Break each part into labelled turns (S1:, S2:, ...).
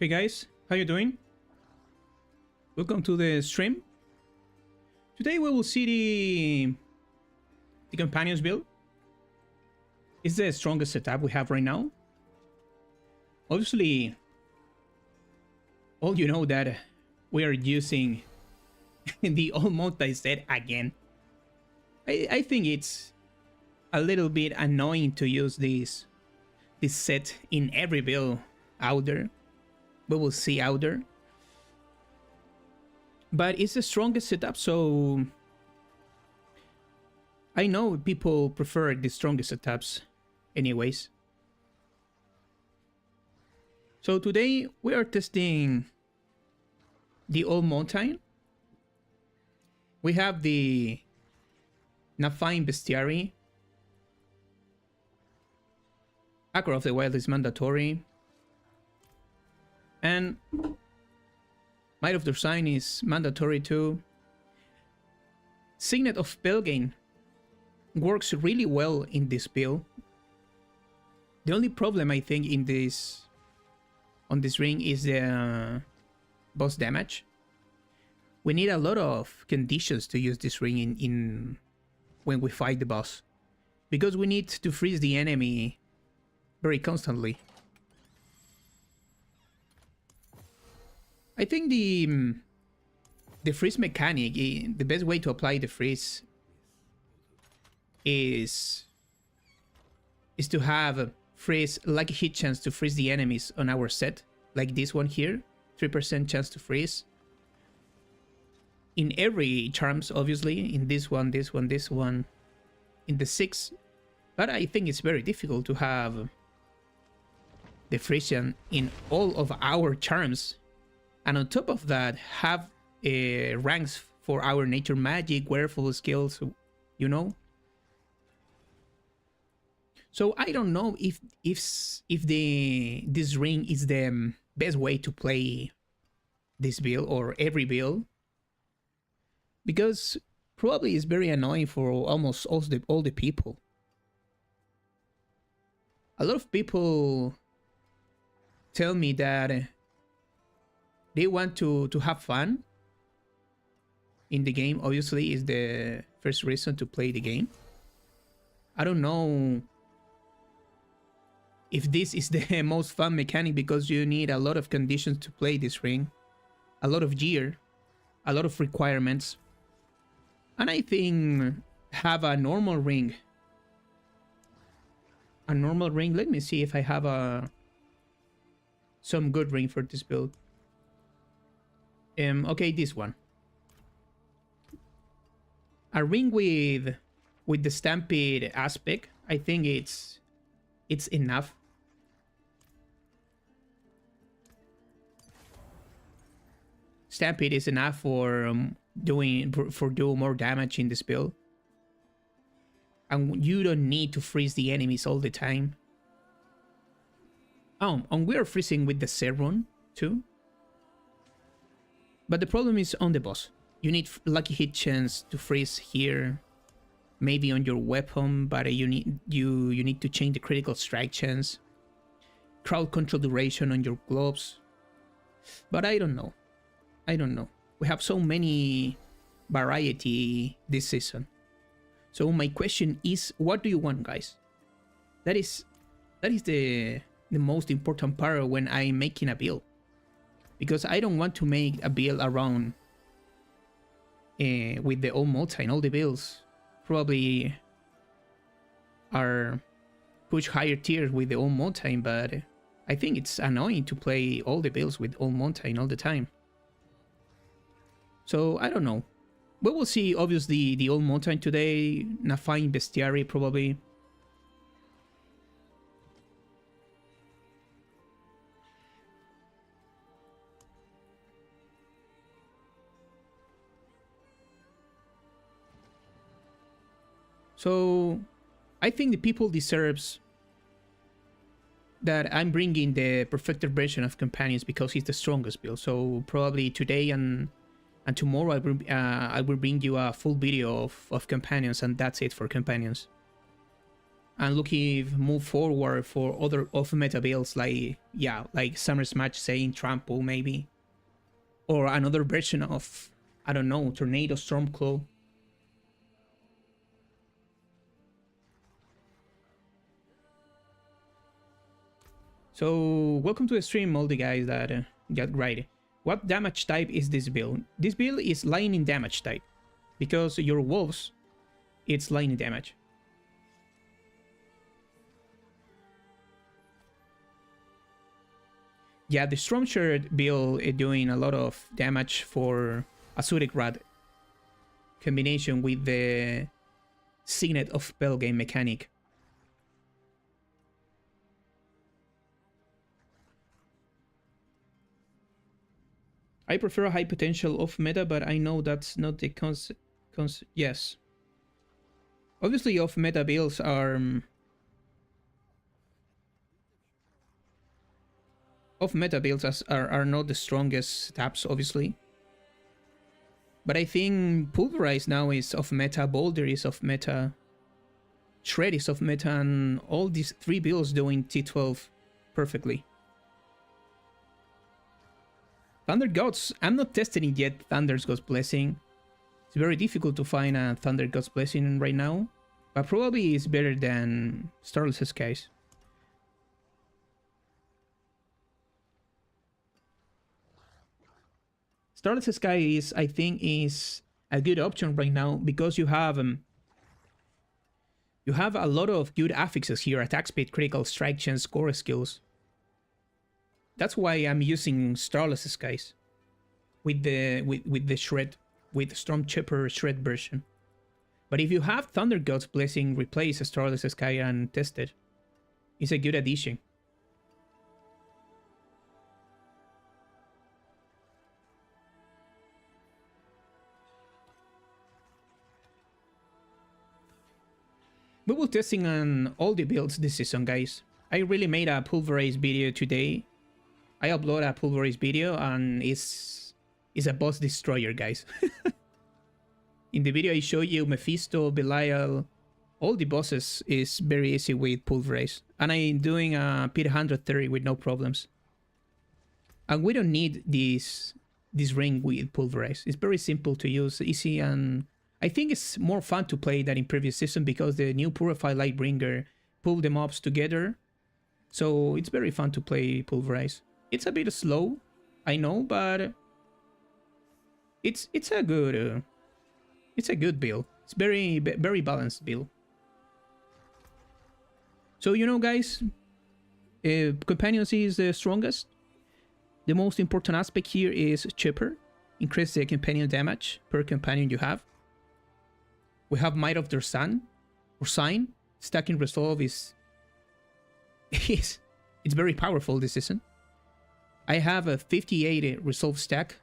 S1: Hey guys, how you doing? Welcome to the stream. Today we will see the companions build. It's the strongest setup we have right now. Obviously, all you know that we are using the all multi set again. I think it's a little bit annoying to use this set in every build out there. We will see out there. But it's the strongest setup, so I know people prefer the strongest setups anyways. So today we are testing the old mountain. We have the Nafine Bestiary. Acro of the Wild is mandatory. And Might of the Sign is mandatory too. Signet of Belgain works really well in this build. The only problem I think on this ring is the boss damage. We need a lot of conditions to use this ring in when we fight the boss, because we need to freeze the enemy very constantly. I think the freeze mechanic, the best way to apply the freeze is to have freeze lucky hit chance to freeze the enemies on our set, like this one here, 3% chance to freeze. In every charms, obviously, in this one, this one, this one, in the 6, but I think it's very difficult to have the freeze in all of our charms. And on top of that, have ranks for our nature magic, werewolf skills, you know. So I don't know if this ring is the best way to play this build or every build, because probably it's very annoying for almost all the people. A lot of people tell me that they want to have fun in the game. Obviously, is the first reason to play the game. I don't know if this is the most fun mechanic, because you need a lot of conditions to play this ring, a lot of gear, a lot of requirements. And I think have a normal ring. A normal ring. Let me see if I have some good ring for this build. Okay, this one. A ring with the Stampede aspect. I think it's enough. Stampede is enough for doing more damage in this build, and you don't need to freeze the enemies all the time. Oh, and we're freezing with the Serron too. But the problem is on the boss. You need lucky hit chance to freeze here, maybe on your weapon, but you need to change the critical strike chance, crowd control duration on your gloves. But I don't know. We have so many variety this season. So my question is, what do you want, guys? That is the most important part when I'm making a build. Because I don't want to make a build around with the old multi. All the builds probably are push higher tiers with the old multi, but I think it's annoying to play all the builds with old multi all the time. So I don't know. We will see, obviously, the old multi today. Nafine Bestiary probably. So I think the people deserves that I'm bringing the perfected version of companions, because it's the strongest build. So probably today and tomorrow I will bring you a full video of companions, and that's it for companions. and looking move forward for other off-meta builds like, yeah, like Summer Smash saying Trample maybe. Or another version of, I don't know, Tornado Stormclaw. So, welcome to the stream, all the guys that got right. What damage type is this build? This build is lightning damage type, because your wolves, it's lightning damage. Yeah, the Stormshard build is doing a lot of damage for Azuric Rat combination with the Signet of Pelgame mechanic. I prefer a high potential off meta, but I know that's not the yes. Obviously, off meta builds are are not the strongest taps, obviously. But I think Pulverize now is off meta, Boulder is off meta, Shred is off meta, and all these three builds doing T12 perfectly. Thunder Gods, I'm not testing it yet, Thunder God's Blessing. It's very difficult to find a Thunder God's Blessing right now, but probably it's better than Starless Skies. Starless Sky is, I think, is a good option right now because you have a lot of good affixes here: attack speed, critical strike chance, core skills. That's why I'm using Starless Skies with the Shred, with Stormchipper Shred version. But if you have Thunder God's Blessing, replace Starless Sky and test it. It's a good addition. We will testing on all the builds this season, guys. I really made a Pulverize video today. I upload a Pulverize video and it's a boss destroyer, guys. In the video I show you Mephisto, Belial, all the bosses is very easy with Pulverize. And I'm doing a Pit 130 with no problems. And we don't need this ring with Pulverize. It's very simple to use, easy, and I think it's more fun to play than in previous season because the new Purified Lightbringer pulled the mobs together. So it's very fun to play Pulverize. It's a bit slow, I know, but it's a good build. It's very balanced build. So you know, guys, companions is the strongest. The most important aspect here is Chipper. Increase the companion damage per companion you have. We have Might of their Sun or Sign. Stacking Resolve is it's very powerful this season. I have a 58 Resolve stack.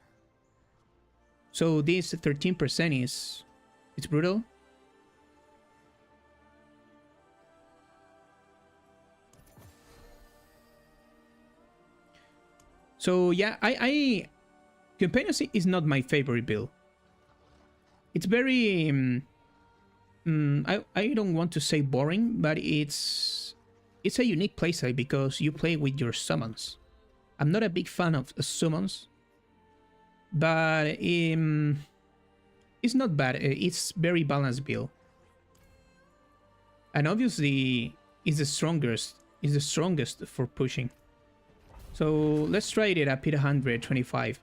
S1: So this 13% it's brutal. So yeah, I Companionship is not my favorite build. It's very I don't want to say boring, but it's a unique playstyle because you play with your summons. I'm not a big fan of summons, but it's not bad. It's very balanced build, and obviously it's the strongest. It's the strongest for pushing. So let's try it at Pit 125.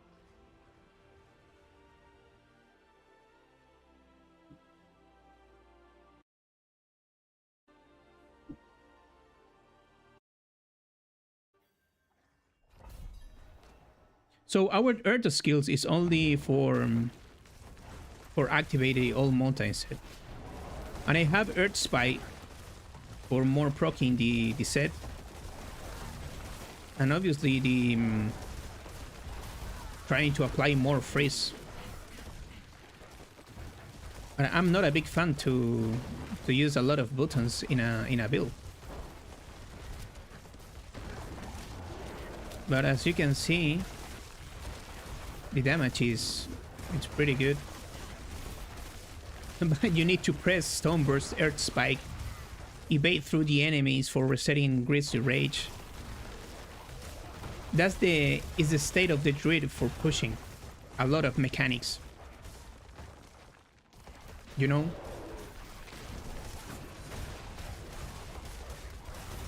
S1: So our Earth skills is only for activating all mountains, and I have Earth Spike for more proccing the set, and obviously the trying to apply more freeze. But I'm not a big fan to use a lot of buttons in a build. But as you can see, the damage it's pretty good. But you need to press Stoneburst, Earth Spike, evade through the enemies for resetting Grizzly Rage. Is the state of the Druid for pushing a lot of mechanics. You know?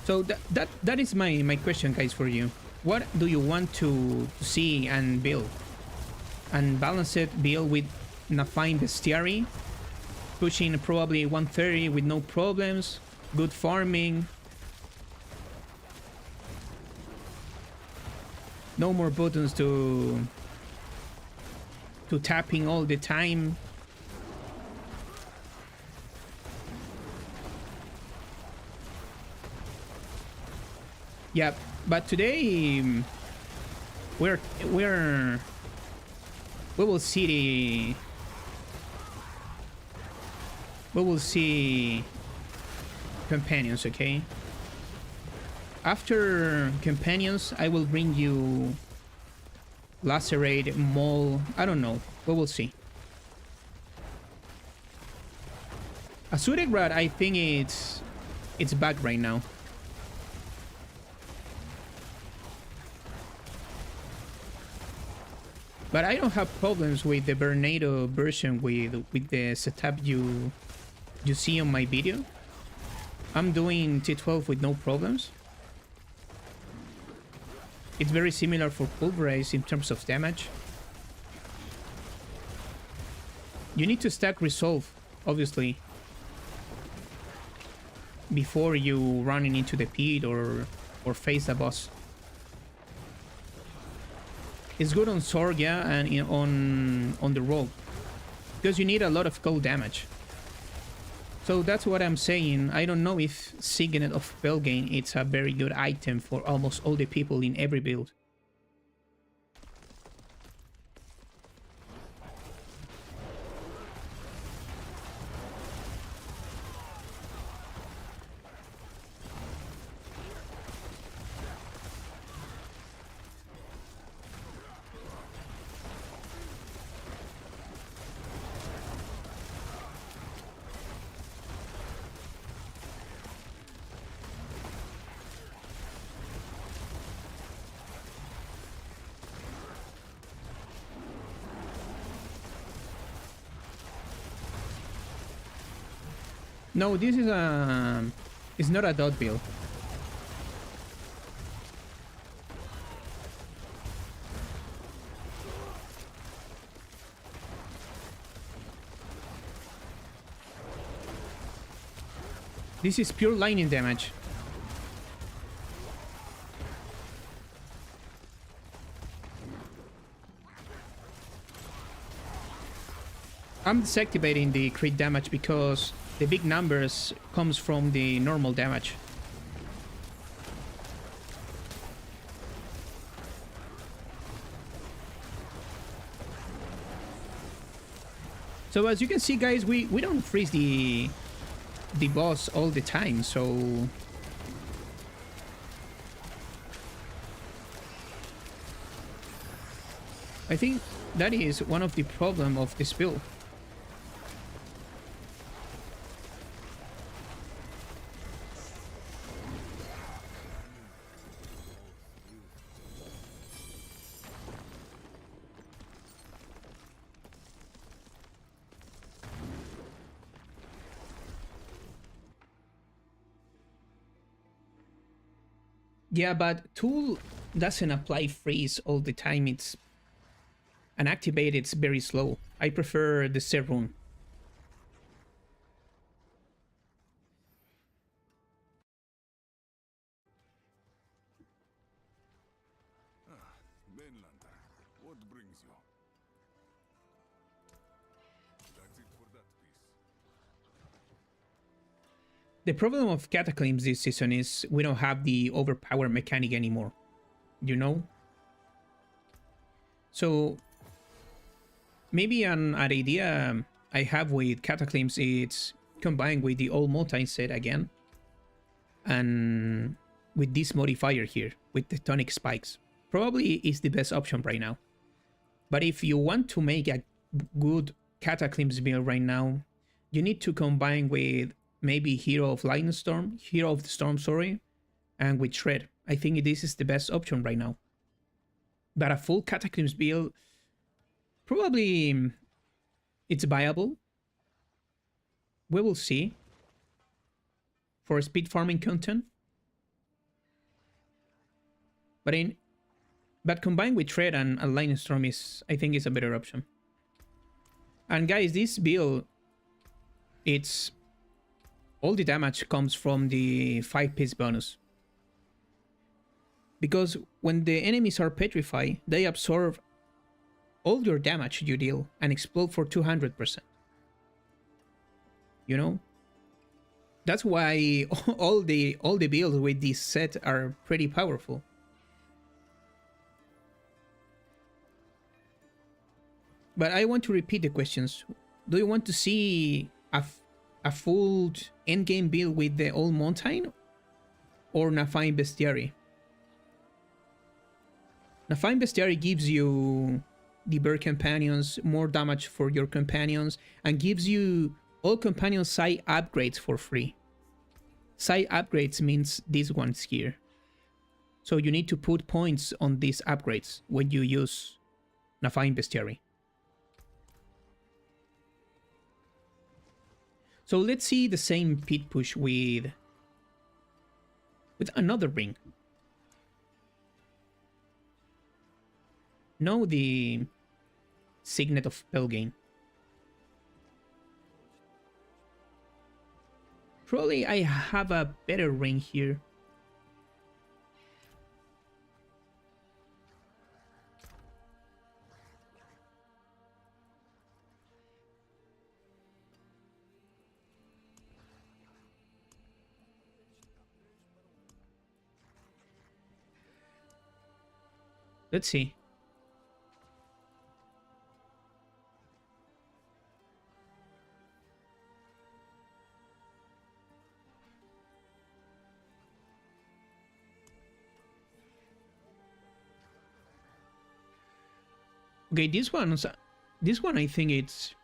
S1: So that is my question, guys, for you. What do you want to see and build? And balance it build with Nafine Bestiary, pushing probably 130 with no problems, good farming, no more buttons to tapping all the time. Yeah, but today we will see companions, okay? After companions, I will bring you Lacerate, Maul, I don't know, we will see. Asuregrad, I think it's back right now. But I don't have problems with the Bernado version with the setup you see on my video. I'm doing T12 with no problems. It's very similar for Pulverize in terms of damage. You need to stack Resolve, obviously, before you running into the pit or face the boss. It's good on Sorgia and on the rogue, because you need a lot of cold damage. So that's what I'm saying. I don't know if Signet of Belgain it's a very good item for almost all the people in every build. No, this is it's not a dot build. This is pure lightning damage. I'm desactivating the crit damage because the big numbers comes from the normal damage. So as you can see, guys, we don't freeze the boss all the time, so I think that is one of the problem of this build. Yeah, but tool doesn't apply freeze all the time. It's and activate it's very slow. I prefer the set rune.
S2: Mainlander, what brings you? That's it for that piece.
S1: The problem of Cataclysm this season is we don't have the overpower mechanic anymore, you know? So maybe an idea I have with Cataclysm is combined with the old multi set again, and with this modifier here, with the tonic spikes. Probably is the best option right now. But if you want to make a good Cataclysm build right now, you need to combine with maybe Hero of Lightning Storm, Hero of the Storm, sorry, and with Shred. I think this is the best option right now. But a full Cataclysm build, probably it's viable. We will see. For speed farming content. But combined with Shred and Lightning Storm is, I think, is a better option. And guys, this build, it's all the damage comes from the 5-piece bonus. Because when the enemies are petrified, they absorb all your damage you deal and explode for 200%. You know? That's why all the builds with this set are pretty powerful. But I want to repeat the questions. Do you want to see a full endgame build with the old mountain or Nafine Bestiary? Nafine Bestiary gives you the Bear Companions, more damage for your companions, and gives you all companion side upgrades for free. Side upgrades means these ones here. So you need to put points on these upgrades when you use Nafine Bestiary. So let's see the same pit push with another ring. No, the Signet of Pelgain. Probably I have a better ring here. Let's see. Okay, this one I think it's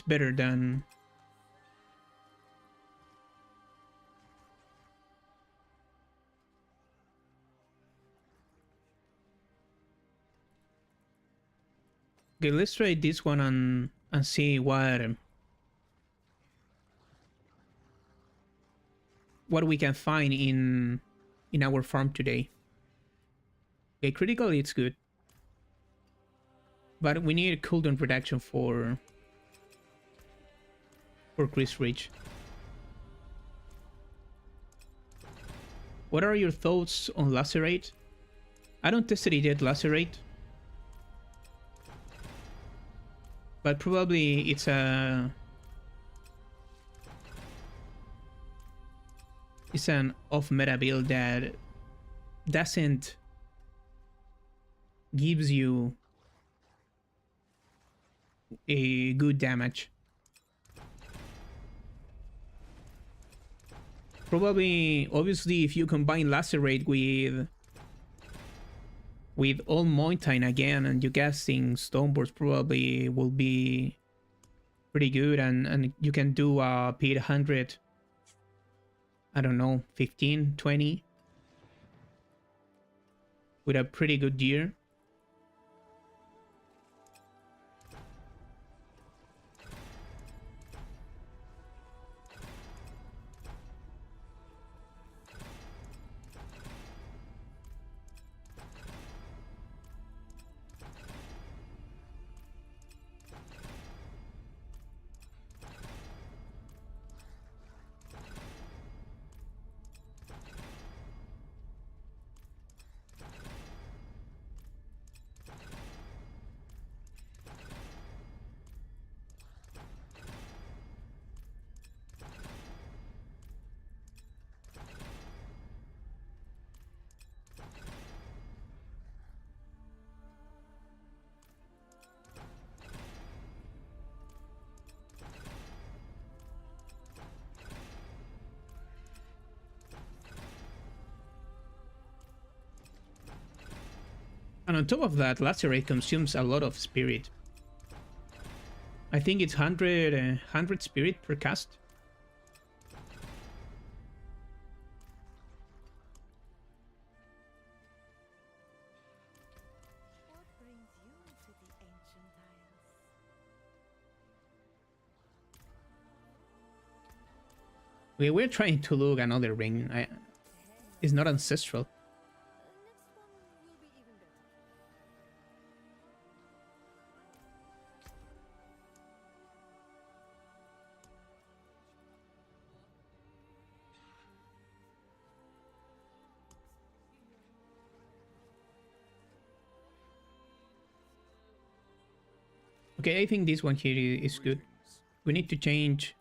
S1: better than okay, let's try this one and see what we can find in our farm today. Okay, critical, it's good. But we need a cooldown reduction for Chris Reach. What are your thoughts on Lacerate? I don't test it yet, Lacerate. But probably it's an off-meta build that doesn't gives you a good damage. Probably, obviously, if you combine Lacerate with All Mountain again, and you casting Stoneboards, probably will be pretty good, and you can do a Pit 100, I don't know, 15, 20, with a pretty good year. And on top of that, Lacerate consumes a lot of spirit. I think it's 100 spirit per cast. We're trying to look another ring. It's not ancestral. Okay, I think this one here is good. We need to change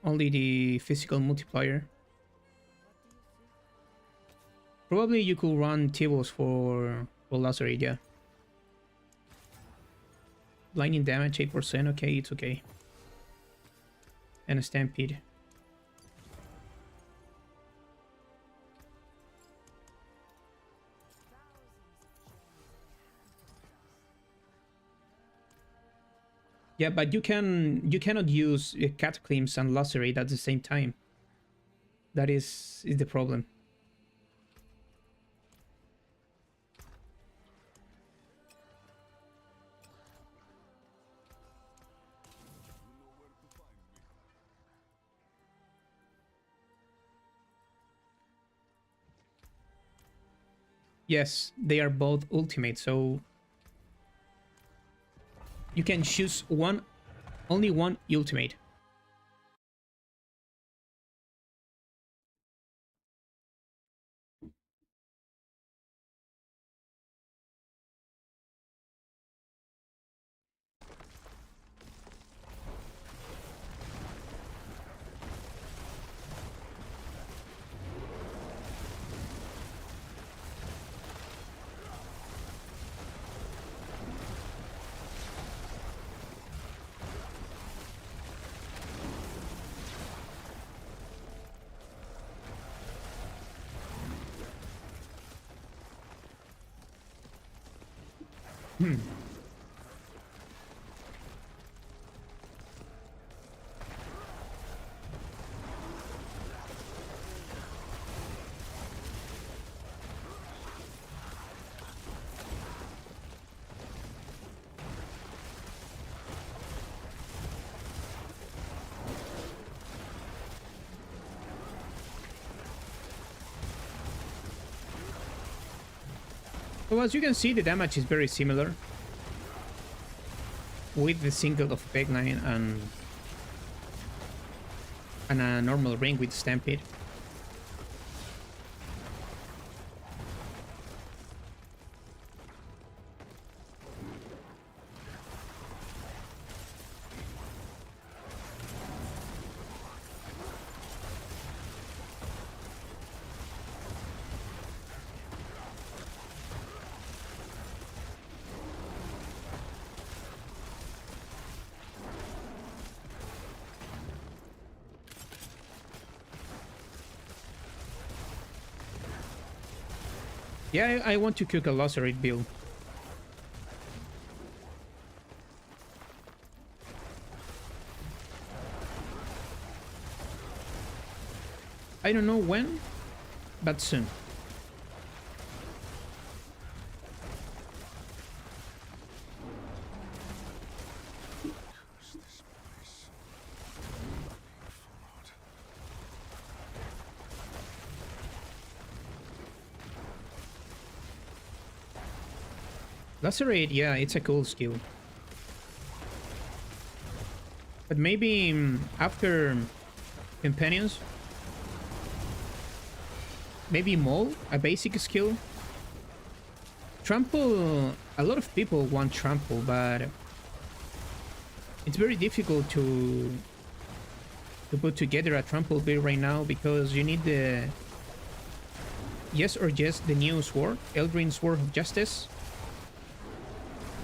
S1: only the physical multiplier. Probably you could run tables for Lacerate, yeah. Blinding damage 8%, okay, it's okay. And a Stampede. Yeah, but you cannot use Cataclysm and Lacerate at the same time. That is the problem. Yes, they are both ultimate, so you can choose one, only one ultimate. So as you can see, the damage is very similar with the single of Pegline and a normal ring with Stampede. Yeah, I want to cook a Lacerate build. I don't know when, but soon. Lacerate, yeah, it's a cool skill. But maybe after Companions, maybe Maul, a basic skill. Trample, a lot of people want Trample, but it's very difficult to put together a Trample build right now because you need the the new sword, Eldrin Sword of Justice.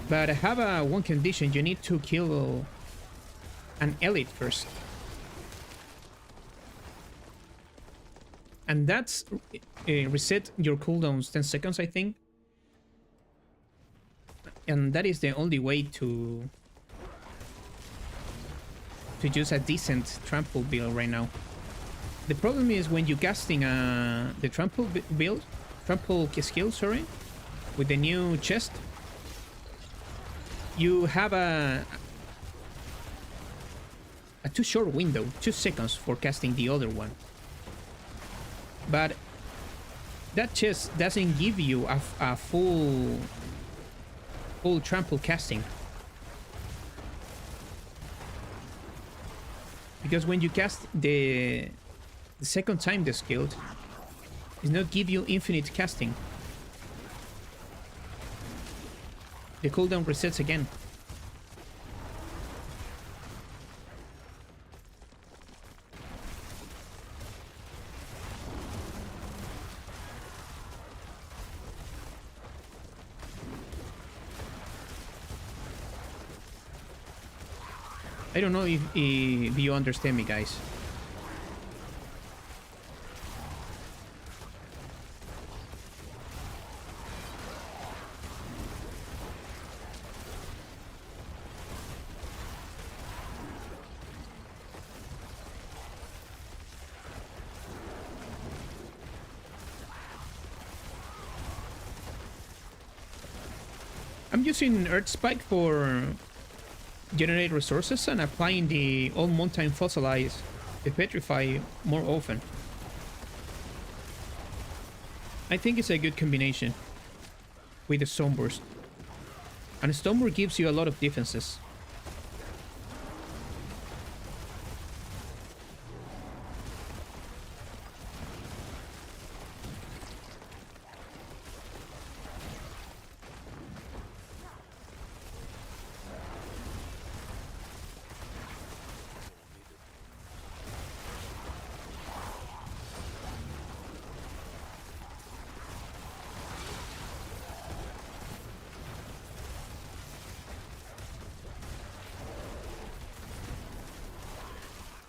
S1: But I have one condition: you need to kill an elite first, and that's reset your cooldowns 10 seconds, I think. And that is the only way to use a decent Trample build right now. The problem is when you're casting the Trample build, Trample skill, sorry, with the new chest. You have a too short window, 2 seconds for casting the other one. But that chest doesn't give you a full trample casting. Because when you cast the second time the skill, it does not give you infinite casting. The cooldown resets again. I don't know if you understand me, guys. I'm using Earth Spike for generate resources and applying the Old Mountain Fossilize the Petrify more often. I think it's a good combination with the Stoneburst. And Stoneburst gives you a lot of defenses.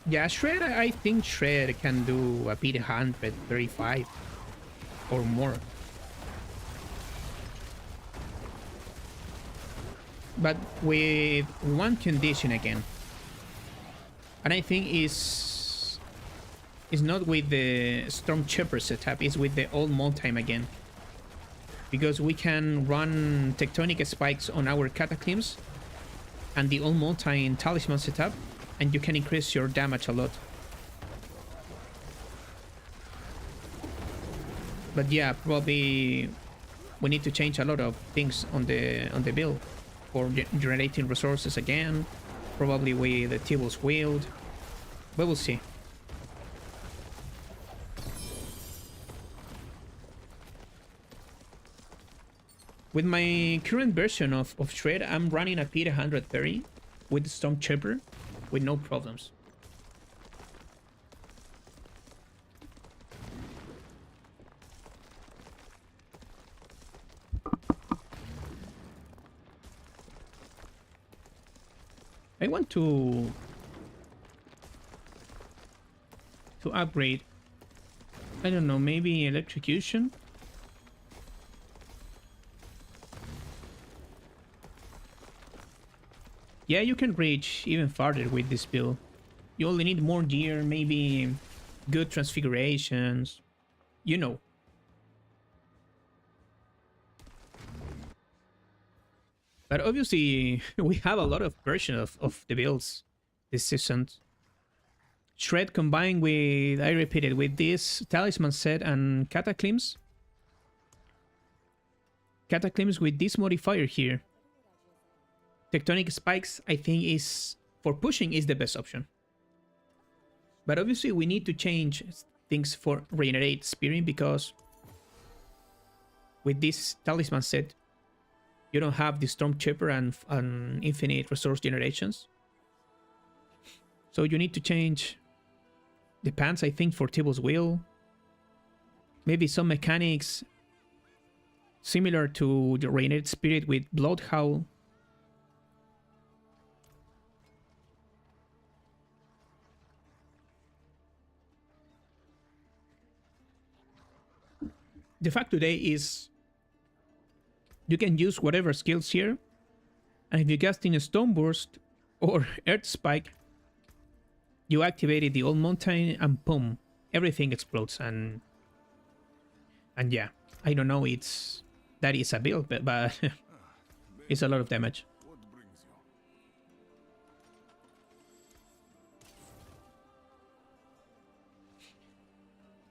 S1: Yeah, Shred, I think Shred can do a beat 135 or more. But with one condition again. And I think is not with the Stormtrooper setup, it's with the Old Mountain again. Because we can run Tectonic Spikes on our Cataclysms and the Old Mountain Talisman setup, and you can increase your damage a lot. But yeah, probably we need to change a lot of things on the build for generating resources again, probably with the Tibble's Wield, but we'll see. With my current version of Shred, I'm running a P 130 with the Stormtrooper with no problems. I want to upgrade, I don't know, maybe electrocution. Yeah, you can reach even farther with this build. You only need more gear, maybe good transfigurations, you know. But obviously, we have a lot of versions of the builds this season. Shred combined with, I repeat it, with this Talisman set and Cataclysms. Cataclysms with this modifier here. Tectonic Spikes, I think, is for pushing is the best option. But obviously we need to change things for Regenerate Spirit, because with this Talisman set, you don't have the Stormtrooper and infinite resource generations. So you need to change the pants, I think, for Tibble's Wheel. Maybe some mechanics similar to the Regenerate Spirit with Bloodhowl. The fact today is you can use whatever skills here, and if you cast in a Stone Burst or Earth Spike, you activated the Old Mountain and boom, everything explodes. And yeah, I don't know, that is a build, but it's a lot of damage.
S2: What brings you?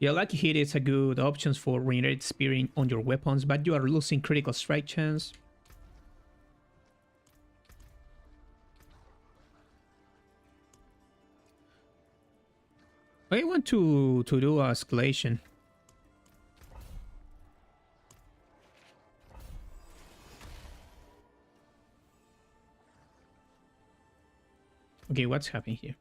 S1: Yeah, Lucky Hit is a good option for regenerated spirit on your weapons, but you are losing critical strike chance. I want to do a escalation. Okay, what's happening here?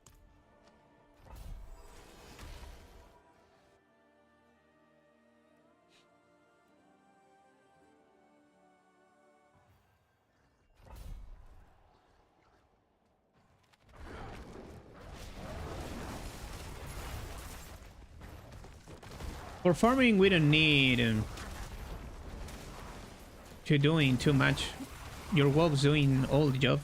S1: For farming, we don't need to doing too much. Your wolf's doing all the job.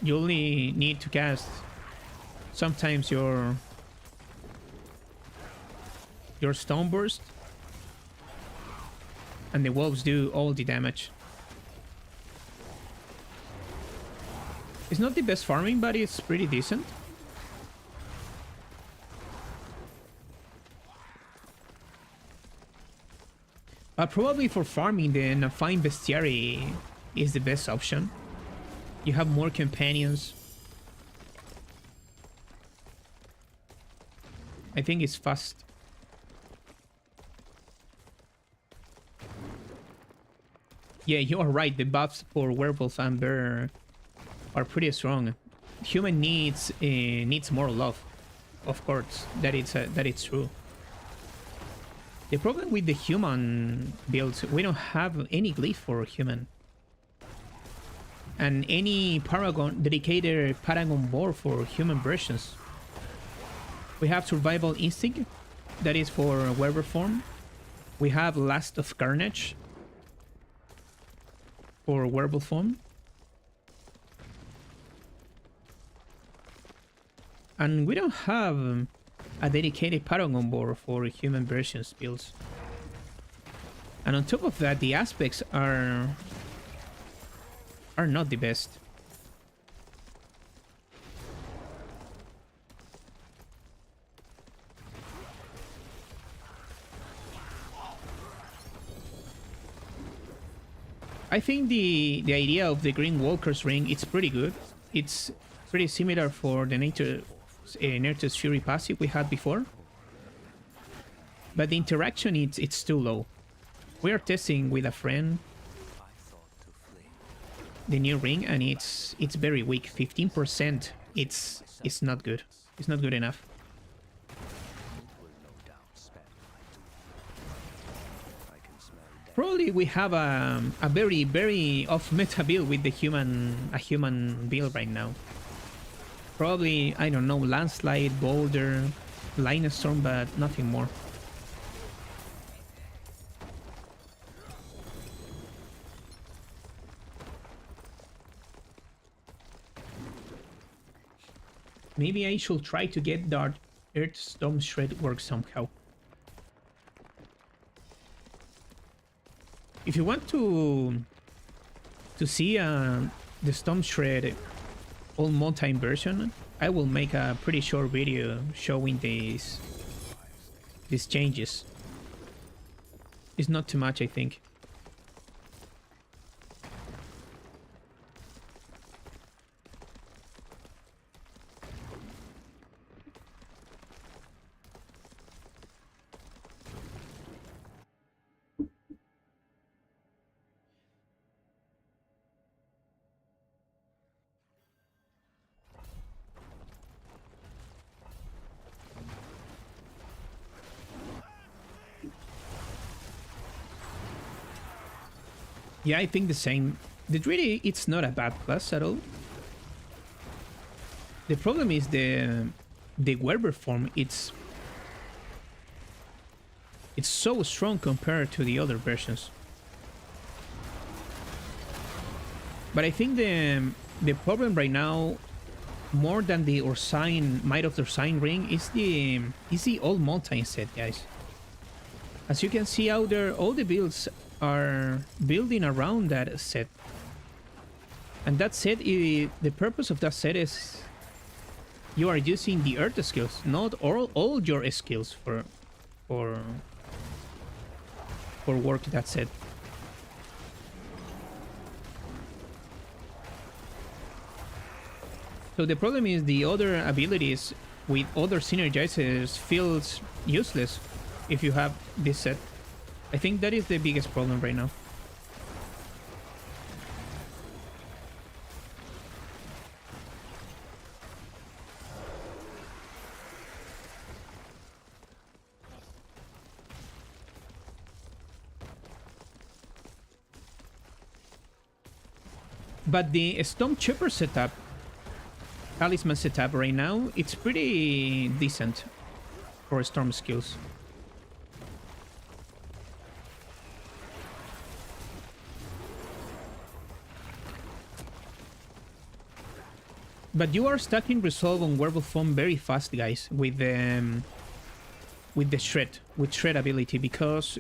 S1: You only need to cast sometimes your stone burst, and the wolves do all the damage. It's not the best farming, but it's pretty decent. But probably for farming, then a fine bestiary is the best option. You have more companions. I think it's fast. Yeah, you are right. The buffs for werewolf and bear are pretty strong. Human needs more love, of course. That it's true. The problem with the human builds, we don't have any glyph for human, and any dedicated paragon board for human versions. We have survival instinct, that is for werewolf form. We have last of carnage for werewolf form. And we don't have a dedicated paragon board for human versions builds. And on top of that, the aspects are not the best. I think the idea of the Green Walker's Ring, it's pretty good. It's pretty similar for the Nature's Fury passive we had before. But the interaction, it's too low. We are testing with a friend the new ring, and it's very weak. 15%. It's not good. It's not good enough. Probably we have a very off meta build with a human build right now. Probably, I don't know, landslide, boulder, line of storm, but nothing more. Maybe I should try to get that Earth Storm Shred work somehow. If you want to see the Storm Shred all mountain version, I will make a pretty short video showing these changes. It's not too much, I think. Yeah, I think the same. The Druid, it's not a bad class at all. The problem is the werewolf form. It's so strong compared to the other versions. But I think the problem right now, more than the Might of the Ursine ring, is the old mountain set, guys. As you can see out there, all the builds are building around that set. And that set, the purpose of that set is you are using the earth skills, not all your skills for work that set. So the problem is the other abilities with other synergizers feels useless if you have this set. I think that is the biggest problem right now. But the Stormtrooper setup, Talisman setup right now, it's pretty decent for Storm skills. But you are stacking Resolve on Werewolf form very fast, guys, with the Shred ability, because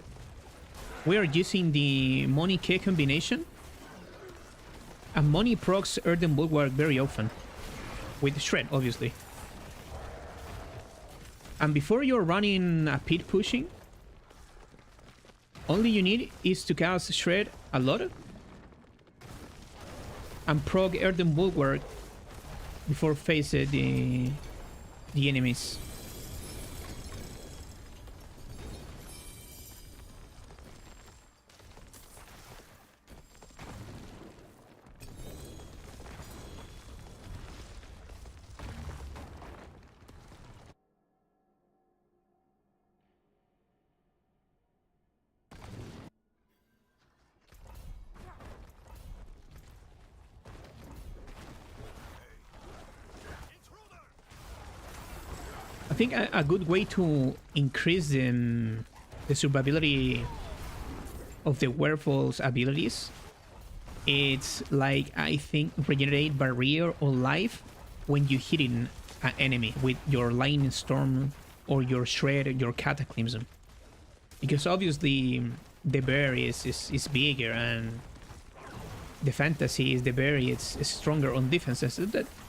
S1: we are using the Money K combination. And Money procs Earthen Bulwark very often. With Shred, obviously. And before you're running a pit pushing, all you need is to cast Shred a lot. And prog Earthen Bulwark before facing the enemies. I think a good way to increase the survivability of the werewolf's abilities, it's like, I think, regenerate barrier or life when you hit an enemy with your lightning storm or your shred or your cataclysm, because obviously the bear is bigger and the fantasy is the bear is stronger on defenses.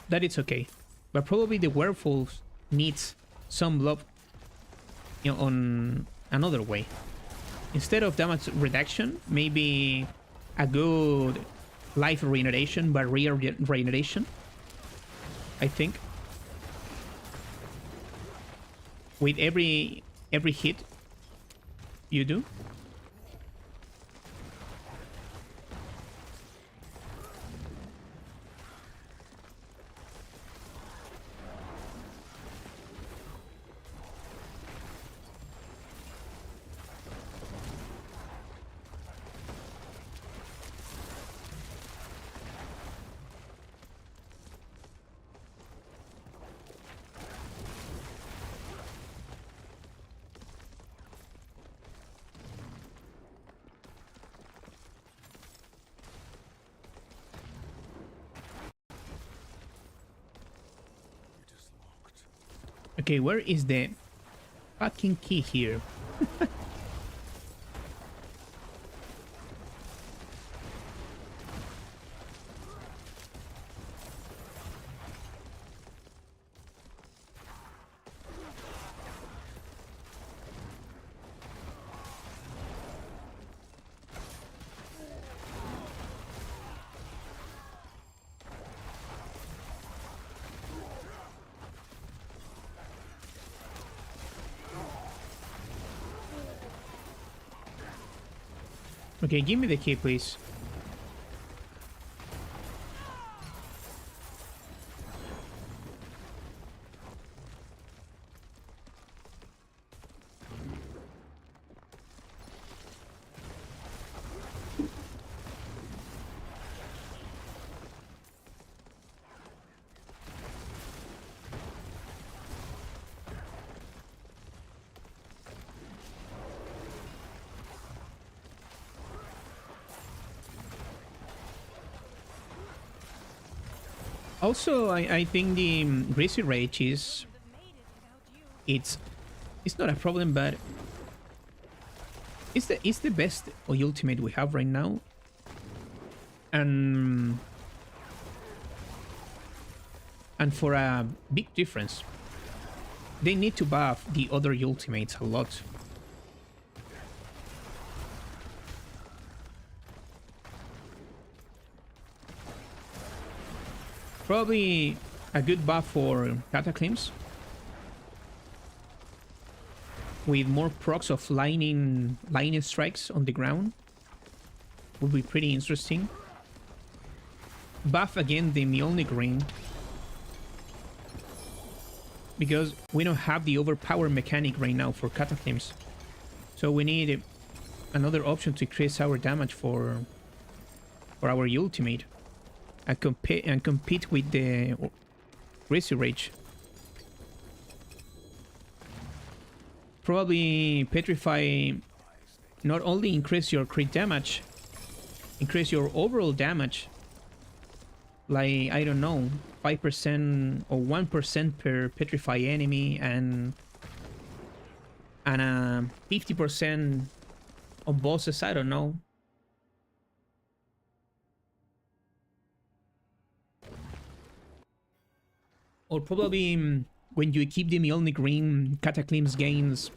S1: That it's okay, but probably the werewolf needs some love, you know, on another way. Instead of damage reduction, maybe a good life regeneration, barrier regeneration, I think. With every hit you do. Okay, where is the fucking key here? Okay, give me the key, please. Also, I think the Greasy Rage is... It's not a problem, but... It's the best ultimate we have right now. And... And for a big difference, they need to buff the other ultimates a lot. Probably a good buff for Cataclysms, with more procs of lightning strikes on the ground. Would be pretty interesting. Buff again the Mjolnir ring, because we don't have the overpower mechanic right now for Cataclysms, so we need another option to increase our damage for our ultimate and compete with the Crazy Rage. Probably Petrify not only increase your crit damage, increase your overall damage, like, I don't know, 5% or 1% per Petrify enemy, and 50% on bosses, I don't know. Or probably when you keep the Mjolnir ring, Cataclysms gains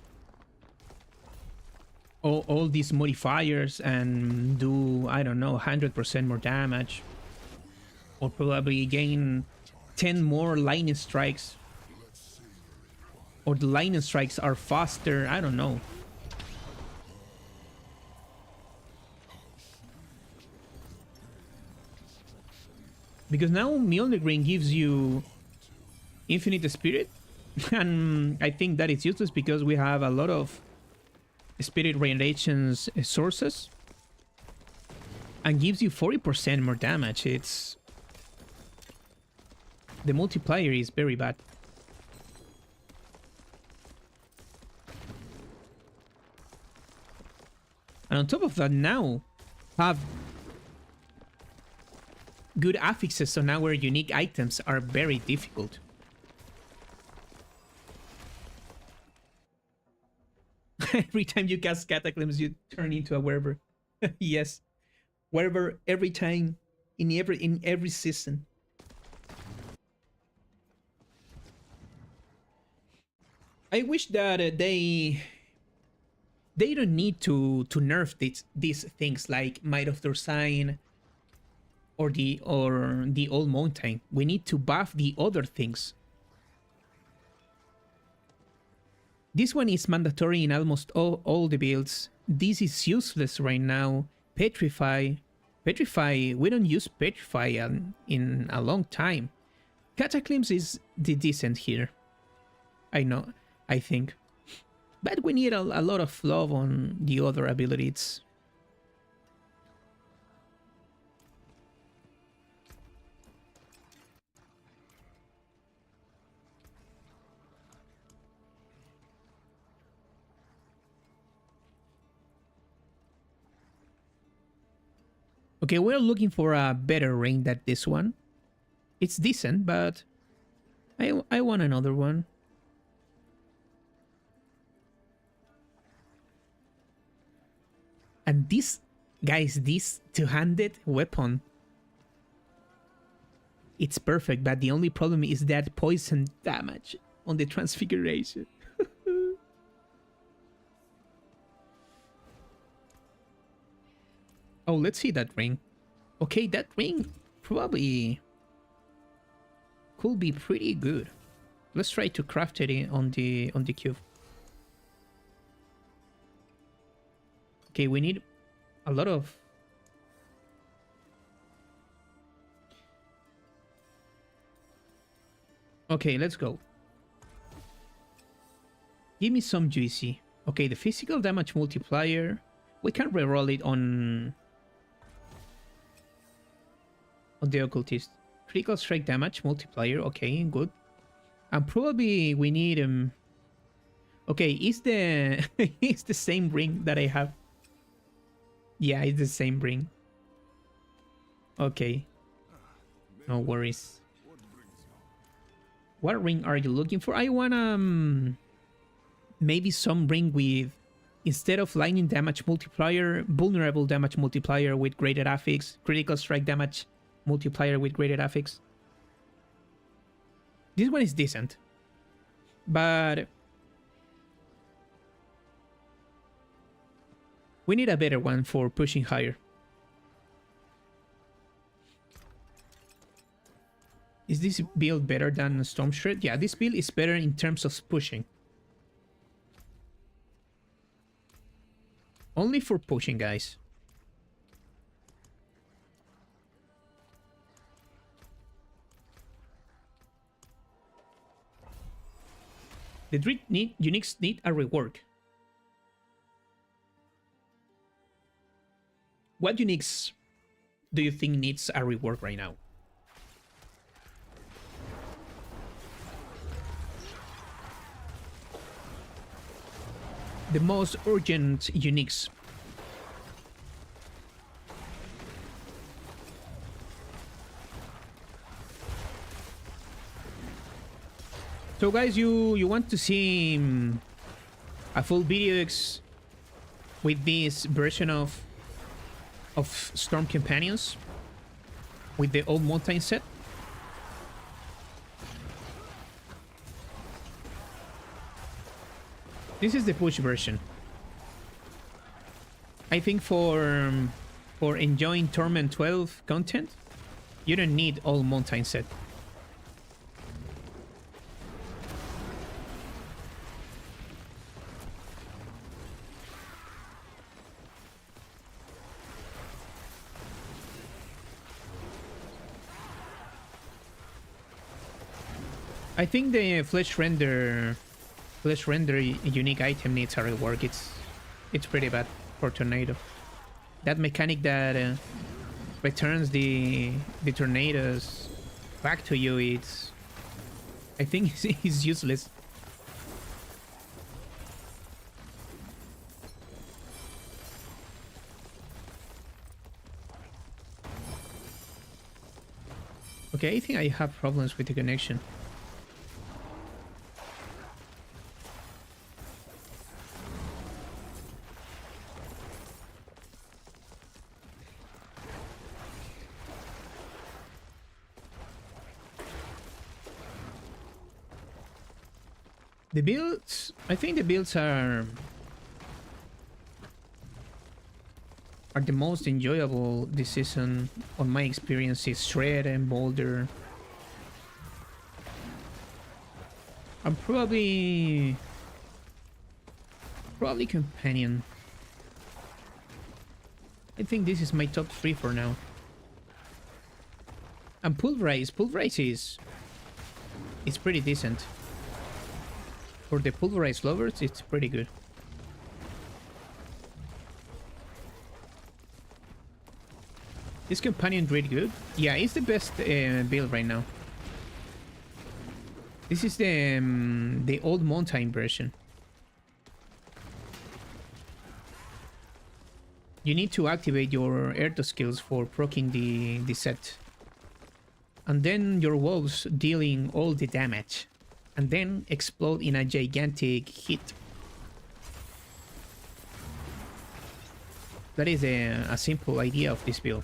S1: all these modifiers and do, I don't know, 100% more damage. Or probably gain 10 more lightning strikes. Or the lightning strikes are faster, I don't know. Because now Mjolnir ring gives you infinite spirit, and I think that it's useless because we have a lot of spirit regenerations sources, and gives you 40% more damage. It's the multiplier is very bad. And on top of that, now have good affixes on our unique items are very difficult. Every time you cast Cataclysms, you turn into a werber. Yes, werber every time, in every season. I wish that they don't need to nerf these things like Might of their Sign or the Old Mountain. We need to buff the other things. This one is mandatory in almost all the builds. This is useless right now. Petrify, we don't use Petrify in a long time. Cataclysms is the decent here. I know, I think. But we need a lot of love on the other abilities. Okay, we're looking for a better ring than this one. It's decent, but I want another one. And this, guys, this two-handed weapon, it's perfect, but the only problem is that poison damage on the transfiguration. Oh, let's see that ring. Okay, that ring probably could be pretty good. Let's try to craft it on the cube. Okay, we need a lot of... Okay, let's go. Give me some juicy. Okay, the physical damage multiplier. We can reroll it on the occultist. Critical strike damage multiplier. Okay, good. And probably we need okay, is the it's the same ring that I have. Yeah, it's the same ring. Okay. No worries. What ring are you looking for? I want maybe some ring with, instead of lightning damage multiplier, vulnerable damage multiplier with graded affix, critical strike damage multiplier with graded affix. This one is decent, but we need a better one for pushing higher. Is this build better than Storm Shred? Yeah, this build is better in terms of pushing. Only for pushing, guys. The Druid uniques need a rework. What uniques do you think needs a rework right now? The most urgent uniques. So guys, you want to see a full video with this version of Storm Companions with the old mountain set? This is the push version. I think for enjoying Torment 12 content, you don't need all mountain set. I think the flesh render unique item needs a rework. It's pretty bad for Tornado. That mechanic that returns the tornadoes back to you, I think it's useless. Okay, I think I have problems with the connection. The builds, I think the builds are the most enjoyable this season on my experience is Shred and Boulder. I'm probably Companion. I think this is my top 3 for now. And Pulverize is pretty decent. For the Pulverized lovers, it's pretty good. Is Companion Druid good? Yeah, it's the best build right now. This is the old mountain version. You need to activate your Erto skills for proccing the set. And then your wolves dealing all the damage. And then explode in a gigantic hit. That is a simple idea of this build.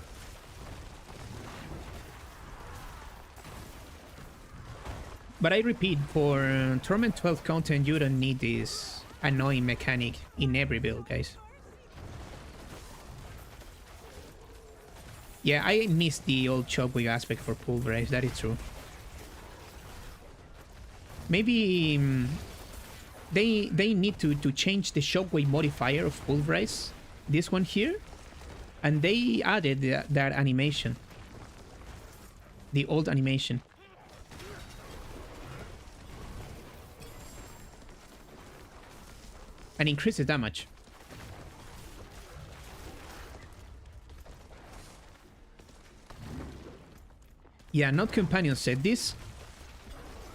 S1: But I repeat, for Torment 12 content, you don't need this annoying mechanic in every build, guys. Yeah, I miss the old Shockwave aspect for Pulverize, that is true. Maybe they need to change the Shockwave modifier of Pulverize, this one here, and they added that animation, the old animation. And increase the damage. Yeah, not Companion set. This,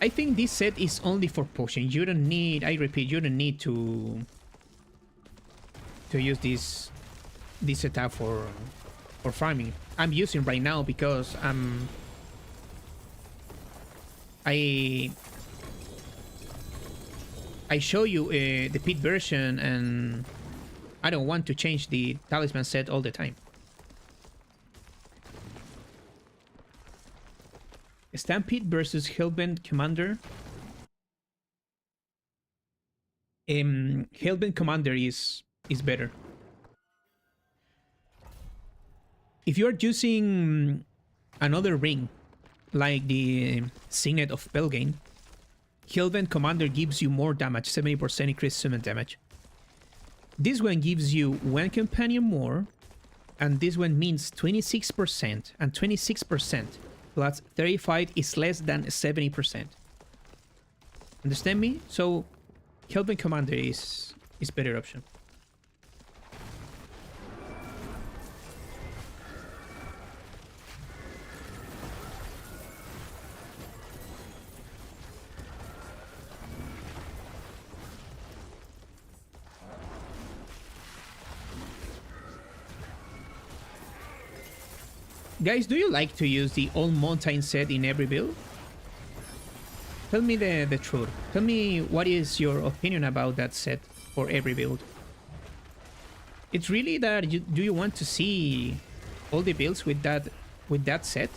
S1: I think this set is only for potions. You don't need, I repeat, you don't need to use this setup for farming. I'm using right now because I show you the pit version, and I don't want to change the talisman set all the time. Stampede versus Hellbent Commander. Hellbent Commander is better. If you are using another ring, like the Signet of Belgain, Hellbent Commander gives you more damage, 70% increased summon damage. This one gives you one companion more, and this one means 26%, and 26% plus 35 is less than 70%. Understand me? So Hellbent Commander is better option. Guys, do you like to use the Old Mountain set in every build? Tell me the truth. Tell me what is your opinion about that set for every build. It's really that do you want to see all the builds with that set?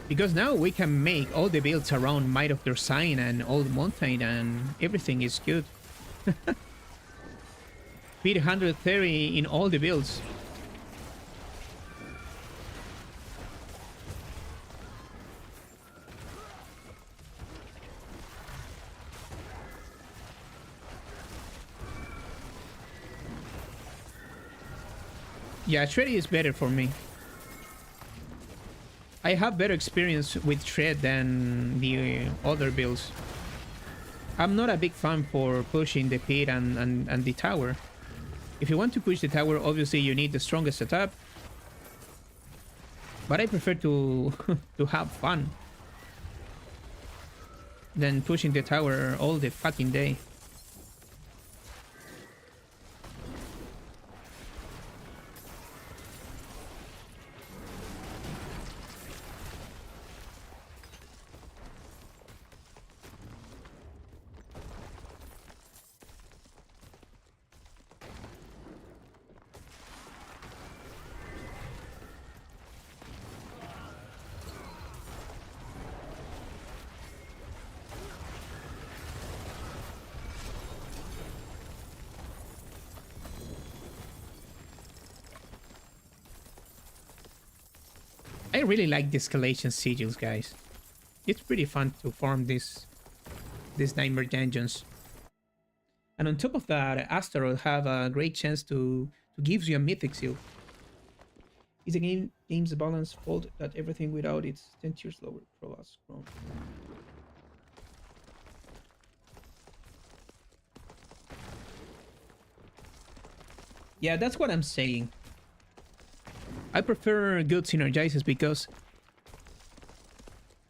S1: Because now we can make all the builds around Might of their Sign and Old Mountain and everything is good. Beat 130 in all the builds. Yeah, Shreddy is better for me. I have better experience with Shred than the other builds. I'm not a big fan for pushing the pit and the tower. If you want to push the tower, obviously you need the strongest setup. But I prefer to to have fun than pushing the tower all the fucking day. I really like the escalation sigils, guys. It's pretty fun to farm these nightmare dungeons. And on top of that, Astaroth have a great chance to give you a mythic seal. Is a game's balance fault that everything without its 10 tiers lower pro has grown? Yeah, that's what I'm saying. I prefer good synergizers because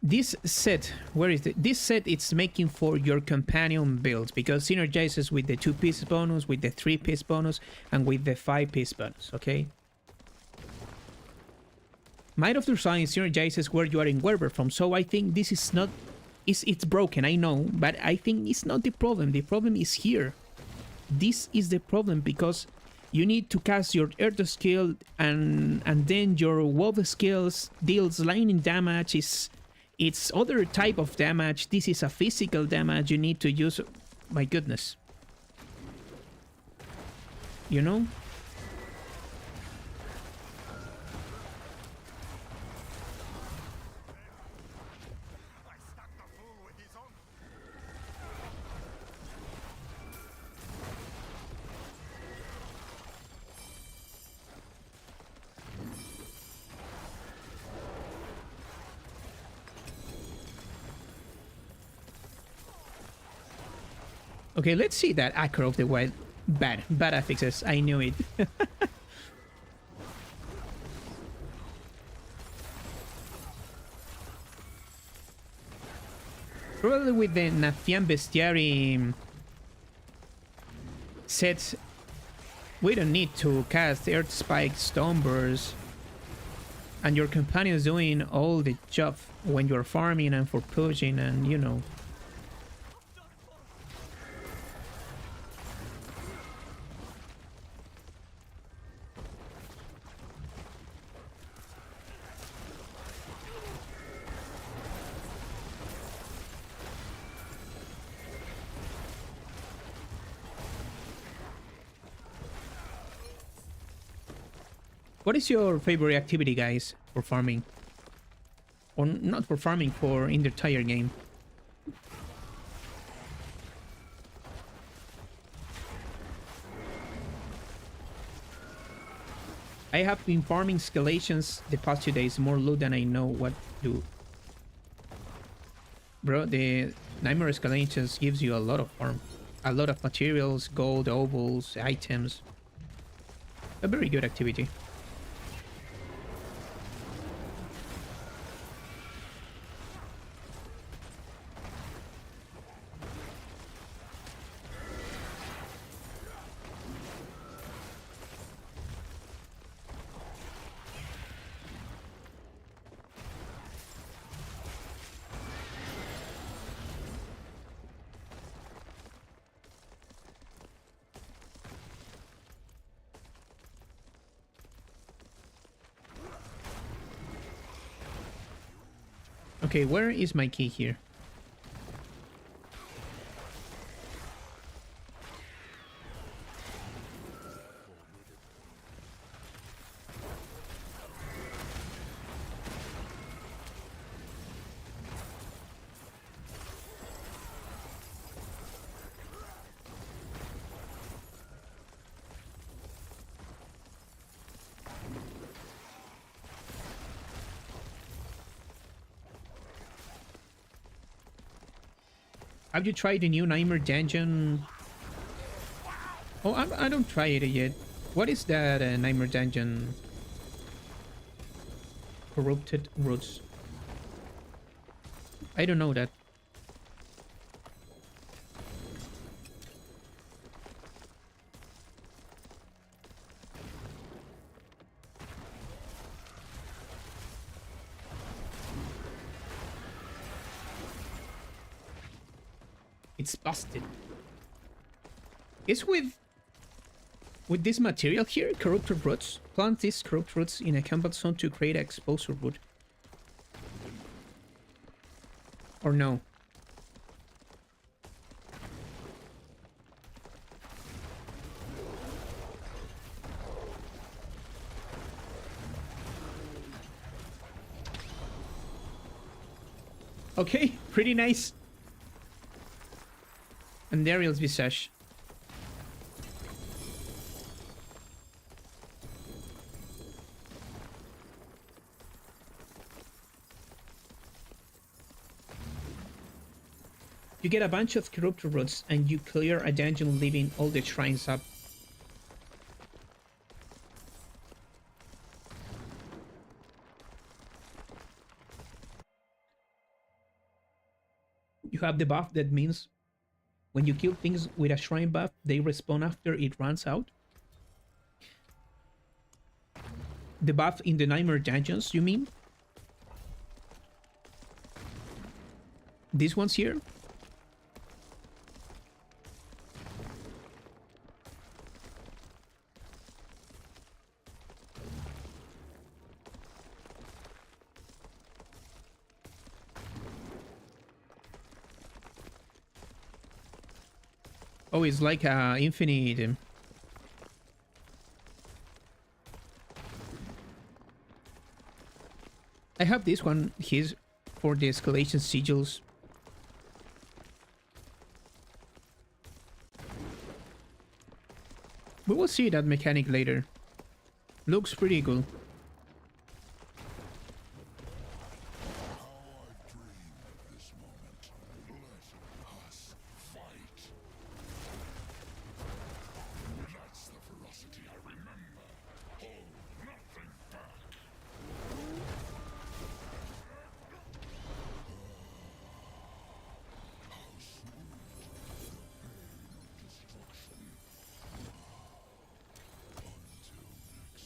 S1: this set, where is it? This set it's making for your companion builds because synergizes with the 2-piece bonus, with the 3-piece bonus, and with the 5-piece bonus, okay? Might of the Sign synergizes where you are in Werber from, so I think this is not... It's broken, I know, but I think it's not the problem. The problem is here. This is the problem because you need to cast your Earth skill and then your Wolf skills deals lightning damage. It's other type of damage. This is a physical damage you need to use. My goodness. You know? Okay, let's see that Acre of the Wild. Bad affixes. I knew it. Probably with the Nathian Bestiary sets, we don't need to cast Earth Spike Stoneburst, and your companion is doing all the job when you're farming and for pushing, and you know. What is your favorite activity, guys, for farming? Or not for farming, for in the entire game? I have been farming escalations the past 2 days, more loot than I know what to do. Bro, the Nightmare escalations gives you a lot of farm. A lot of materials, gold, ovals, items. A very good activity. Okay, where is my key here? Have you tried the new Nightmare Dungeon? Oh, I don't try it yet. What is that Nightmare Dungeon? Corrupted Roots. I don't know that. It's busted. It's with this material here, corrupted roots. Plant these corrupted roots in a combat zone to create exposure wood. Or no? Okay, pretty nice. And Dariel's Visage. You get a bunch of corrupted roots and you clear a dungeon leaving all the shrines up. You have the buff that means when you kill things with a shrine buff, they respawn after it runs out. The buff in the Nightmare Dungeons, you mean? These ones here? Oh, it's like infinite. I have this one. He's for the escalation sigils. We will see that mechanic later. Looks pretty cool.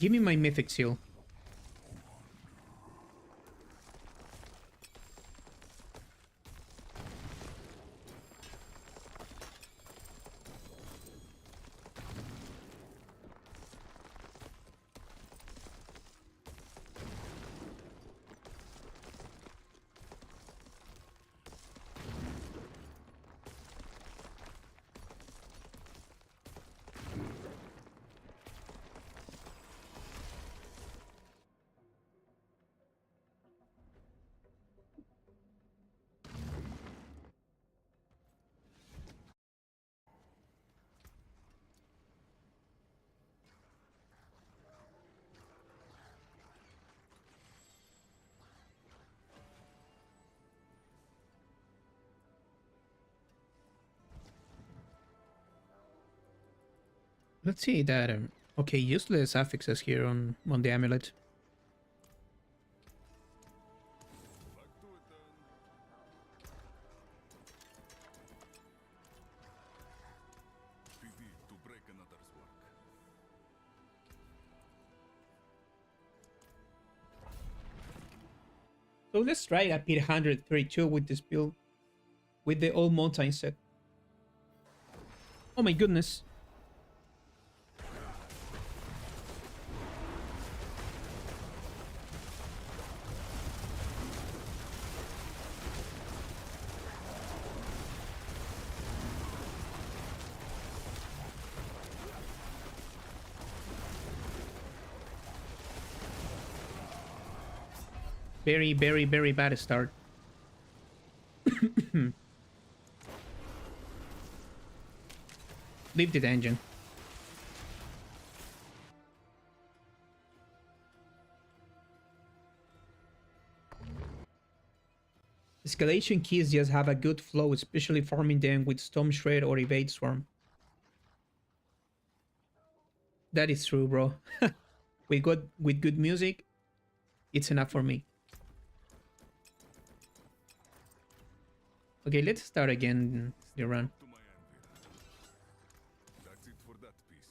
S1: Give me my mythic seal. Let's see that. Okay, useless affixes here on the amulet.
S2: Back to it then. Pity to break another's work.
S1: So let's try a Pit 132 with this build. With the old mountain set. Oh my goodness. Very, very, very bad start. Leave the engine. Escalation keys just have a good flow, especially farming them with Storm Shred or Evade Swarm. That is true, bro. with good music, it's enough for me. Okay, let's start again the run.
S2: To my anvil. That's it for that piece.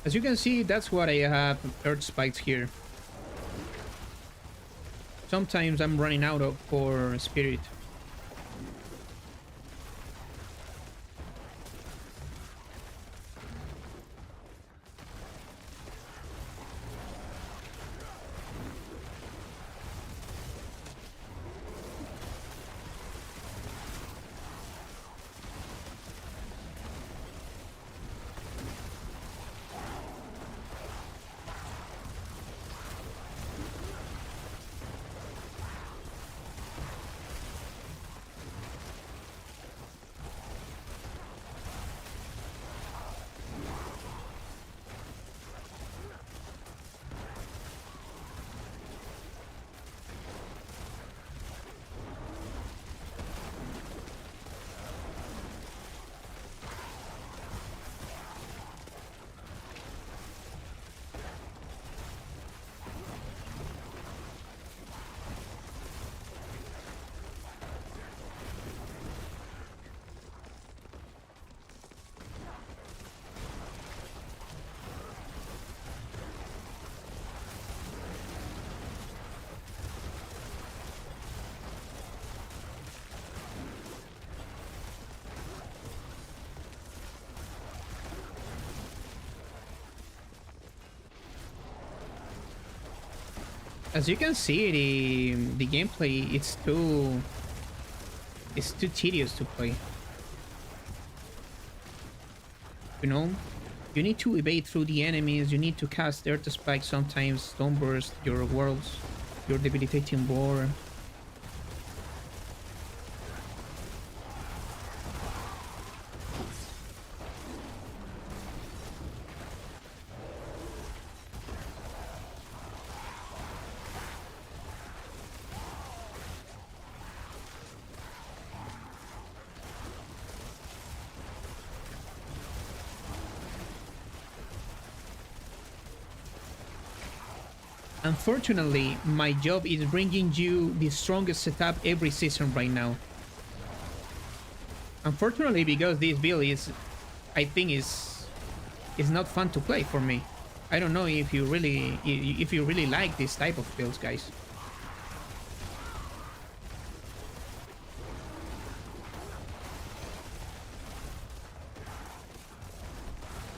S1: As you can see, that's what I have Earth Spikes here. Sometimes I'm running out of for Spirit. As you can see, the gameplay it's too tedious to play. You know, you need to evade through the enemies. You need to cast Earth Spike sometimes, Stone Burst, your worlds, your debilitating bore. Unfortunately, my job is bringing you the strongest setup every season right now. Unfortunately, because this build is, I think, is not fun to play for me. I don't know if you really like this type of builds, guys.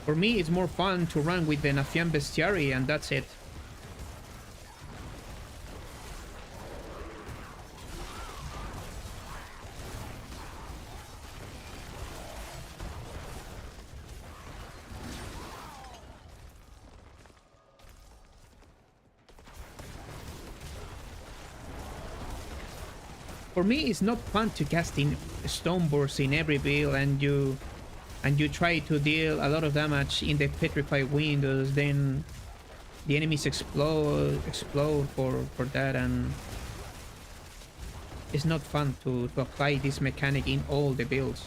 S1: For me, it's more fun to run with the Nafian Bestiary, and that's it. For me, it's not fun to cast in Stoneburst in every build, and you try to deal a lot of damage in the petrified windows, then the enemies explode for that, and it's not fun to apply this mechanic in all the builds.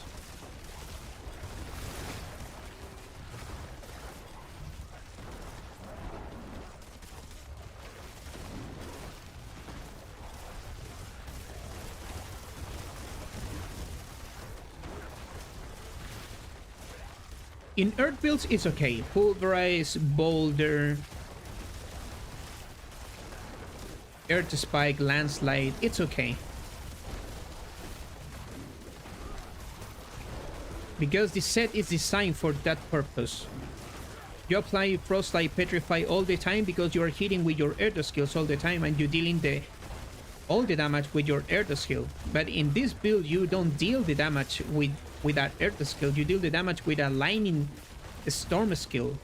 S1: In Earth builds, it's okay. Pulverize, Boulder, Earth Spike, Landslide, it's okay. Because this set is designed for that purpose. You apply Frostlight, Petrify all the time because you are hitting with your Earth skills all the time, and you dealing all the damage with your Earth skill. But in this build, you don't deal the damage with that Earth skill. You deal the damage with a Lightning Storm skill.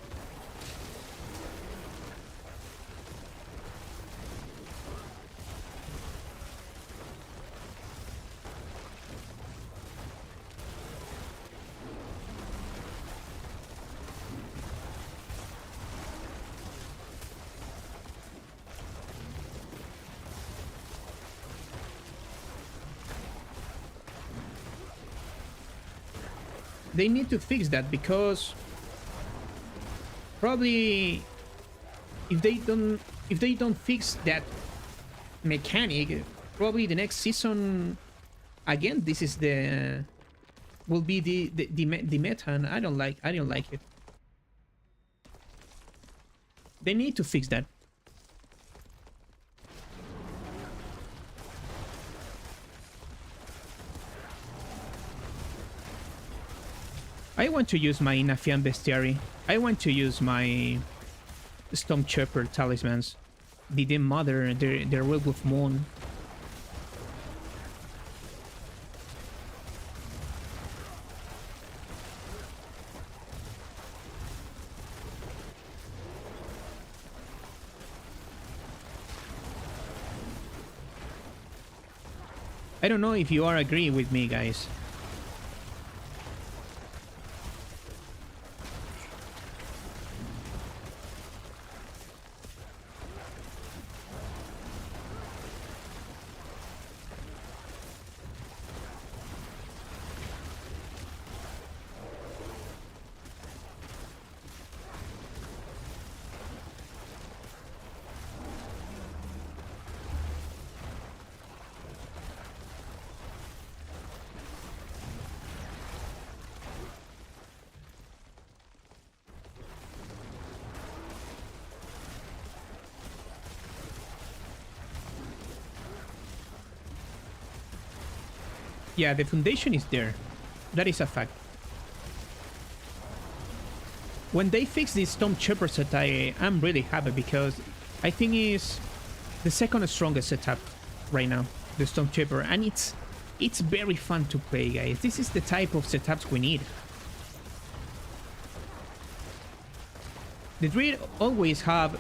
S1: They need to fix that, because probably if they don't fix that mechanic, probably the next season again this is the will be the meta, and I don't like it. They need to fix that. I want to use my Nafian Bestiary. I want to use my Stormchopper talismans. The Dim Mother, their Werewolf Moon. I don't know if you are agreeing with me, guys. Yeah, the foundation is there. That is a fact. When they fix this Stormchopper set, I'm really happy, because I think it's the second strongest setup right now, the Stormchopper, and it's very fun to play, guys. This is the type of setups we need. The Druid always have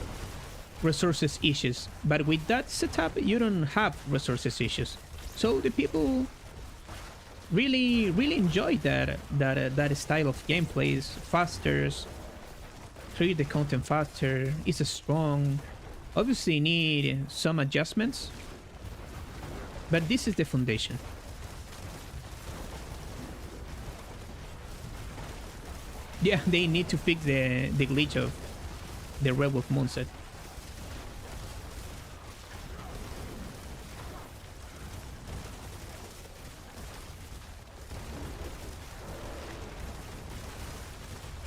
S1: resources issues, but with that setup, you don't have resources issues. So the people really enjoy that style of gameplay. Is faster, create the content faster, it's strong. Obviously need some adjustments, but this is the foundation. Yeah, they need to fix the glitch of the Werewolf Moon set.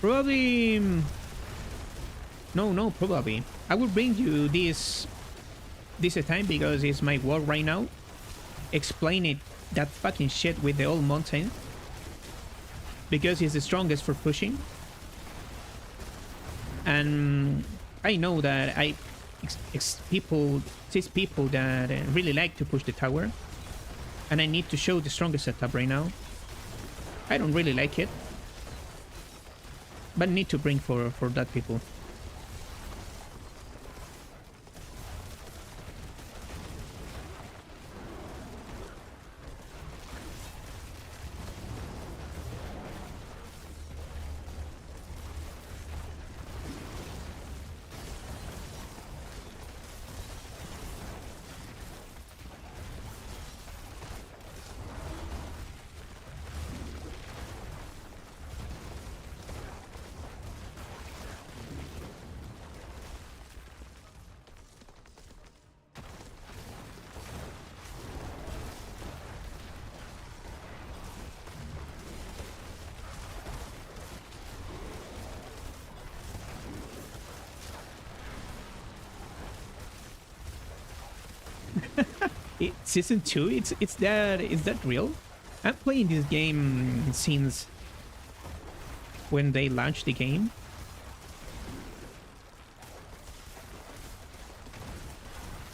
S1: Probably... No, probably. I will bring you this time because it's my work right now. Explain it, that fucking shit with the old mountain. Because it's the strongest for pushing. And I know that people that really like to push the tower. And I need to show the strongest setup right now. I don't really like it. But need to bring for that people. Season 2? Is that real? I'm playing this game since when they launched the game.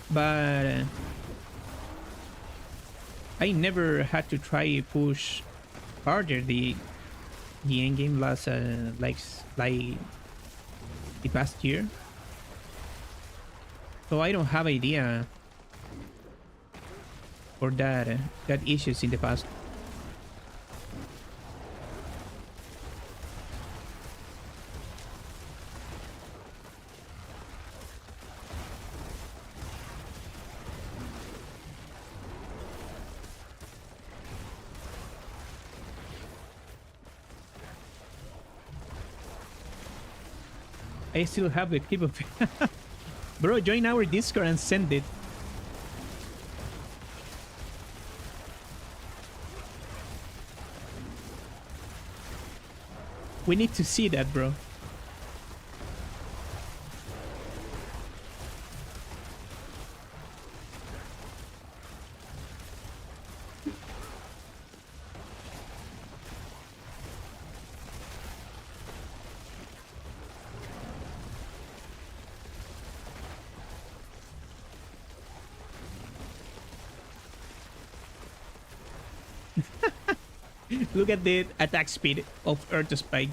S1: But I never had to try push harder the end game last like the past year. So I don't have idea for that issues in the past. I still have the clip of it. Bro, join our Discord and send it. We need to see that, bro. Look at the attack speed of Earth Spike.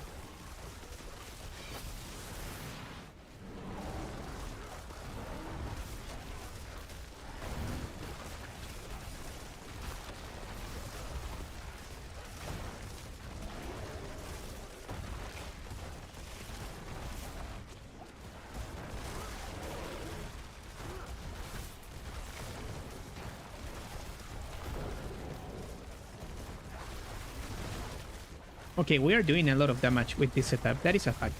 S1: Okay, we are doing a lot of damage with this setup. That is a fact.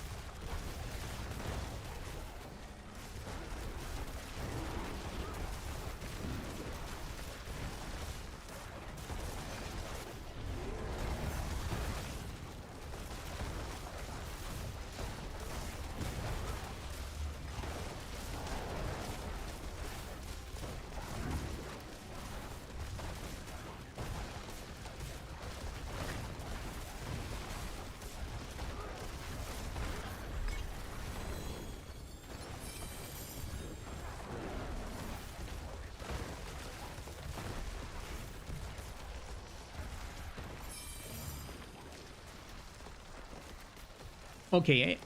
S1: Okay,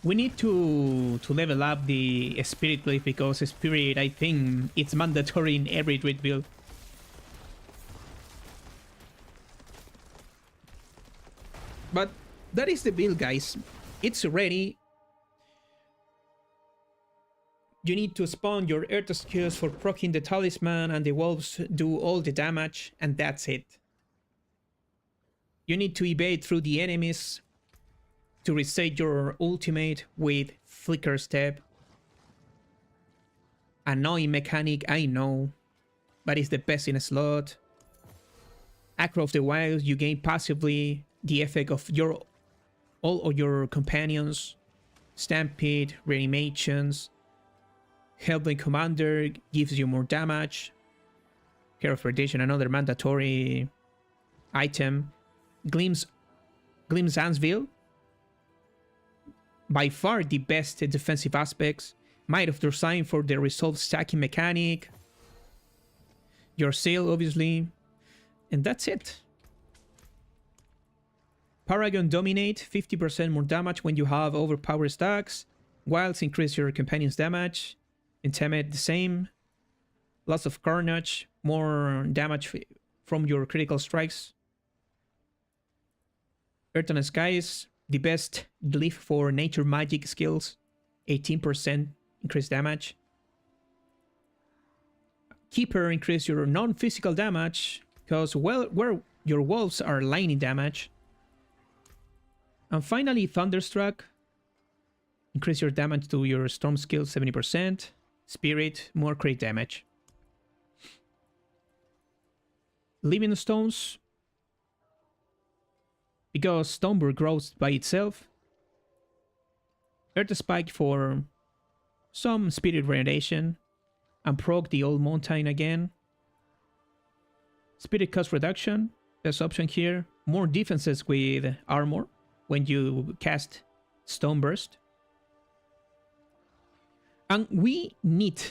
S1: we need to level up the spirit glyph because spirit, I think it's mandatory in every Druid build. But that is the build, guys. It's ready. You need to spawn your earth skills for proccing the talisman, and the wolves do all the damage, and that's it. You need to evade through the enemies to reset your ultimate with Flicker Step. Annoying mechanic, I know, but it's the best in a slot. Acro of the Wild, you gain passively the effect of your all of your companions, Stampede, Reanimations, Hellblade Commander gives you more damage. Care of Perdition, another mandatory item. Glimpse Anvil, by far the best defensive aspects. Might of Dorsign for the resolve stacking mechanic. Your Sail, obviously. And that's it. Paragon Dominate, 50% more damage when you have overpowered stacks. Wilds increase your companion's damage. Intimidate the same. Lots of Carnage, more damage from your critical strikes. Earth and Skies, the best glyph for nature magic skills. 18% increased damage. Keeper, increase your non-physical damage, because, well, where your wolves are lightning damage. And finally, Thunderstruck. Increase your damage to your storm skill 70%. Spirit, more crit damage. Living Stones. Because Stoneburg grows by itself. Earth Spike for some spirit regeneration. And proc the old mountain again. Spirit cost reduction. Best option here. More defenses with armor when you cast Stone Burst. And we need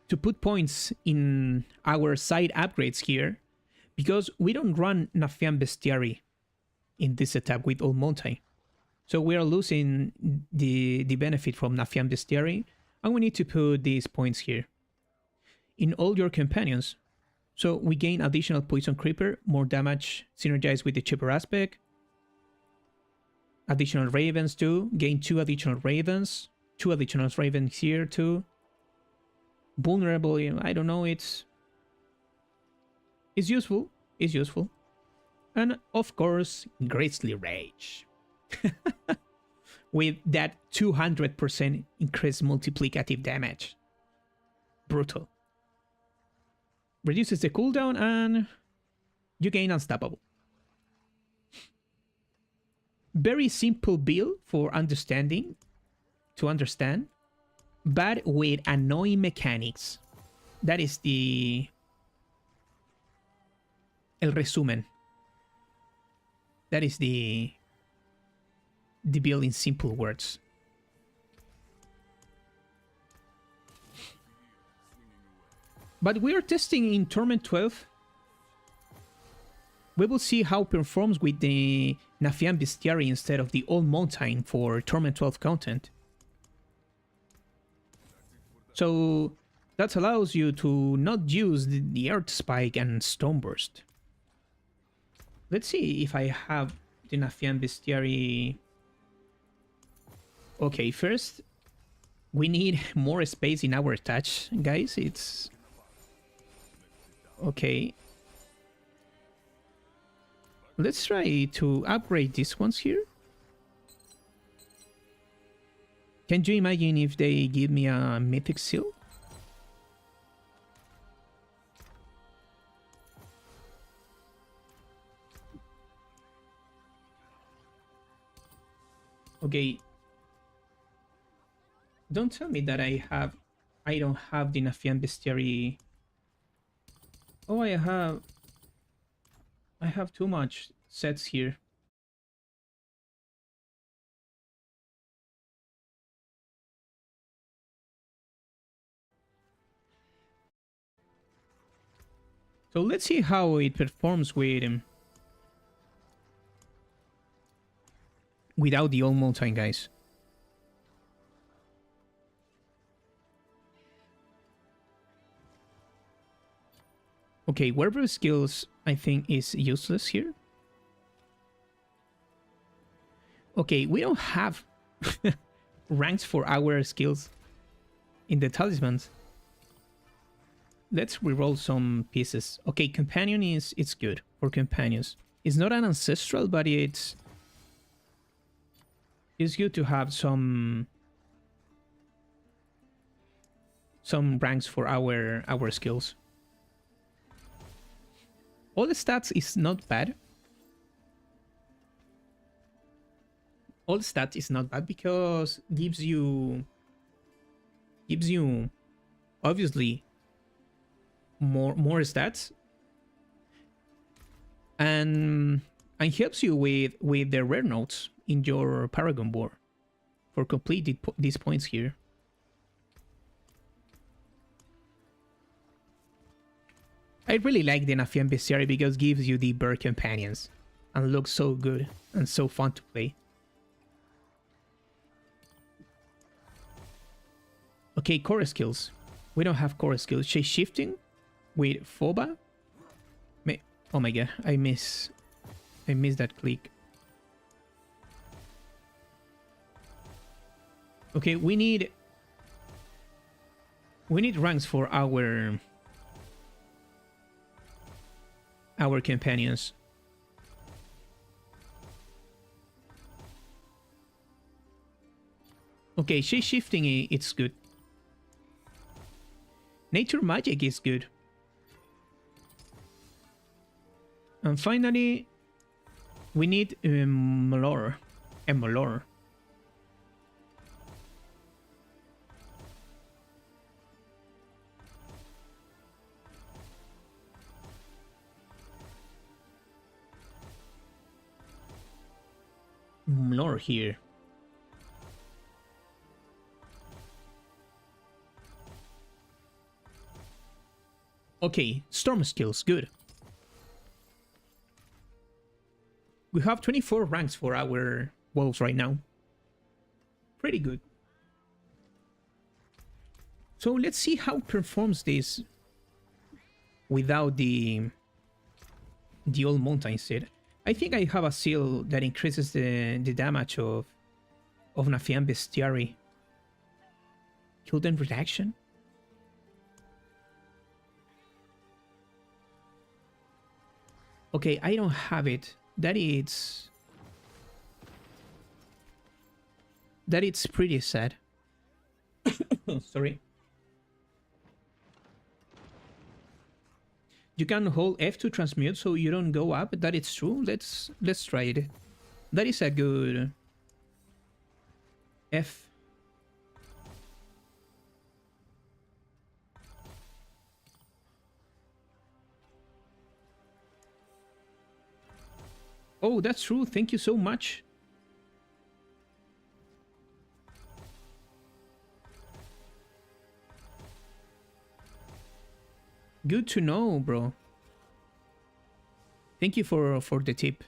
S1: to put points in our side upgrades here, because we don't run Nafian Bestiary in this setup with Old Mountain. So we are losing the benefit from Nafian Bestiary, and we need to put these points here. In all your companions. So we gain additional Poison Creeper, more damage synergized with the Chipper aspect. Additional Ravens too, gain 2 additional Ravens. 2 additional Ravens here too. Vulnerable, I don't know, it's useful. It's useful. And of course, Grisly Rage. With that 200% increased multiplicative damage. Brutal. Reduces the cooldown and you gain Unstoppable. Very simple build for understanding, to understand, but with annoying mechanics. That is el resumen. That is the build in simple words. But we are testing in Torment 12. We will see how it performs with the Nafian Bestiary instead of the Old Mountain for Torment 12 content. So that allows you to not use the Earth Spike and Stone Burst. Let's see if I have the Nafian Bestiary. Okay, first we need more space in our attach, guys. It's okay. Let's try to upgrade these ones here. Can you imagine if they give me a Mythic Seal? Okay. Don't tell me that I don't have the Nafian Bestiary. Oh, I have too much sets here. So let's see how it performs with without the Old Mountain, guys. Okay, Werewolf skills I think is useless here. Okay, we don't have ranks for our skills in the talismans. Let's reroll some pieces. Okay, companion it's good for companions. It's not an ancestral, but it's good to have some ranks for our skills. All the stats is not bad. All stats is not bad because gives you obviously more stats and helps you with the rare notes in your Paragon board for complete these points here. I really like the Nafian Bestiary because it gives you the bird companions and looks so good and so fun to play. Okay, core skills. We don't have core skills. Shape shifting with Foba. Oh my god, I miss that click. Okay, we need ranks for our companions. Okay, shape shifting it's good. Nature magic is good. And finally, we need Molor. Molor. Molor here. Okay, storm skills, good. We have 24 ranks for our wolves right now. Pretty good. So let's see how it performs this without the old mountain set. I think I have a seal that increases the damage of Nafian Bestiary. Cooldown reduction? Okay, I don't have it. That it's pretty sad. Sorry. You can hold F to transmute so you don't go up. That is true. Let's try it. That is a good F. Oh, that's true. Thank you so much. Good to know, bro. Thank you for the tip.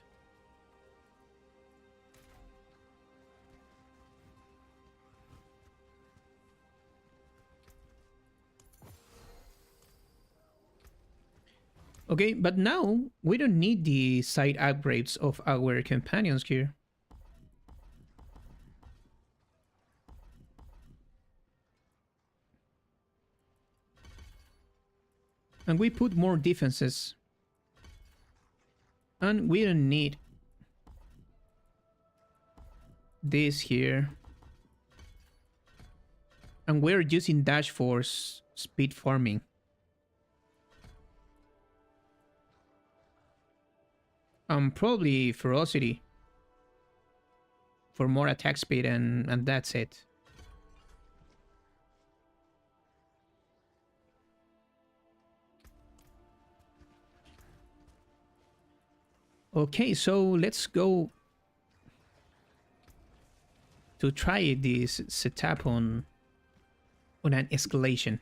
S1: Okay, but now we don't need the side upgrades of our companions here. And we put more defenses. And we don't need this here. And we're using dash for speed farming. Probably ferocity for more attack speed, and that's it. Okay, so let's go to try this setup on an escalation.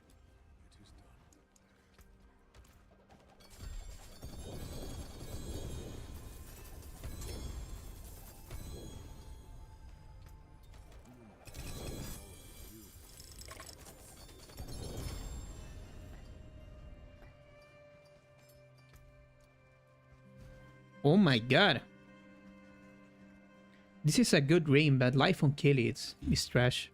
S1: Oh my god. This is a good rain, but life on Kelly is trash.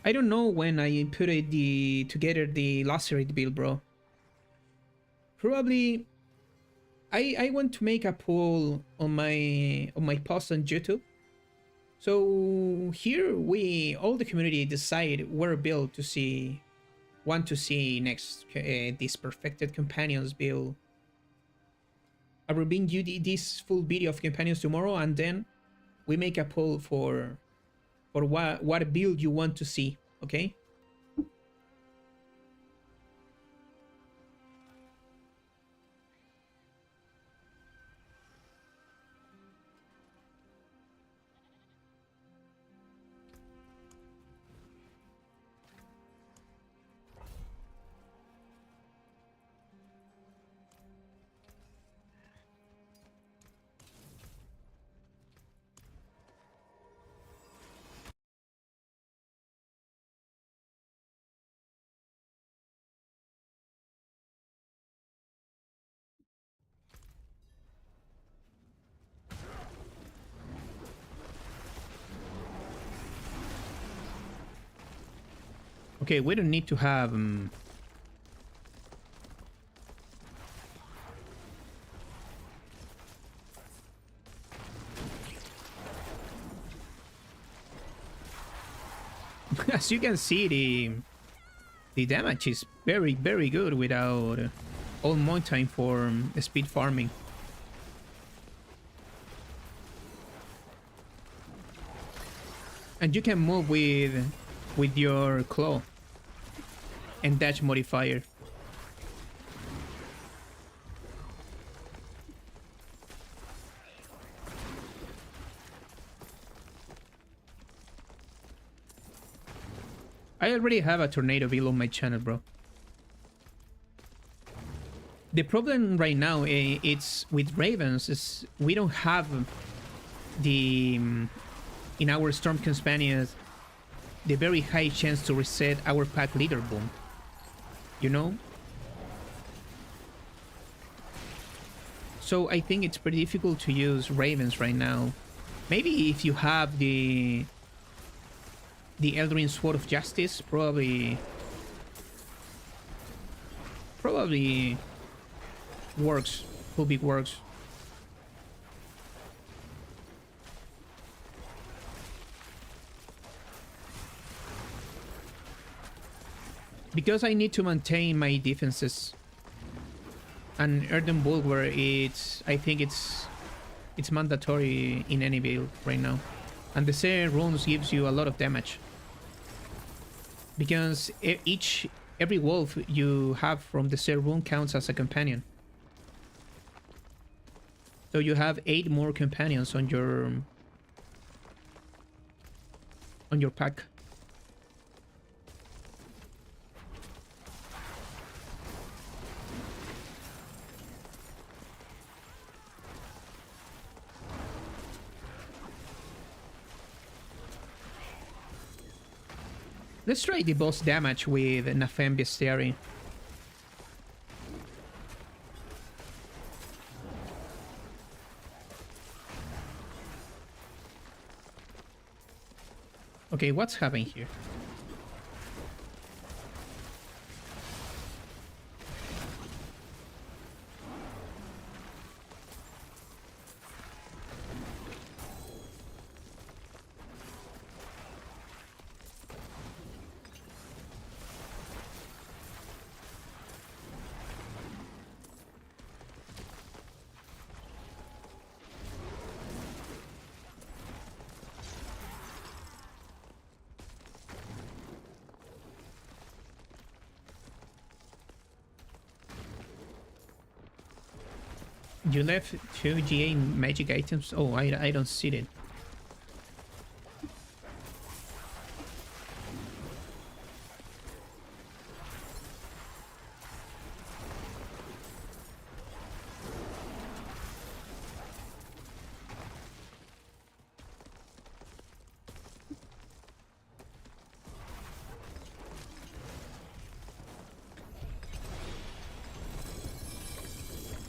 S1: I don't know when I put together the lacerate build, bro. Probably I want to make a poll on my post on YouTube. So here all the community decide where build want to see next, this perfected companions build I will bring you this full video of companions tomorrow, and then we make a poll for what build you want to see. Okay. Okay, we don't need to have as you can see, the damage is very, very good without all more time for speed farming. And you can move with your claw and dash modifier. I already have a tornado build on my channel, bro. The problem right now, it's with ravens, is we don't have the in our storm companions the very high chance to reset our pack leaderboard. You know? So I think it's pretty difficult to use ravens right now. Maybe if you have the Eldrin Sword of Justice, probably works. Will be works. Because I need to maintain my defenses. And Earthen Bulwark, I think it's mandatory in any build right now. And the Seer runes gives you a lot of damage. Because every wolf you have from the Seer rune counts as a companion. So you have 8 more companions on your pack. Let's try the boss damage with Nafem Bestiary. Okay, what's happening here? You left 2 GA magic items? Oh, I don't see it.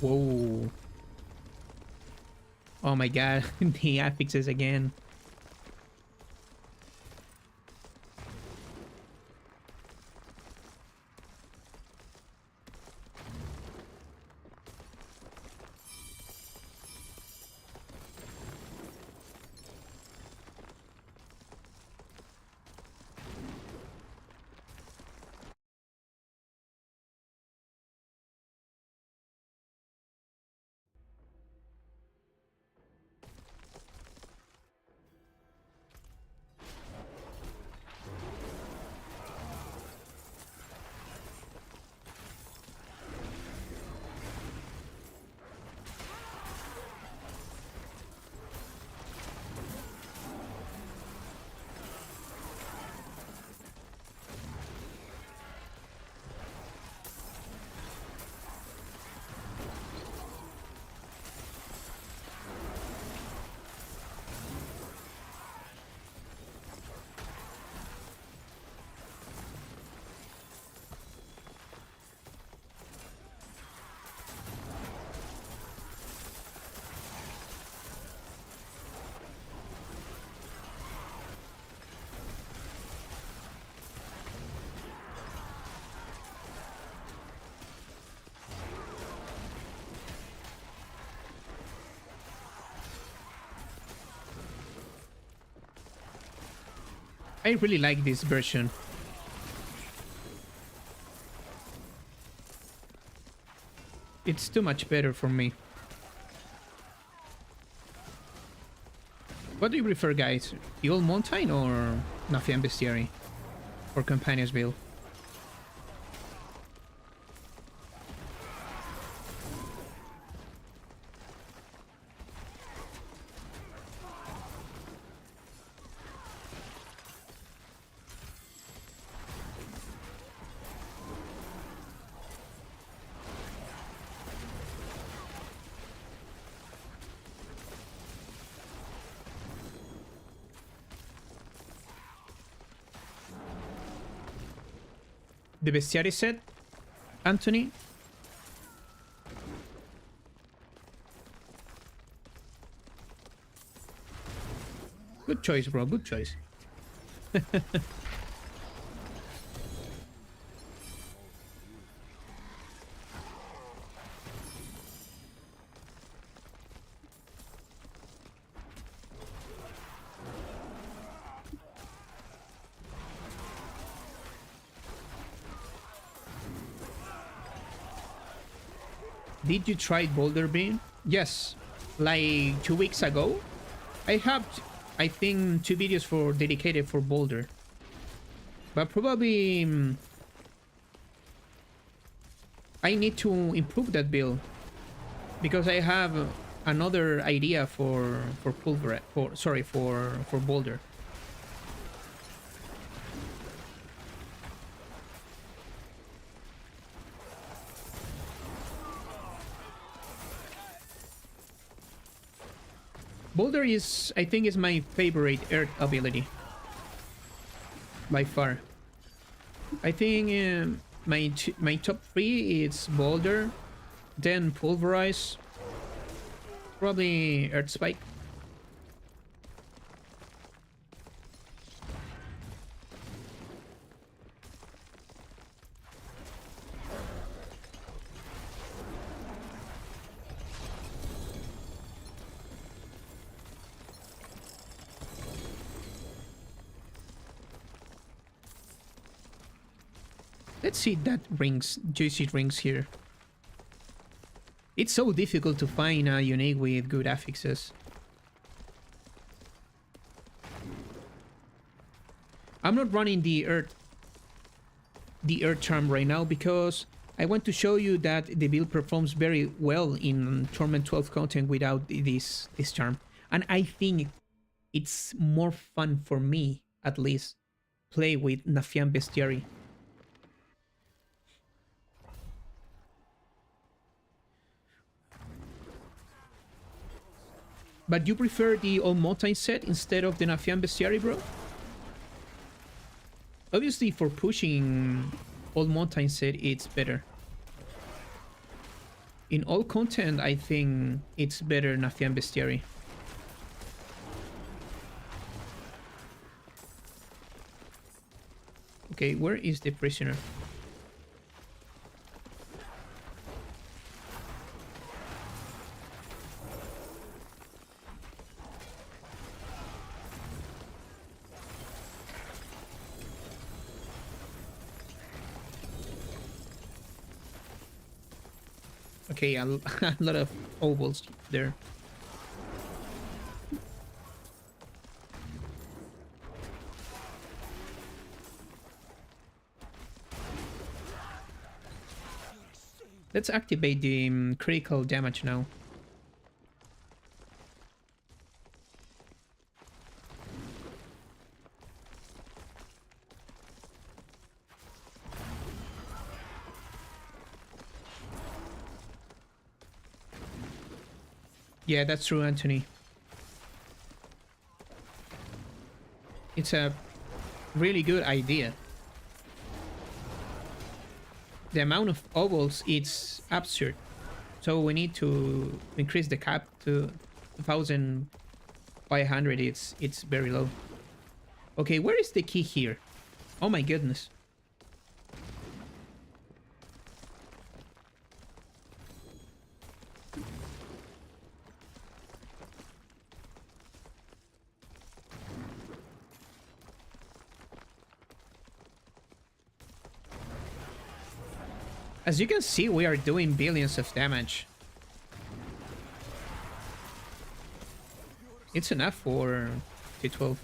S1: Whoa. Oh my god, the affixes again. I really like this version. It's too much better for me. What do you prefer, guys? The old mountain or Nafian Bestiary? Or Companions build? The Bestiary set, Anthony? Good choice, bro. Good choice. Did you try Boulder Beam? Yes, like 2 weeks ago. I have, I think, 2 videos for dedicated for Boulder. But probably I need to improve that build because I have another idea for Pulver, for Boulder. Boulder is, I think, is my favorite Earth ability by far. I think my top 3 is Boulder, then Pulverize, probably Earth Spike. Let's see that rings, juicy rings here. It's so difficult to find a unique with good affixes. I'm not running the Earth charm right now because I want to show you that the build performs very well in Torment 12 content without this charm. And I think it's more fun for me, at least, play with Nafian Bestiary. But you prefer the All Mountain set instead of the Nafian Bestiary, bro? Obviously, for pushing All Mountain set, it's better. In all content, I think it's better Nafian Bestiary. Okay, where is the prisoner? Okay, a lot of ovals there. Let's activate the critical damage now. Yeah, that's true, Anthony. It's a really good idea. The amount of ovals, it's absurd. So we need to increase the cap to 2,500. It's very low. Okay, where is the key here? Oh my goodness. As you can see, we are doing billions of damage. It's enough for T12.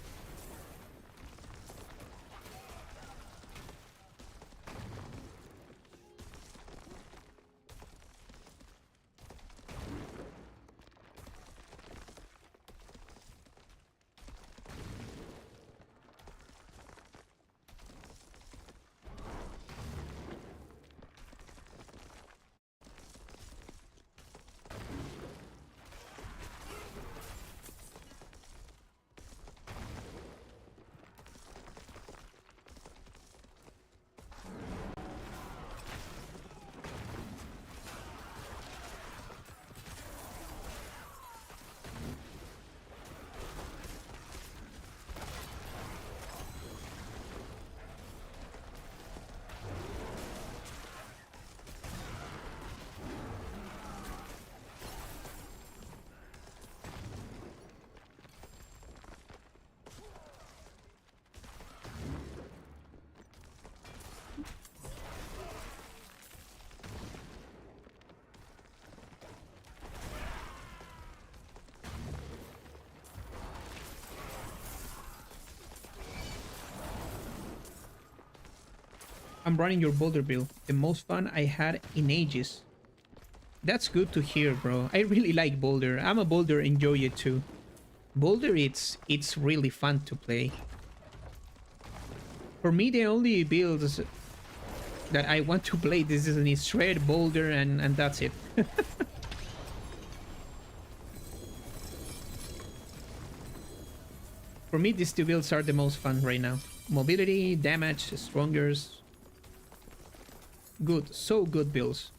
S1: I'm running your boulder build. The most fun I had in ages. That's good to hear, bro. I really like boulder. I'm a boulder enjoyer too. Boulder, it's really fun to play. For me, the only builds that I want to play this is an shred boulder and that's it. For me, these two builds are the most fun right now. Mobility, damage, strongers. Good, so good builds.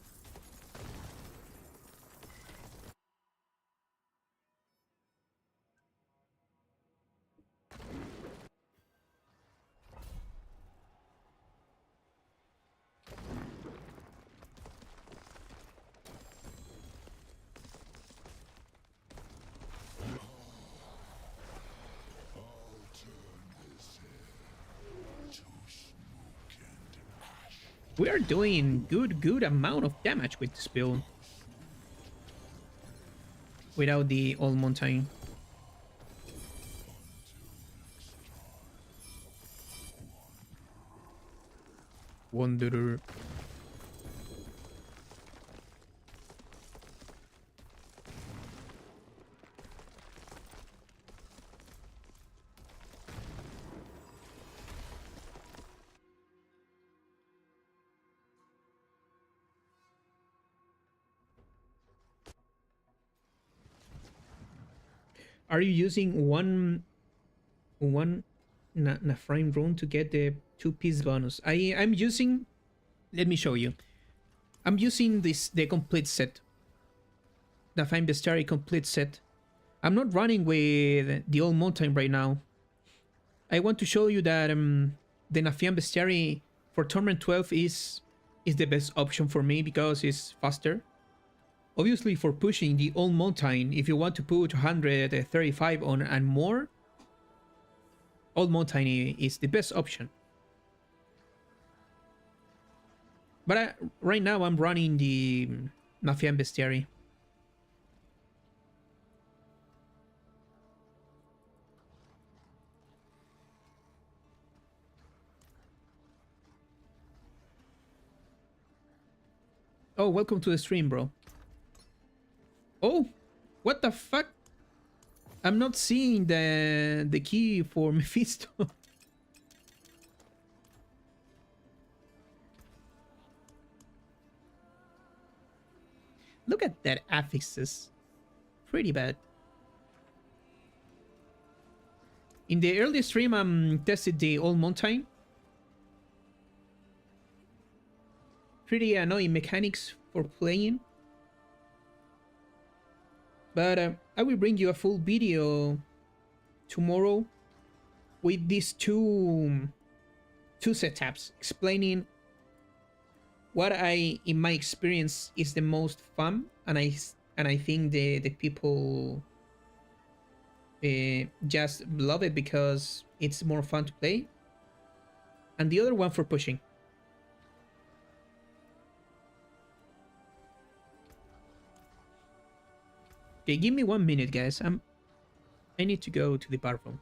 S1: We are doing good amount of damage with this build. Without the old mountain. Wanderer. Are you using one frame rune to get the 2-piece bonus? I'm using, let me show you. I'm using the complete set. The Fine Bestiary complete set. I'm not running with the old mountain right now. I want to show you that the Nafian Bestiary for Tournament 12 is the best option for me because it's faster. Obviously, for pushing the old mountain, if you want to put 135 on and more, old mountain is the best option. But right now I'm running the Nafian Bestiary. Oh, welcome to the stream, bro. Oh, what the fuck? I'm not seeing the key for Mephisto. Look at that affixes. Pretty bad. In the early stream, I tested the old mountain. Pretty annoying mechanics for playing. But I will bring you a full video tomorrow with these two setups, explaining what in my experience is the most fun, and I think the people just love it because it's more fun to play, and the other one for pushing. Okay, give me 1 minute, guys. I need to go to the bathroom.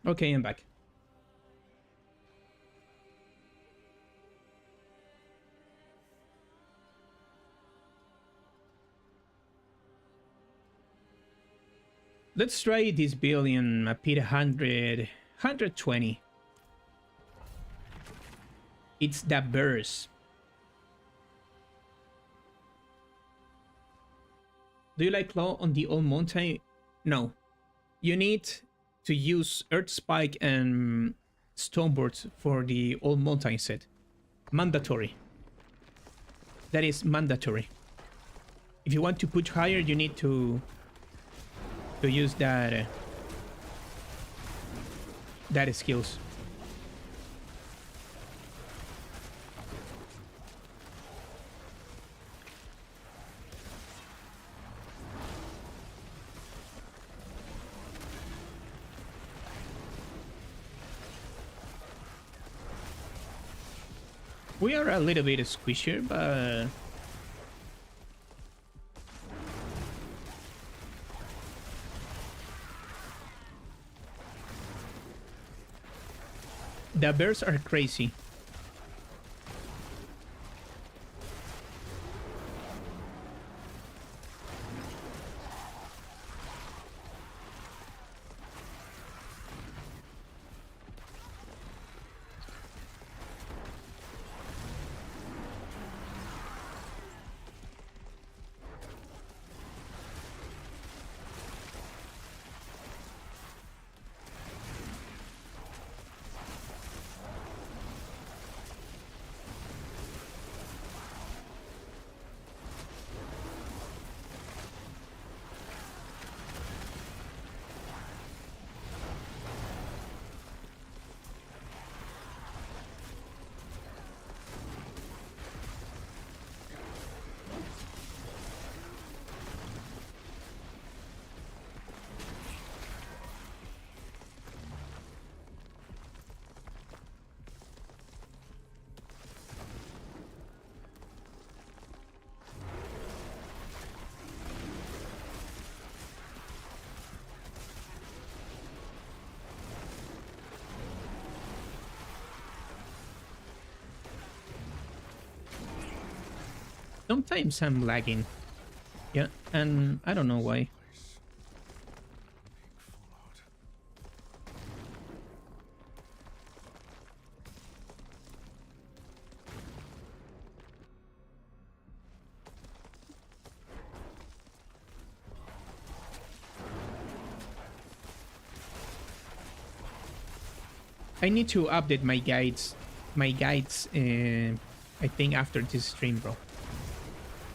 S1: Okay, I'm back. Let's try this build in a pit 120. It's the burst. Do you like claw on the old mountain? No. You need to use Earth Spike and Stoneboard for the old mountain set. Mandatory. That is mandatory. If you want to push higher, you need to use that that skills. We are a little bit squishier, but the bears are crazy. Sometimes I'm lagging. Yeah, and I don't know why. I need to update my guides. I think after this stream, bro.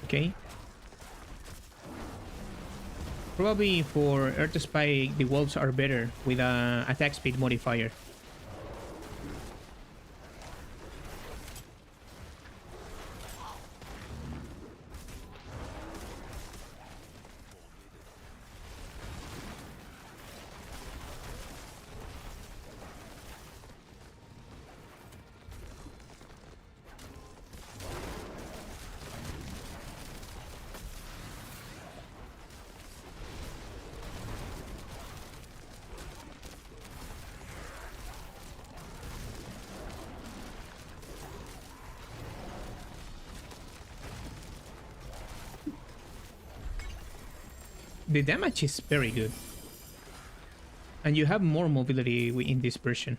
S1: Okay. Probably for Earth Spike, the wolves are better with a attack speed modifier. The damage is very good. And you have more mobility in this version.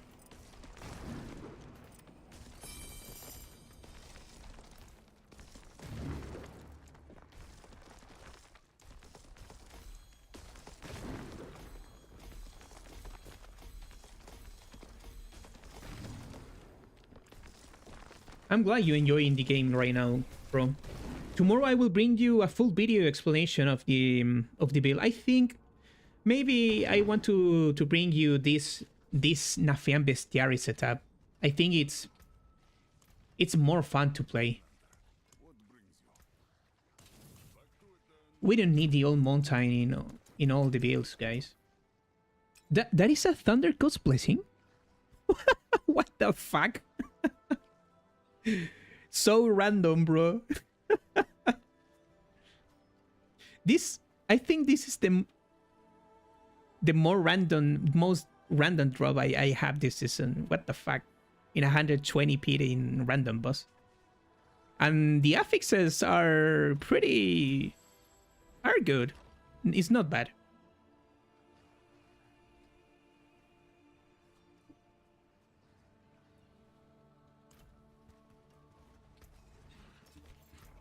S1: I'm glad you're enjoying the game right now, bro. Tomorrow I will bring you a full video explanation of the build. I think maybe I want to bring you this Nafian Bestiary setup. I think it's more fun to play. We don't need the old mountain in all the builds, guys. That is a Thunder God's Blessing? What the fuck? So random, bro. I think this is the most random drop I have this season. What the fuck? In 120 p in random boss. And the affixes are good. It's not bad.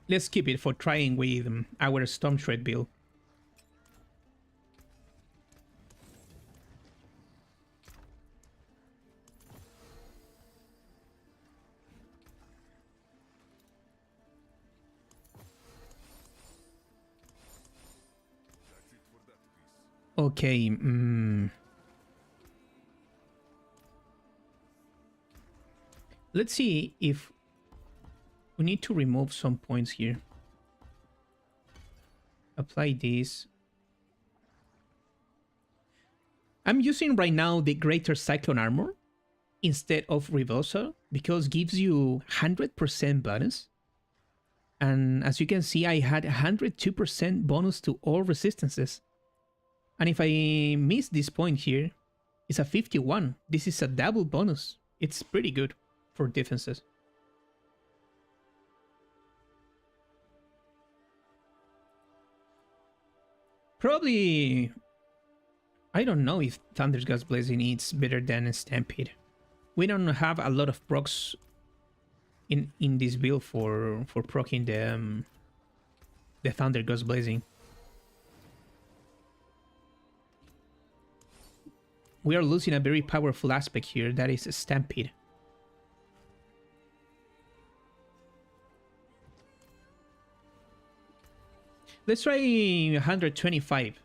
S1: Let's keep it for trying with our Storm Shred build. Okay. Let's see if we need to remove some points here. Apply this. I'm using right now the Greater Cyclone Armor instead of Reversal because gives you 100% bonus. And as you can see, I had 102% bonus to all resistances. And if I miss this point here, it's a 51. This is a double bonus. It's pretty good for defenses. Probably, I don't know if Thunder God's Blessing is better than Stampede. We don't have a lot of procs in this build for proccing the Thunder God's Blessing. We are losing a very powerful aspect here, that is Stampede. Let's try 125.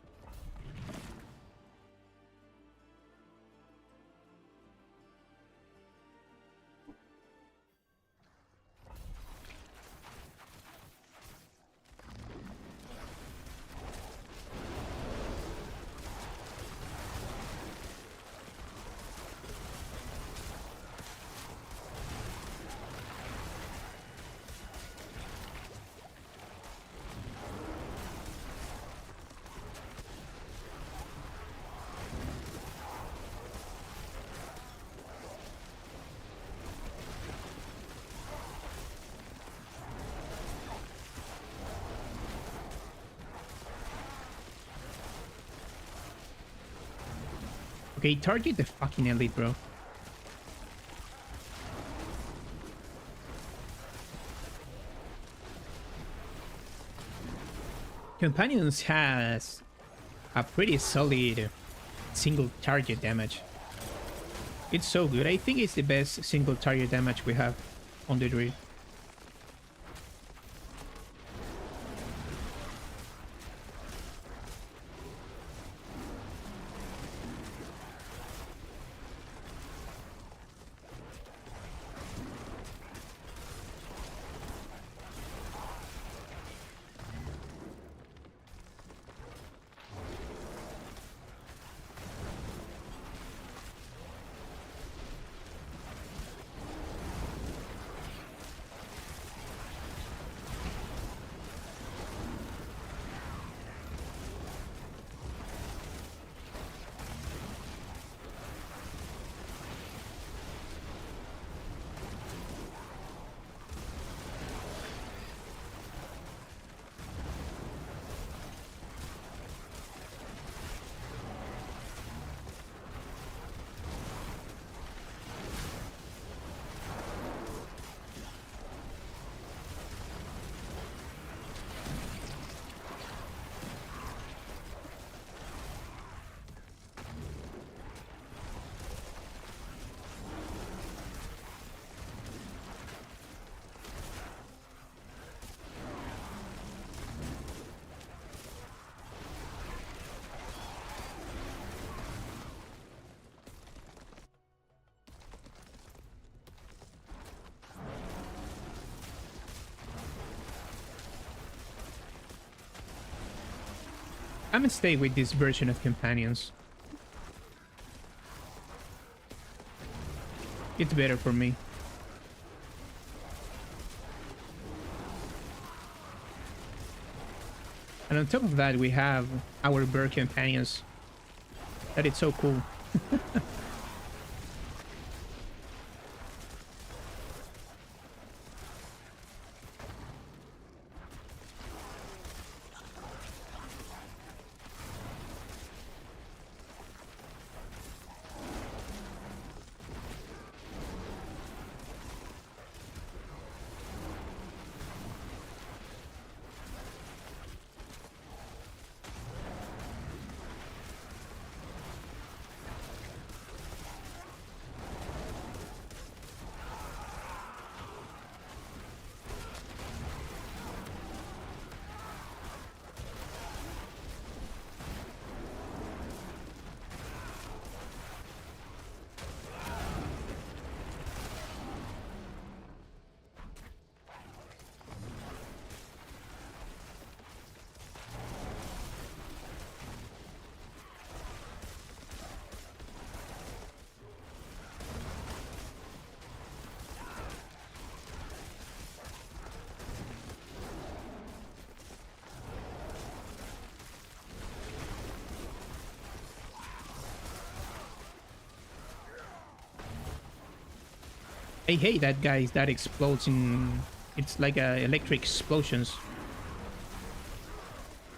S1: Okay, target the fucking elite, bro. Companions has a pretty solid single target damage. It's so good. I think it's the best single target damage we have on the Druid. I'm gonna stay with this version of companions. It's better for me. And on top of that, we have our bird companions. That is so cool. I hate that guys that explodes in. It's like electric explosions.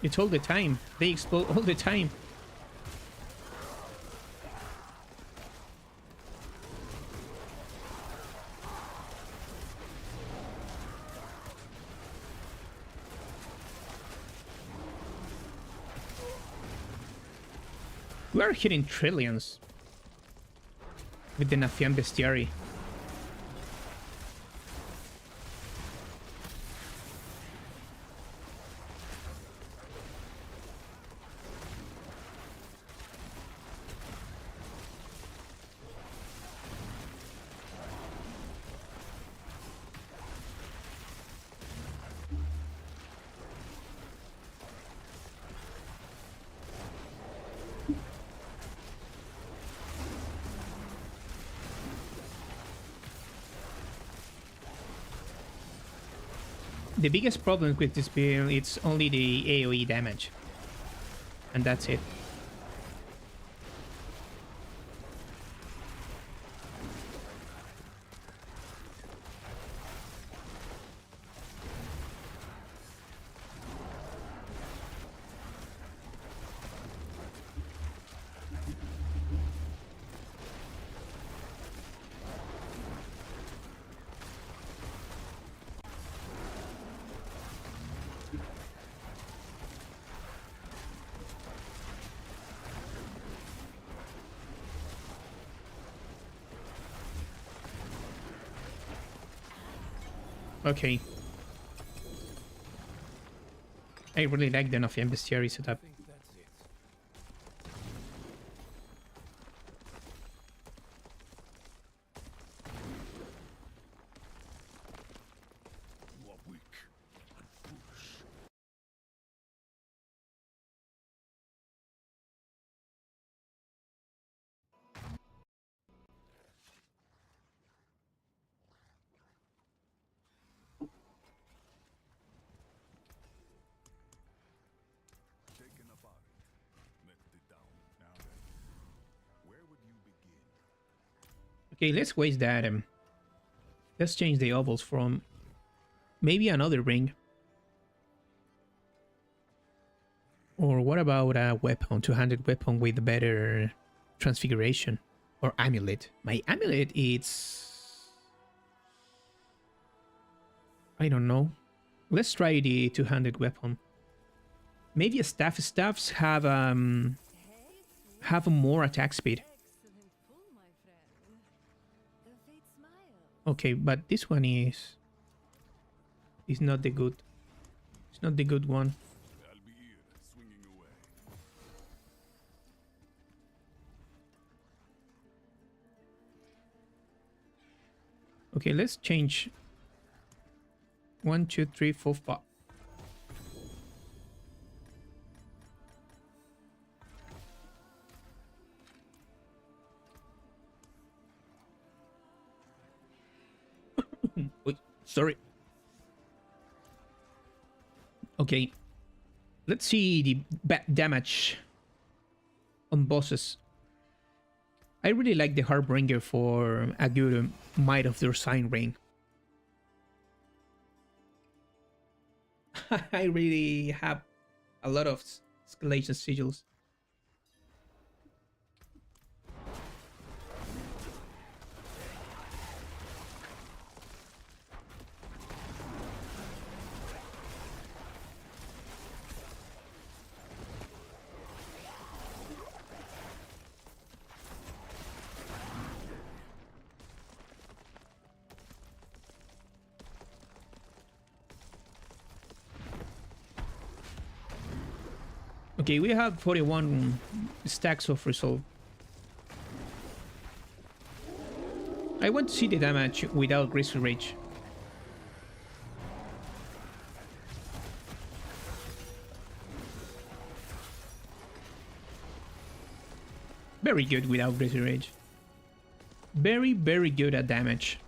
S1: It's all the time. They explode all the time. We are hitting trillions with the Nafian Bestiary. The biggest problem with this build, it's only the AoE damage. And that's it. Okay. I really like the Nofian Bestiary setup.
S2: You are weak and foolish. Taken apart, met it down. Now then, where would you begin?
S1: Okay, let's waste that. Let's change the ovals from maybe another ring. Or what about a weapon, two-handed weapon with better transfiguration? Or amulet. My amulet, it's... I don't know. Let's try the two-handed weapon. Maybe a staff. Staffs have more attack speed. Okay, but this one is not the good. It's not the good one.
S2: I'll be here, swinging away.
S1: Okay, let's change. 1, 2, 3, 4, 5. Sorry. Okay. Let's see the damage on bosses. I really like the Harbinger for a good Might of the Sign Ring. I really have a lot of escalation sigils. Okay, we have 41 stacks of resolve. I want to see the damage without Grizzly Rage. Very good without Grizzly Rage. Very, very good at damage.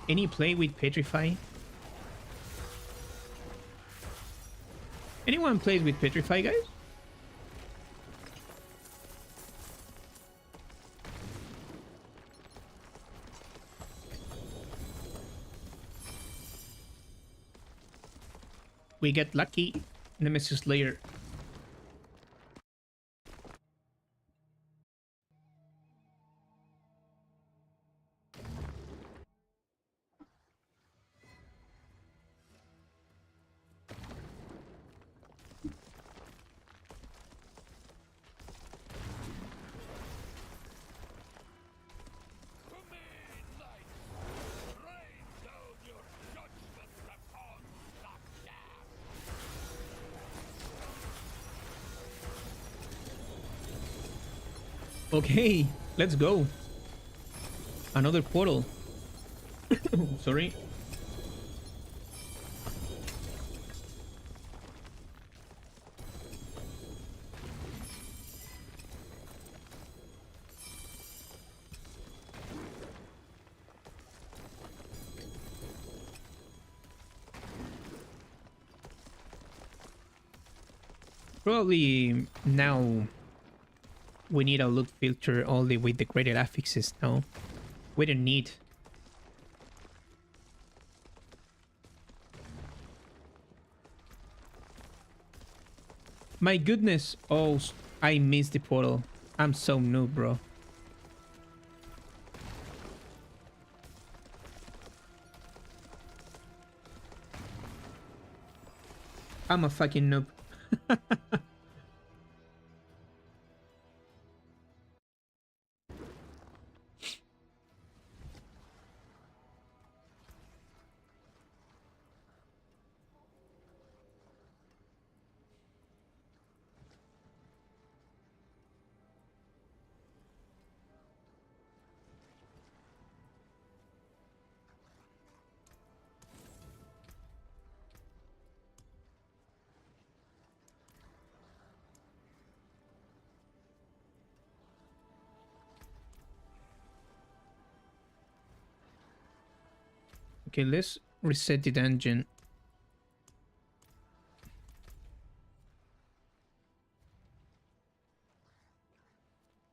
S1: Any play with Petrify? Anyone plays with Petrify, guys? We get lucky. Nemesis Slayer. Okay, let's go. Another portal. Sorry. Probably now we need a loot filter only with the graded affixes. No, we don't need. My goodness. Oh, I missed the portal. I'm so noob, bro. I'm a fucking noob. Okay, let's reset the dungeon.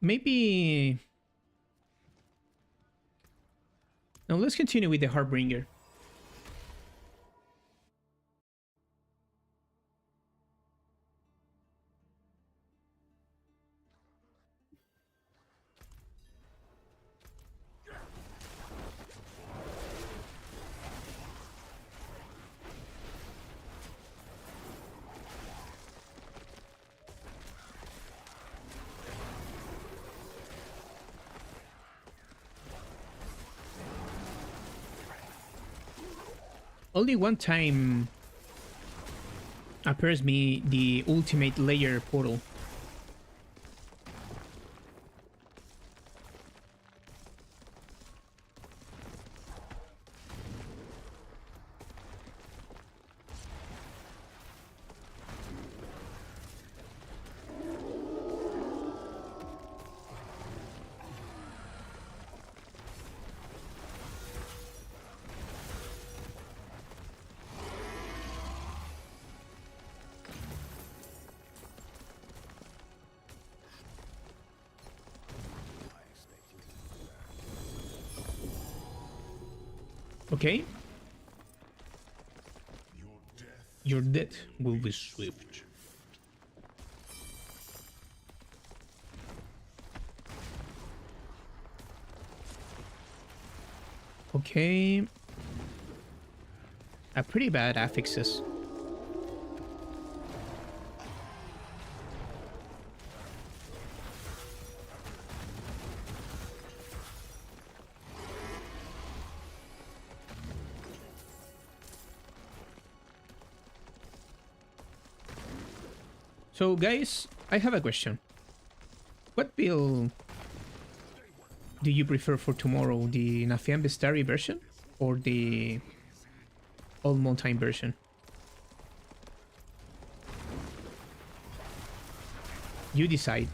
S1: Maybe... No, let's continue with the Harbinger. only one time appears me the ultimate layer portal. Okay. Your death will be swift. Okay. A pretty bad affixes. So guys, I have a question. What build do you prefer for tomorrow? The Nafian Bestari version or the All Mountain version? You decide.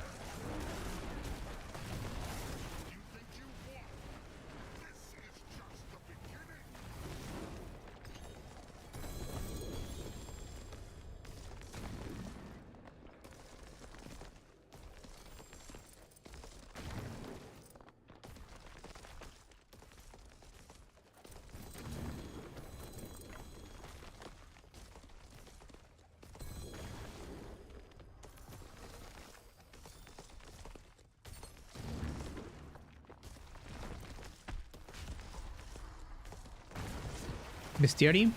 S1: Bestiary?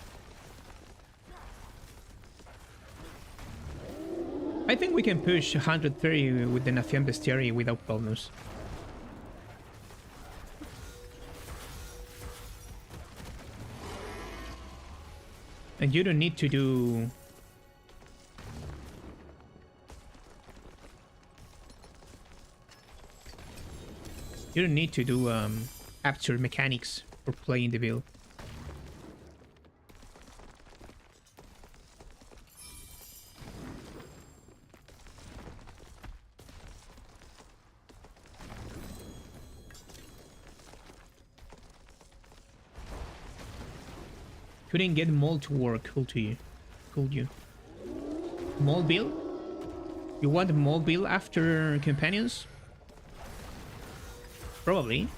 S1: I think we can push 130 with the Nafian Bestiary without problems. And you don't need to do... You don't need to do capture mechanics for playing the build. Couldn't get Mole to work. Cool you. Mole build? You want Mole build after companions? Probably.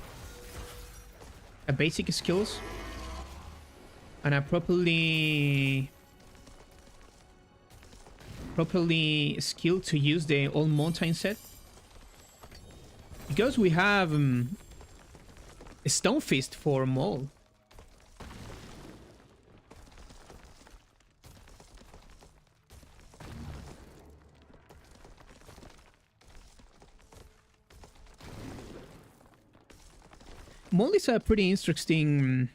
S1: A basic skills. And a properly skilled to use the All Mountain set. Because we have a Stone Fist for Mole. Mole is a pretty interesting...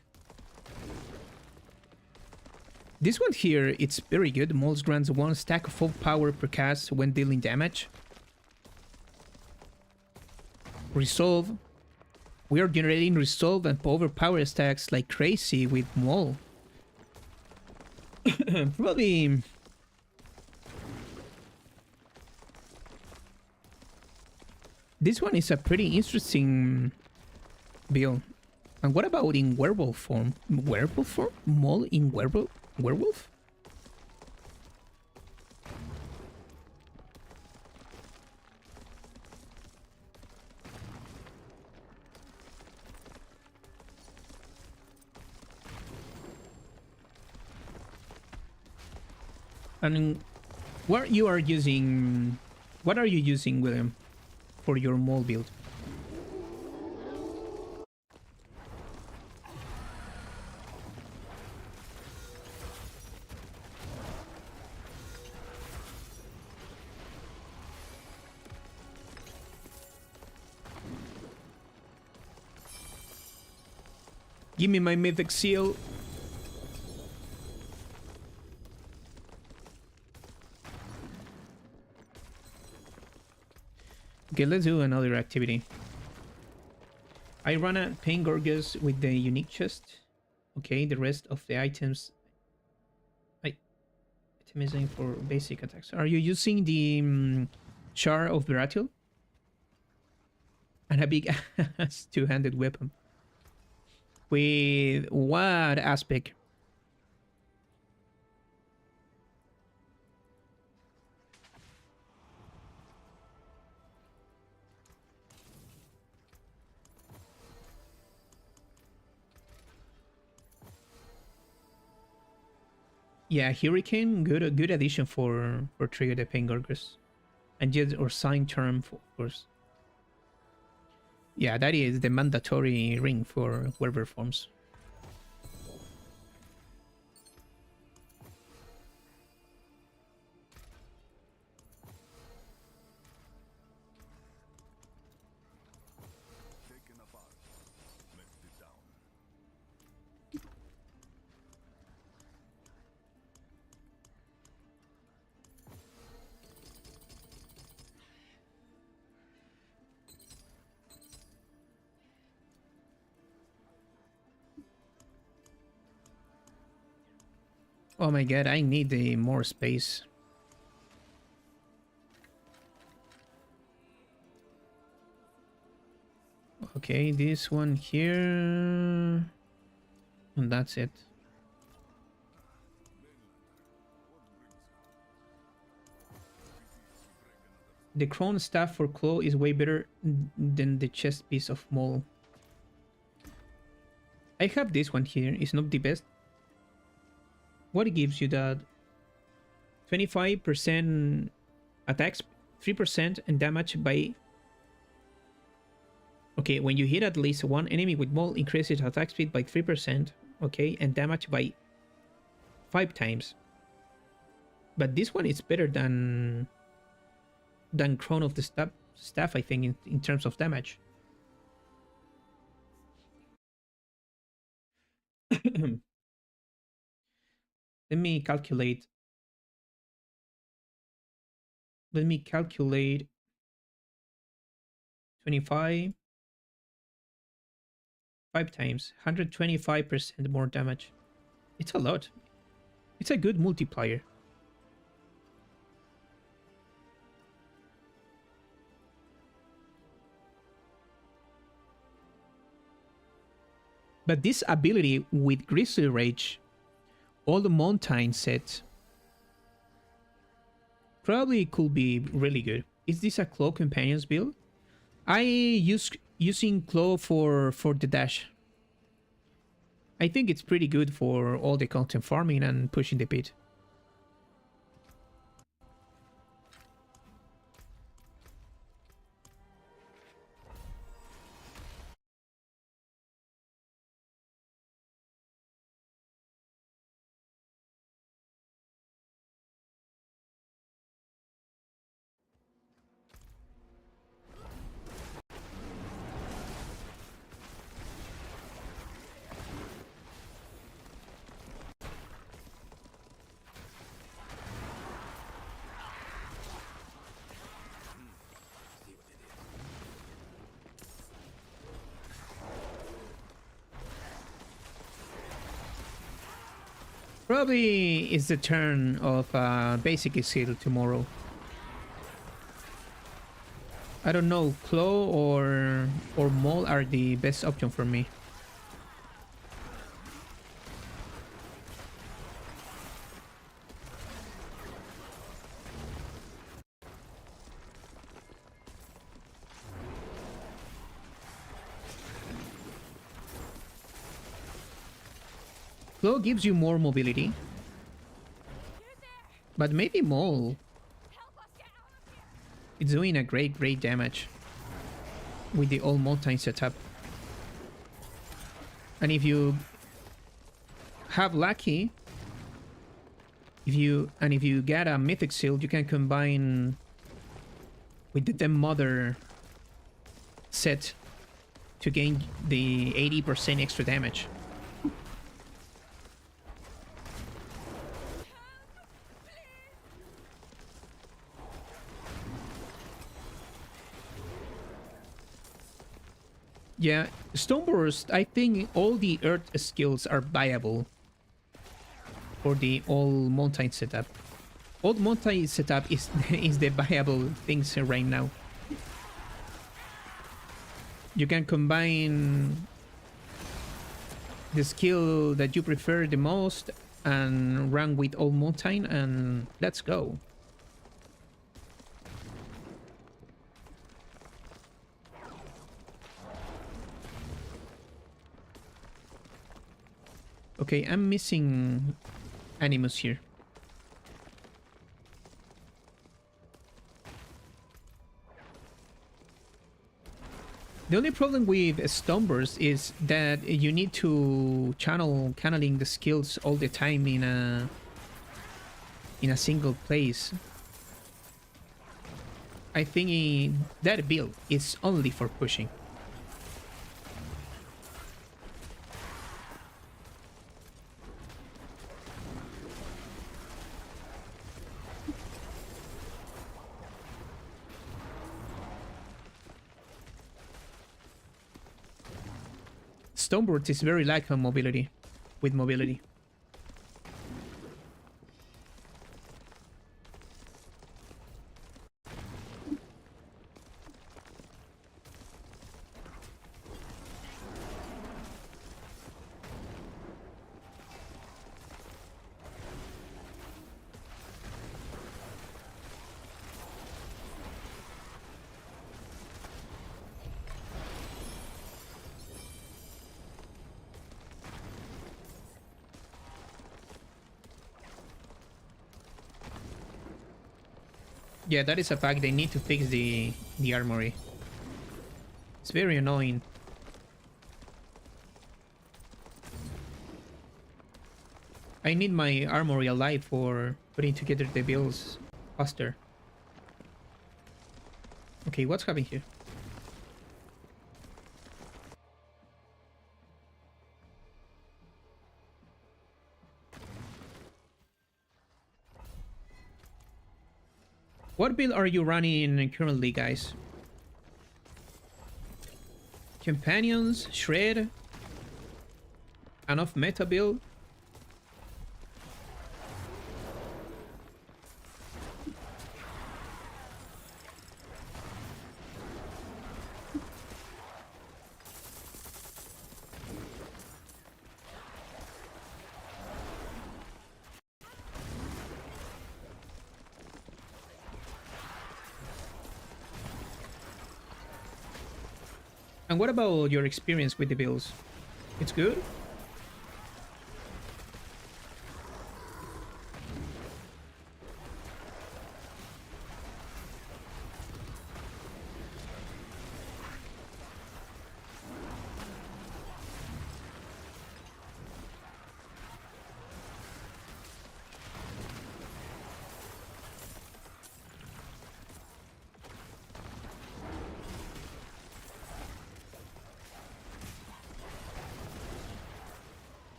S1: This one here, it's very good. Mole grants 1 stack of full power per cast when dealing damage. Resolve. We are generating resolve and overpower stacks like crazy with Mole. Probably... This one is a pretty interesting... build. And what about in werewolf form? Werewolf form? Mole in werewolf? And what are you using, William, for your mole build? Give me my mythic seal. Okay, let's do another activity. I run a Pain Gorgus with the unique chest. Okay, the rest of the items I itemizing for basic attacks. Are you using the Shard of Baratil? And a big ass two-handed weapon. With what aspect? Yeah, Hurricane, good addition for trigger the Pain Gorgus. And yet, or sign term, of course. Yeah, that is the mandatory ring for Werber forms.
S2: Taken apart. Lifted down.
S1: Oh my god, I need more space. Okay, this one here. And that's it. The Crown Staff for Claw is way better than the chest piece of Mole. I have this one here. It's not the best. What gives you that? 25% attacks, 3% and damage by... Okay, when you hit at least one enemy with Mole, increases attack speed by 3%. Okay, and damage by 5 times. But this one is better than Crown of the Staff, I think, in terms of damage. Let me calculate. Let me calculate 25. 5 times. 125% more damage. It's a lot. It's a good multiplier. But this ability with Grizzly Rage, all the mountain set, probably could be really good. Is this a Claw Companions build? I using Claw for the dash. I think it's pretty good for all the content farming and pushing the pit. Probably it's the turn of basic skill tomorrow. I don't know, Claw or Maul are the best option for me. Claw gives you more mobility. But maybe Maul. It's doing a great damage with the all mountain setup. And if you have lucky, if you get a mythic shield, you can combine with the Dem Mother set to gain the 80% extra damage. Yeah, Stoneburst, I think all the earth skills are viable for the all mountain setup. All mountain setup is is the viable things right now. You can combine the skill that you prefer the most and run with all mountain and let's go. Okay, I'm missing Animus here. The only problem with Stoneburst is that you need to channeling the skills all the time in a single place. I think that build is only for pushing. Stoneboard is very light on mobility, with mobility. Yeah, that is a fact. They need to fix the armory. It's very annoying. I need my armory alive for putting together the builds faster. Okay, what's happening here? What build are you running currently, guys? Companions, Shred, enough meta build? And what about your experience with the builds? It's good?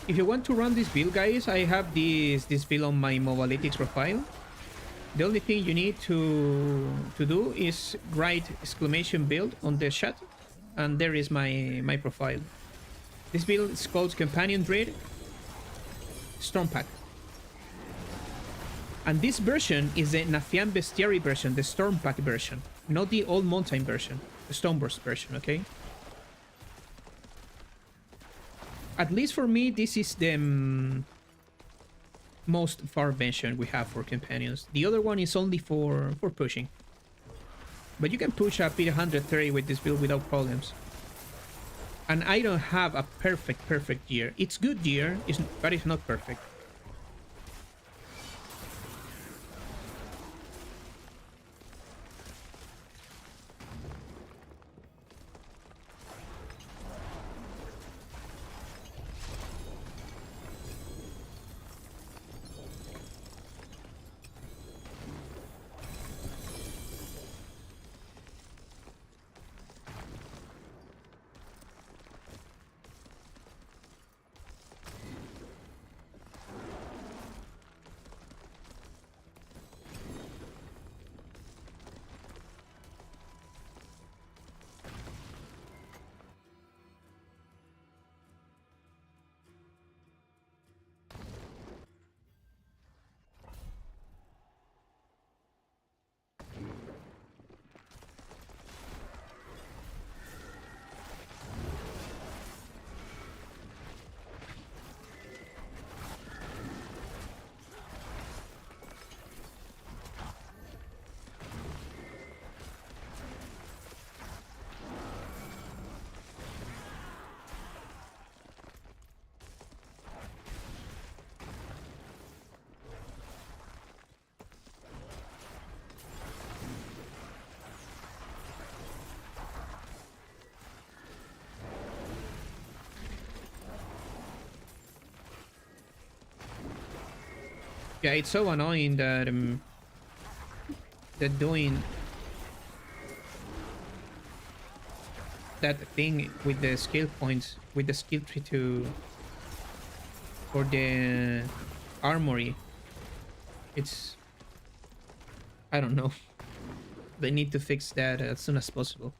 S1: If you want to run this build, guys, I have this build on my Mobalytics profile. The only thing you need to do is write exclamation build on the chat, and there is my profile. This build is called Companion Druid Storm Pack. And this version is the Nafian Bestiary version, the Storm Pack version, not the Old Mountain version, the Stoneburst version, okay? At least for me, this is the most far version we have for companions. The other one is only for pushing. But you can push a P130 with this build without problems. And I don't have a perfect gear. It's good gear, but it's not perfect. Yeah, it's so annoying that that doing that thing with the skill points, with the skill tree to for the armory. It's, I don't know. They need to fix that as soon as possible.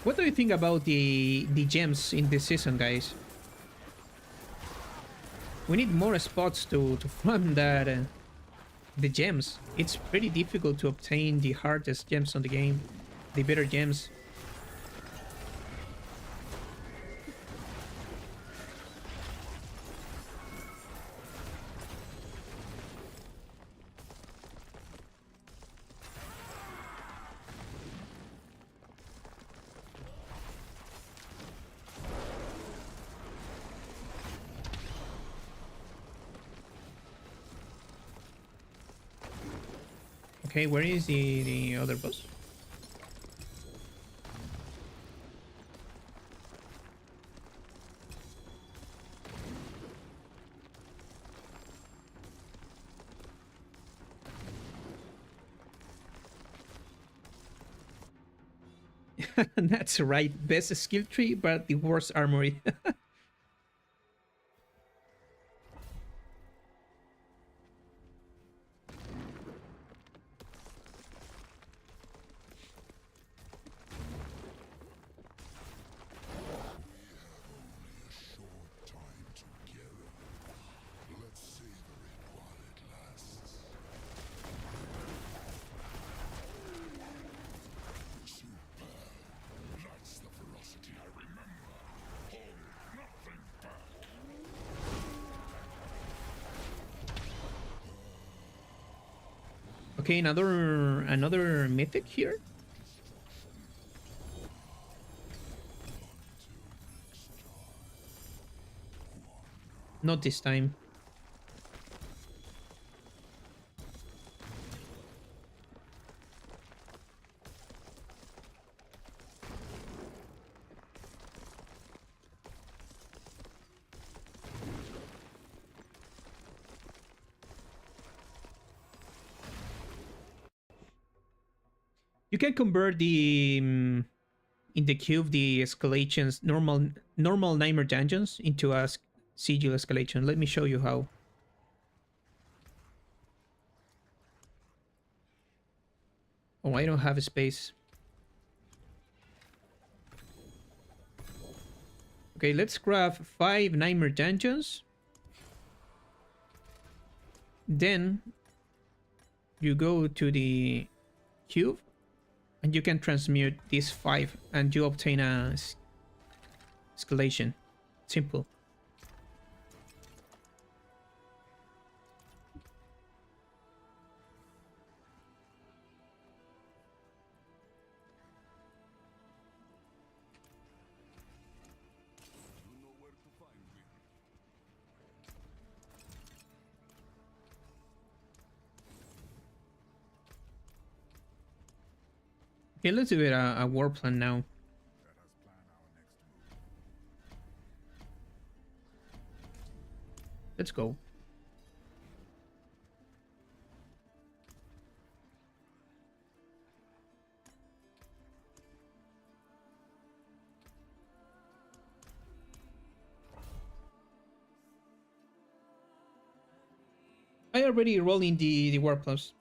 S1: What do you think about the gems in this season, guys? We need more spots to farm that the gems. It's pretty difficult to obtain the hardest gems on the game, the better gems. Okay, where is the other boss? That's right, best skill tree, but the worst armory.
S2: A short time together. Let's savor it while it lasts. Superb. That's the ferocity I remember. Hold nothing back.
S1: Okay, another mythic here. Not this time. You can convert the in the cube the escalations normal nightmare dungeons into a sigil escalation. Let me show you how. Oh, I don't have a space. Okay, let's grab 5 nightmare dungeons. Then you go to the cube and you can transmute these 5 and you obtain a escalation. Simple.
S2: You know where to find me.
S1: Okay, let's do it a war plan now.
S2: Let us plan our next move.
S1: Let's go. I already rolling the war plus.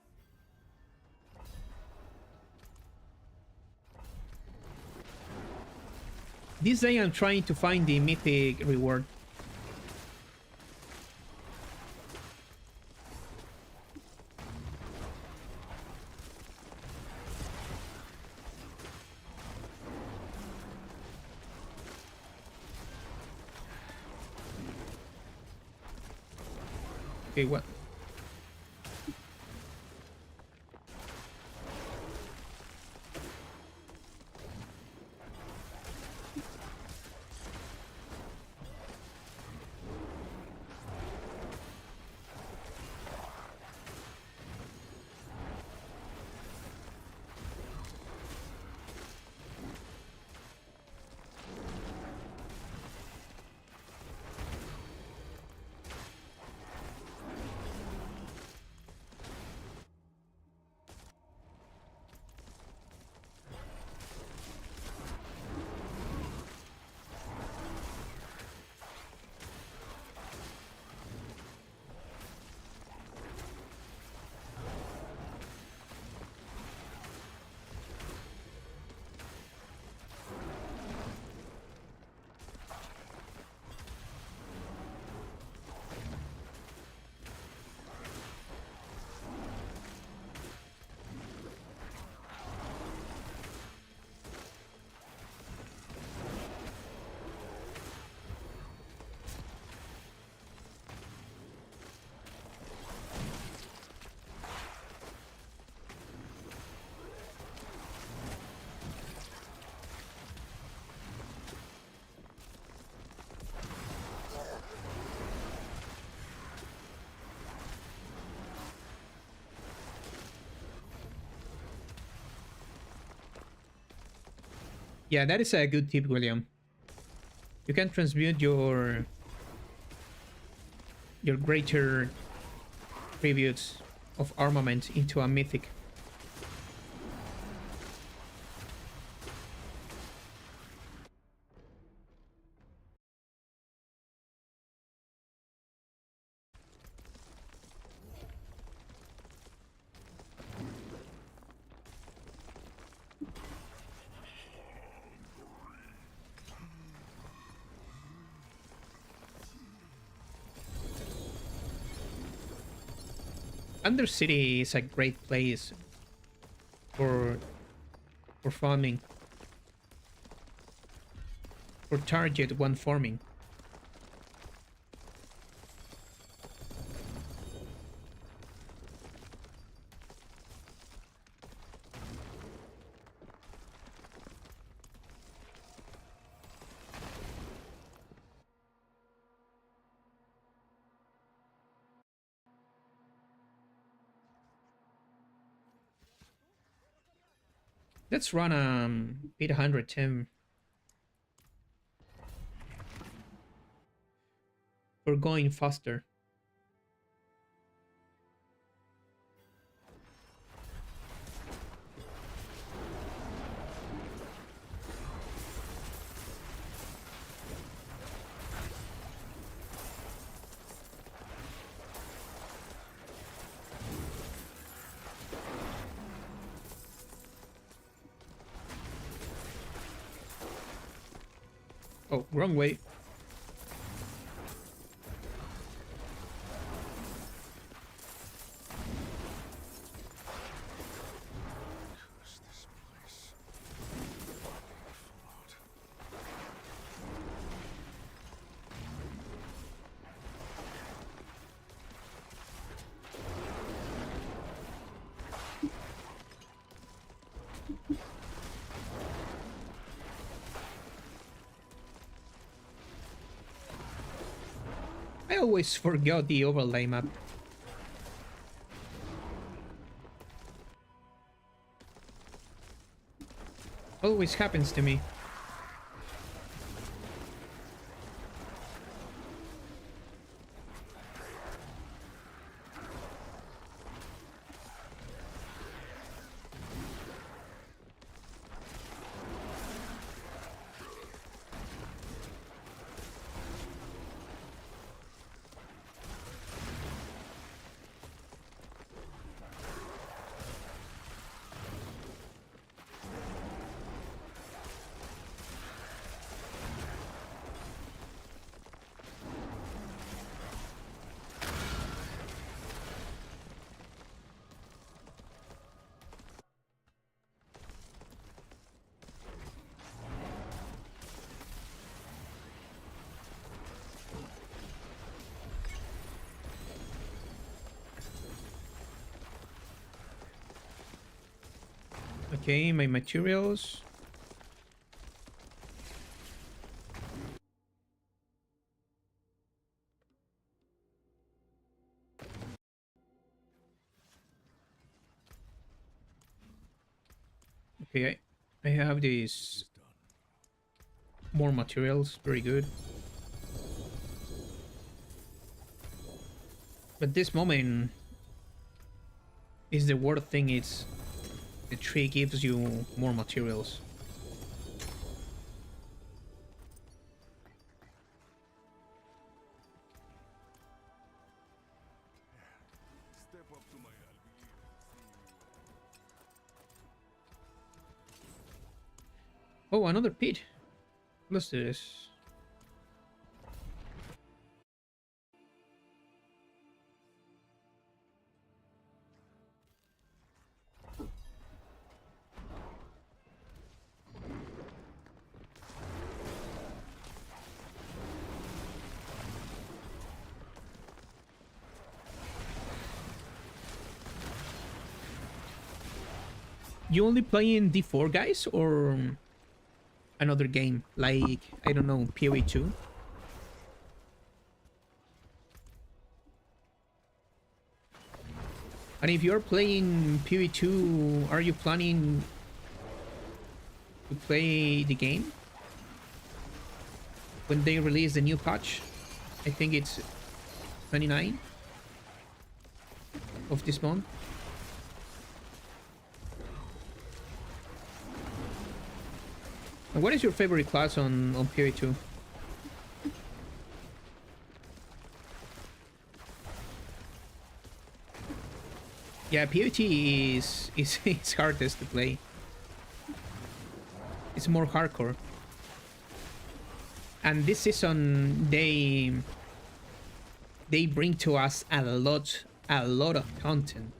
S1: This day I'm trying to find the mythic reward. Okay, what? Yeah, that is a good tip, William. You can transmute your greater tributes of armament into a mythic. Undercity is a great place for farming, for target one farming. Let's run 810 for going faster. Oh, wrong way.
S2: Curse this place. Flood.
S1: I always forgot the overlay map. Always happens to me. Okay, my materials. Okay, I have these more materials. Very good. But this moment is the worst thing. It's the tree gives you more materials.
S2: Step up to my albedo.
S1: Oh, another pit. Let's do this. You only play in D4, guys, or another game like, I don't know, PoE2? And if you're playing PoE2, are you planning to play the game when they release the new patch. I think it's 29 of this month. And what is your favorite class on PoE2? Yeah, PoE is it's hardest to play. It's more hardcore. And this season they bring to us a lot of content.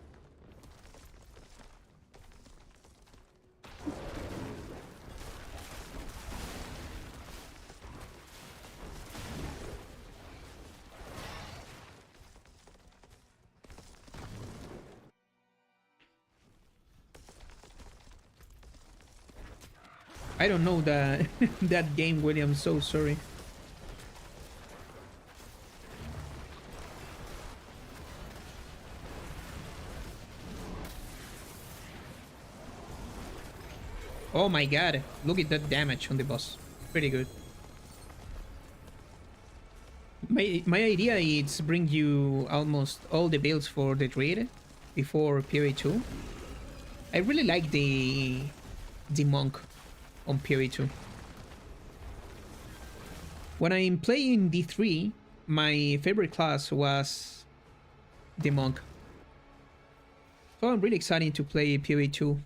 S1: I don't know that that game, William. So sorry. Oh my god, look at that damage on the boss. Pretty good. My idea is bring you almost all the builds for the Druid before PoE2. I really like the monk on PoE2. When I'm playing D3, my favorite class was the monk. So I'm really excited to play PoE2.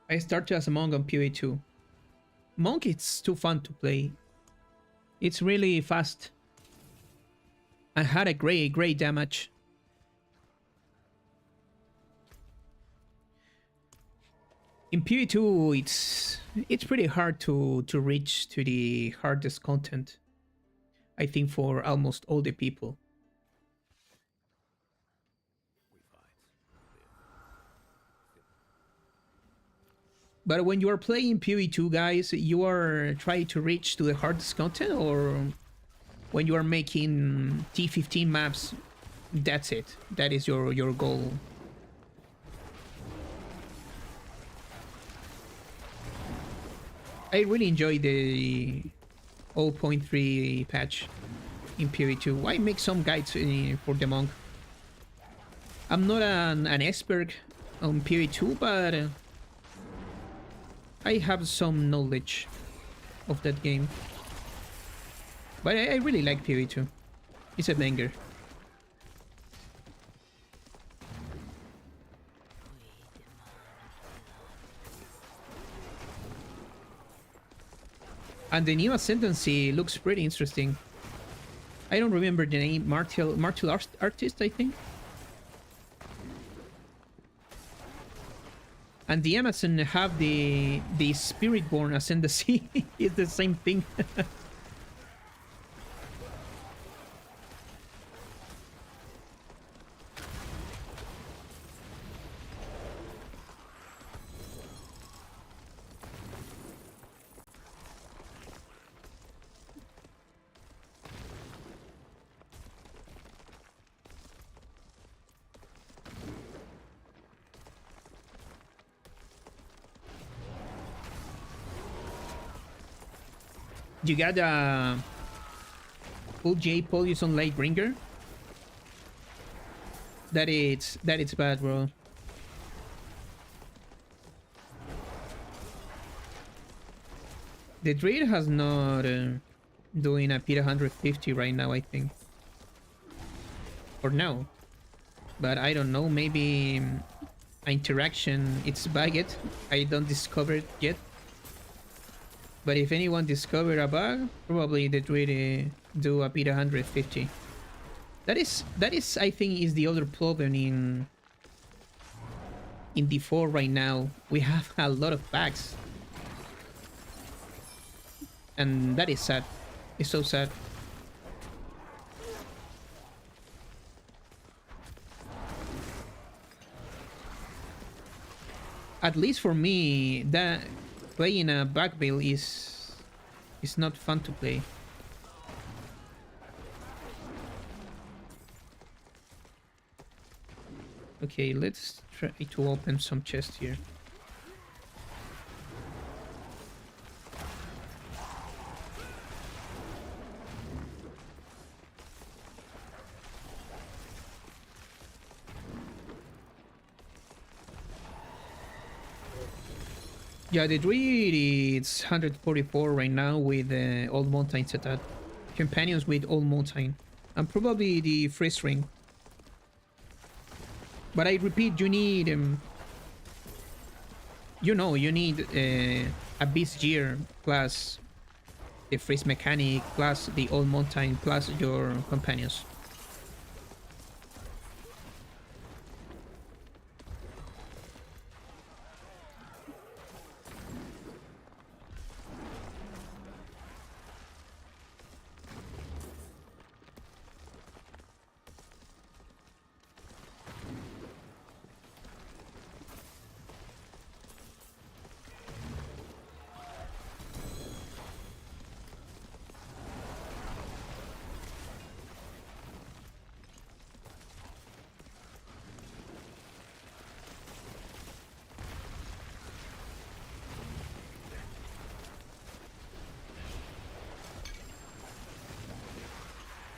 S1: I started as a monk on PoE2. Monk, it's too fun to play. It's really fast. I had a great damage. In PoE2, it's pretty hard to reach to the hardest content. I think for almost all the people. But when you are playing PoE2, guys, you are trying to reach to the hardest content, or when you are making T15 maps, that's it. That is your goal. I really enjoy the 0.3 patch in PoE2. Why make some guides for the monk? I'm not an expert on PoE2, but I have some knowledge of that game. But I really like PoE2. It's a banger. And the new Ascendancy looks pretty interesting. I don't remember the name. Martial artist, I think. And the Amazon have the Spiritborn Ascendancy. It's the same thing. You got a full J Polius on Lightbringer. That it's bad, bro. The Druid has not doing a P 150 right now, I think. Or no. But I don't know, maybe interaction it's bugged. I don't discover it yet. But if anyone discovered a bug, probably the Druid do a P 150. That is I think is the other problem in D4 right now, we have a lot of packs. And that is sad. It's so sad. At least for me, that playing a back bill is not fun to play. Okay, let's try to open some chests here. Yeah, the Druid is 144 right now with Old Mountain setup. Companions with Old Mountain. And probably the Freeze Ring. But I repeat, you need... you need a Beast Gear plus the Freeze Mechanic plus the Old Mountain plus your Companions.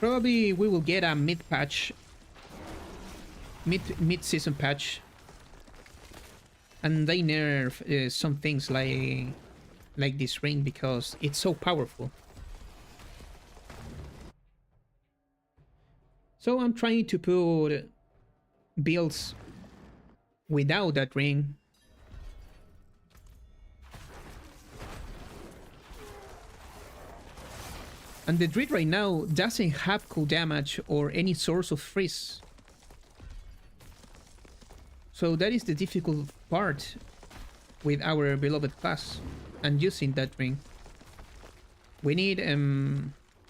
S1: Probably we will get a mid-patch, mid-season patch, and they nerf some things like this ring because it's so powerful. So I'm trying to put builds without that ring. And the Druid right now doesn't have cool damage or any source of freeze. So that is the difficult part with our beloved class and using that ring. We need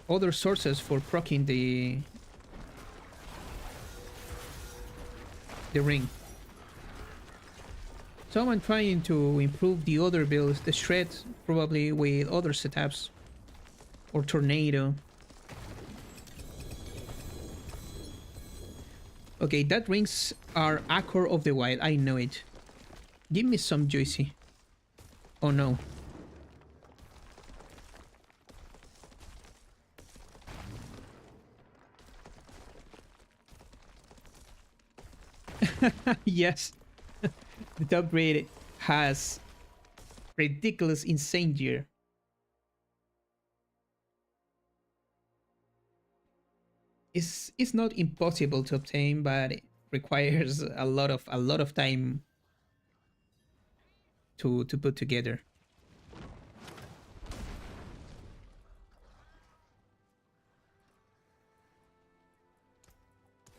S1: other sources for proccing the ring. So I'm trying to improve the other builds, the shred probably with other setups. Or tornado. Okay, that rings are Accord of the Wild. I know it. Give me some juicy. Oh no. Yes. The top grade has ridiculous insane gear. It's not impossible to obtain, but it requires a lot of time to put together.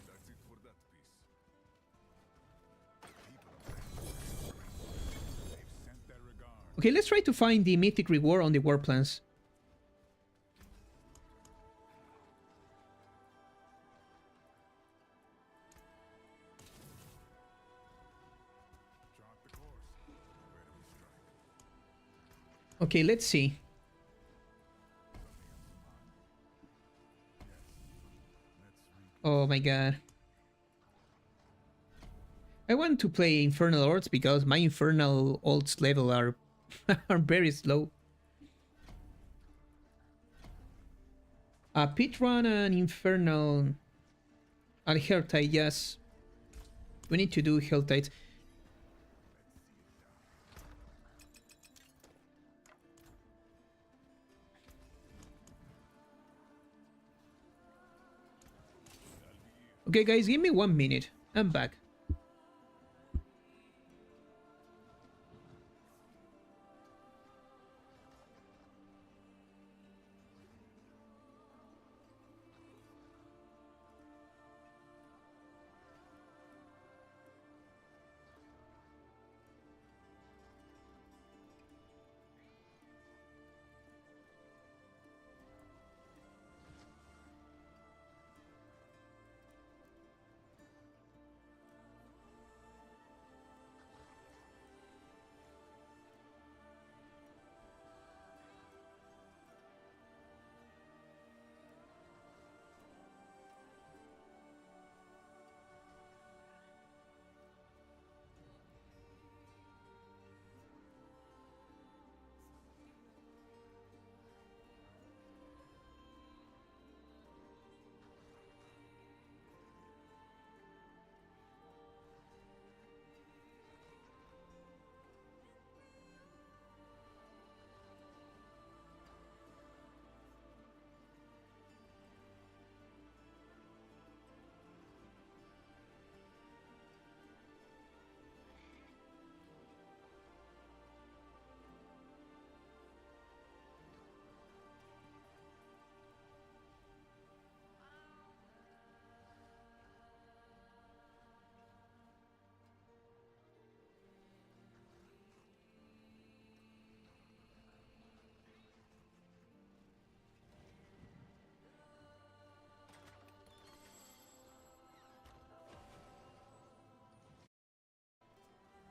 S2: That's it for that piece. They've sent their regards.
S1: Okay, let's try to find the mythic reward on the war plans.
S2: Chart the course. Where do we strike?
S1: Okay, let's see. Oh my god. I want to play Infernal Lords because my Infernal Ults level are are very slow. Pit Run and Infernal and Helltide, yes. We need to do Helltide. Okay guys, give me 1 minute. I'm back.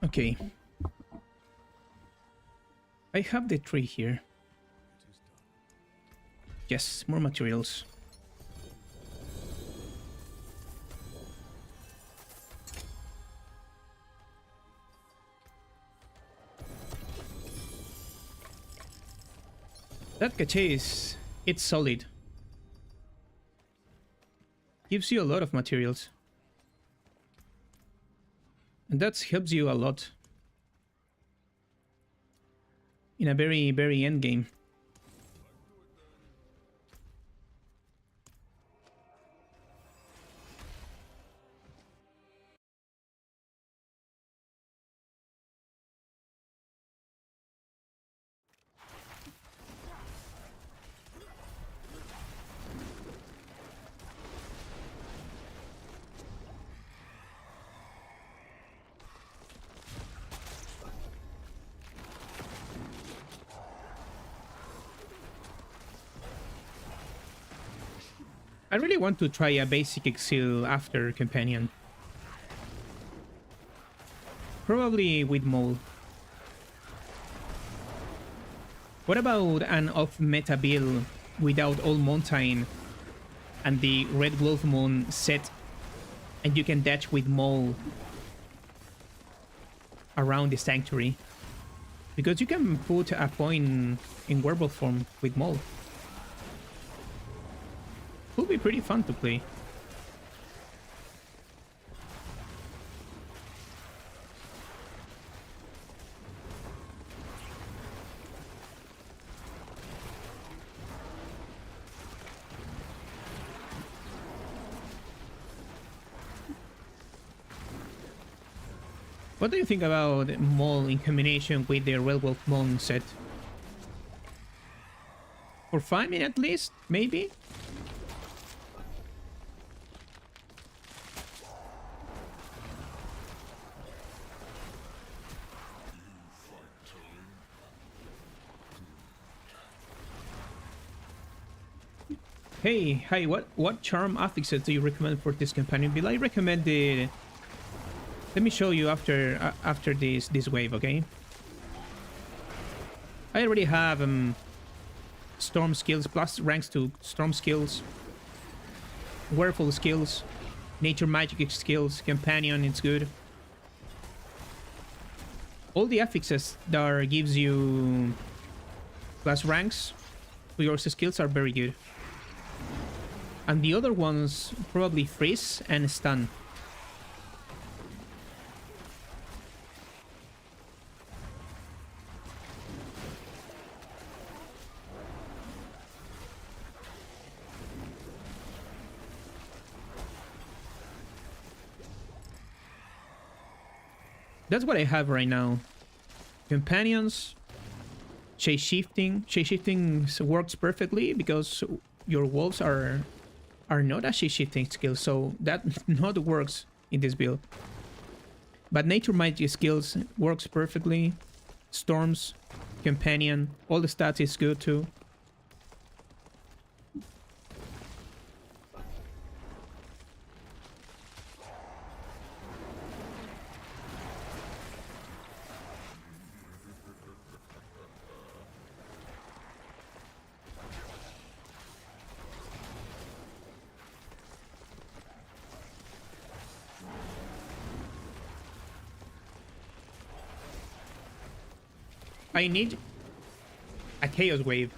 S1: Okay. I have the tree here. Yes, more materials. That cache is... it's solid. Gives you a lot of materials. And that helps you a lot. In a very, very end game. I really want to try a basic exil after companion. Probably with mole. What about an off-meta build without all mountain and the red wolf moon set, and you can dash with mole around the sanctuary? Because you can put a point in werewolf form with mole. Would be pretty fun to play. What do you think about Maul in combination with the Red Wolf Moon set? For 5 minutes at least, maybe? Hey, hi, what charm affixes do you recommend for this companion build? I recommend the... Let me show you after this wave, okay? I already have storm skills, plus ranks to storm skills, werewolf skills, nature magic skills, companion, it's good. All the affixes that gives you plus ranks to your skills are very good. And the other ones probably freeze and stun. That's what I have right now. Companions, chase shifting. Chase shifting works perfectly because your wolves are not a chase shifting skill, so that not works in this build. But nature magic skills works perfectly. Storms, companion, all the stats is good too. I need a chaos wave.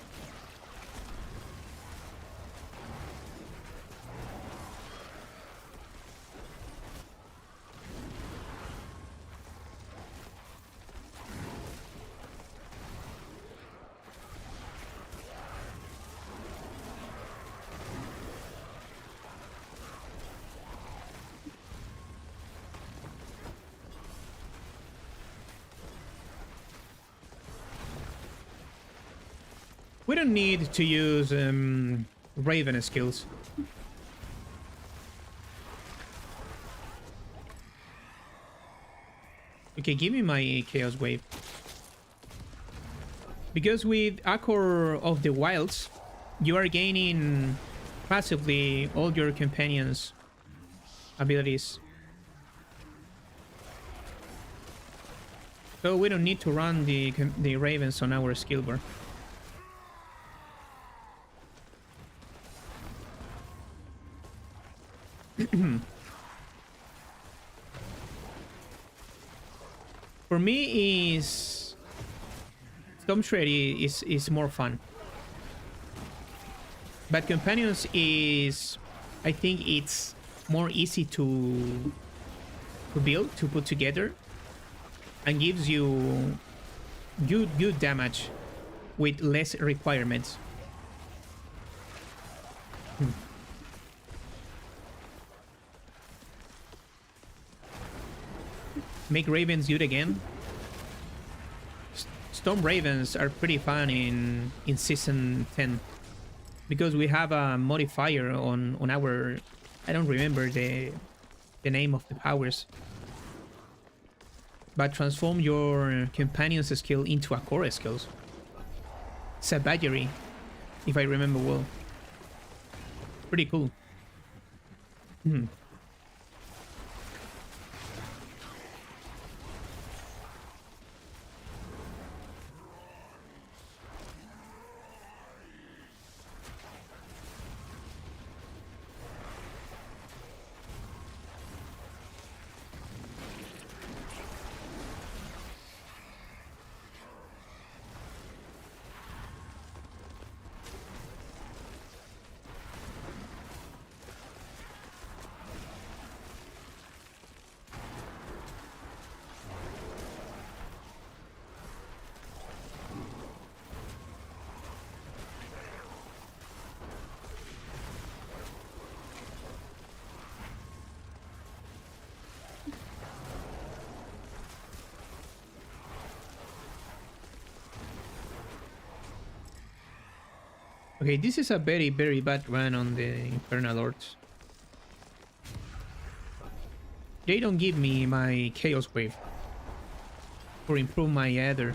S1: We don't need to use Raven skills. Okay, give me my Chaos Wave. Because with Accord of the Wilds, you are gaining passively all your companions' abilities. So we don't need to run the ravens on our skill bar. For me, is Storm Shred is more fun, but Companions is, I think it's more easy to build, to put together, and gives you good damage with less requirements. Make ravens good again. Storm ravens are pretty fun in season 10 because we have a modifier on our, I don't remember the name of the powers, but transform your companion's skill into a core skill. Savagery, if I remember well. Pretty cool. Okay, this is a very, very bad run on the Infernal Lords. They don't give me my Chaos Wave or improve my Ether.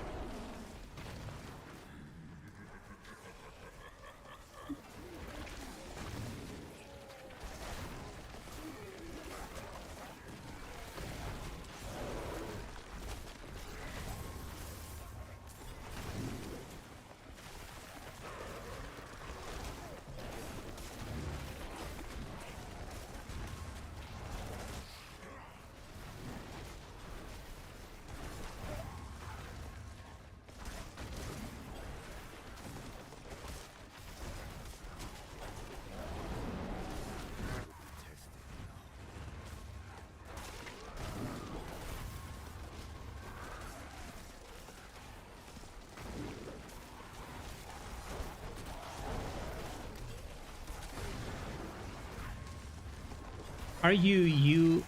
S1: Are you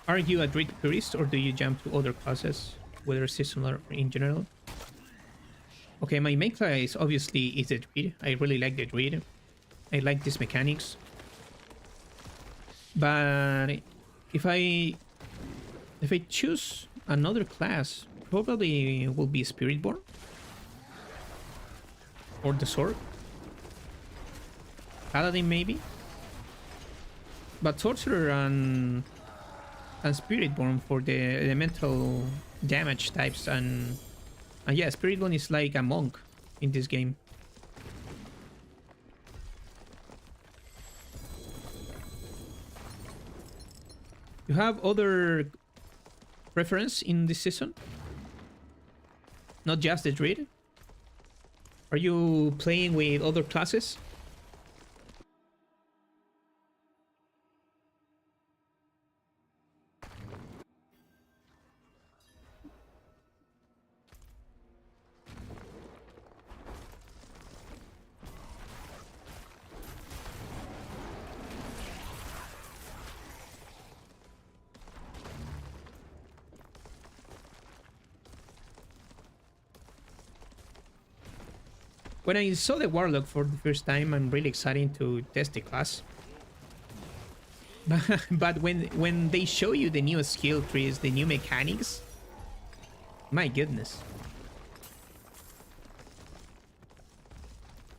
S1: a Druid purist, or do you jump to other classes, whether seasonal or in general? Okay, my main class obviously is the Druid. I really like the Druid. I like these mechanics. But if I choose another class, probably will be Spiritborn or the Sword. Paladin maybe. But Sorcerer and Spiritborn for the elemental damage types, and yeah, Spiritborn is like a monk in this game. You have other preference in this season? Not just the Druid? Are you playing with other classes? When I saw the Warlock for the first time, I'm really excited to test the class. But when they show you the new skill trees, the new mechanics, my goodness.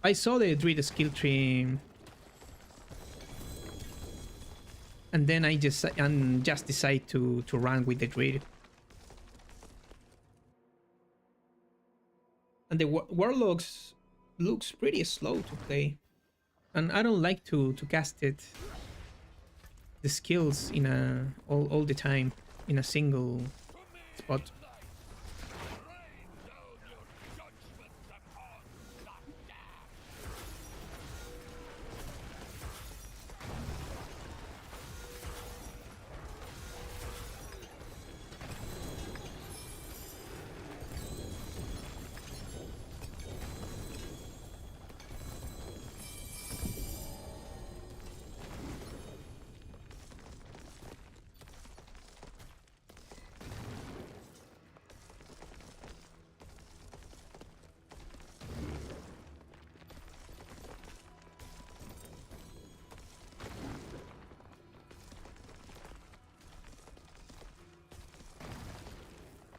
S1: I saw the Druid skill tree, and then I just decided to run with the Druid. And the Warlocks looks pretty slow to play. And I don't like to cast it, the skills in all the time in a single spot.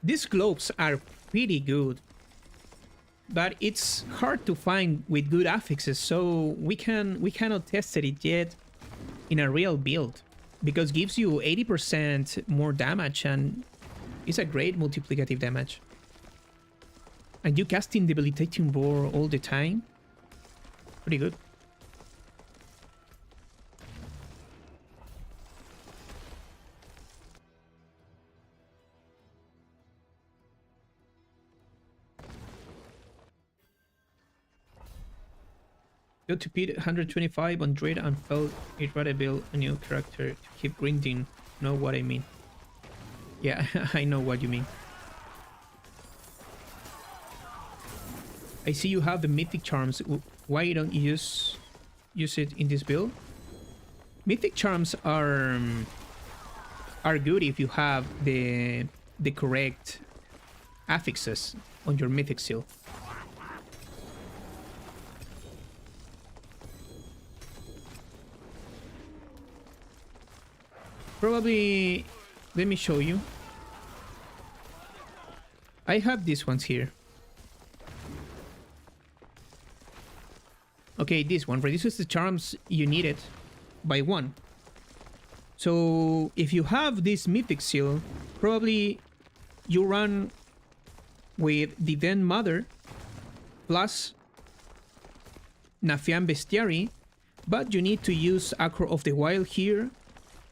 S1: These globes are pretty good, but it's hard to find with good affixes, so we cannot test it yet in a real build, because gives you 80% more damage and it's a great multiplicative damage. And you casting Debilitating Roar all the time, pretty good. Go to Pete 125 on Druid and felt it rather build a new character to keep grinding. Know what I mean? Yeah, I know what you mean. I see you have the Mythic Charms. Why don't you use it in this build? Mythic Charms are good if you have the correct affixes on your Mythic Seal. Probably, let me show you. I have these ones here. Okay, this one reduces the charms you needed by 1. So if you have this Mythic Seal, probably you run with the Den Mother plus Nafian Bestiary, but you need to use Acro of the Wild here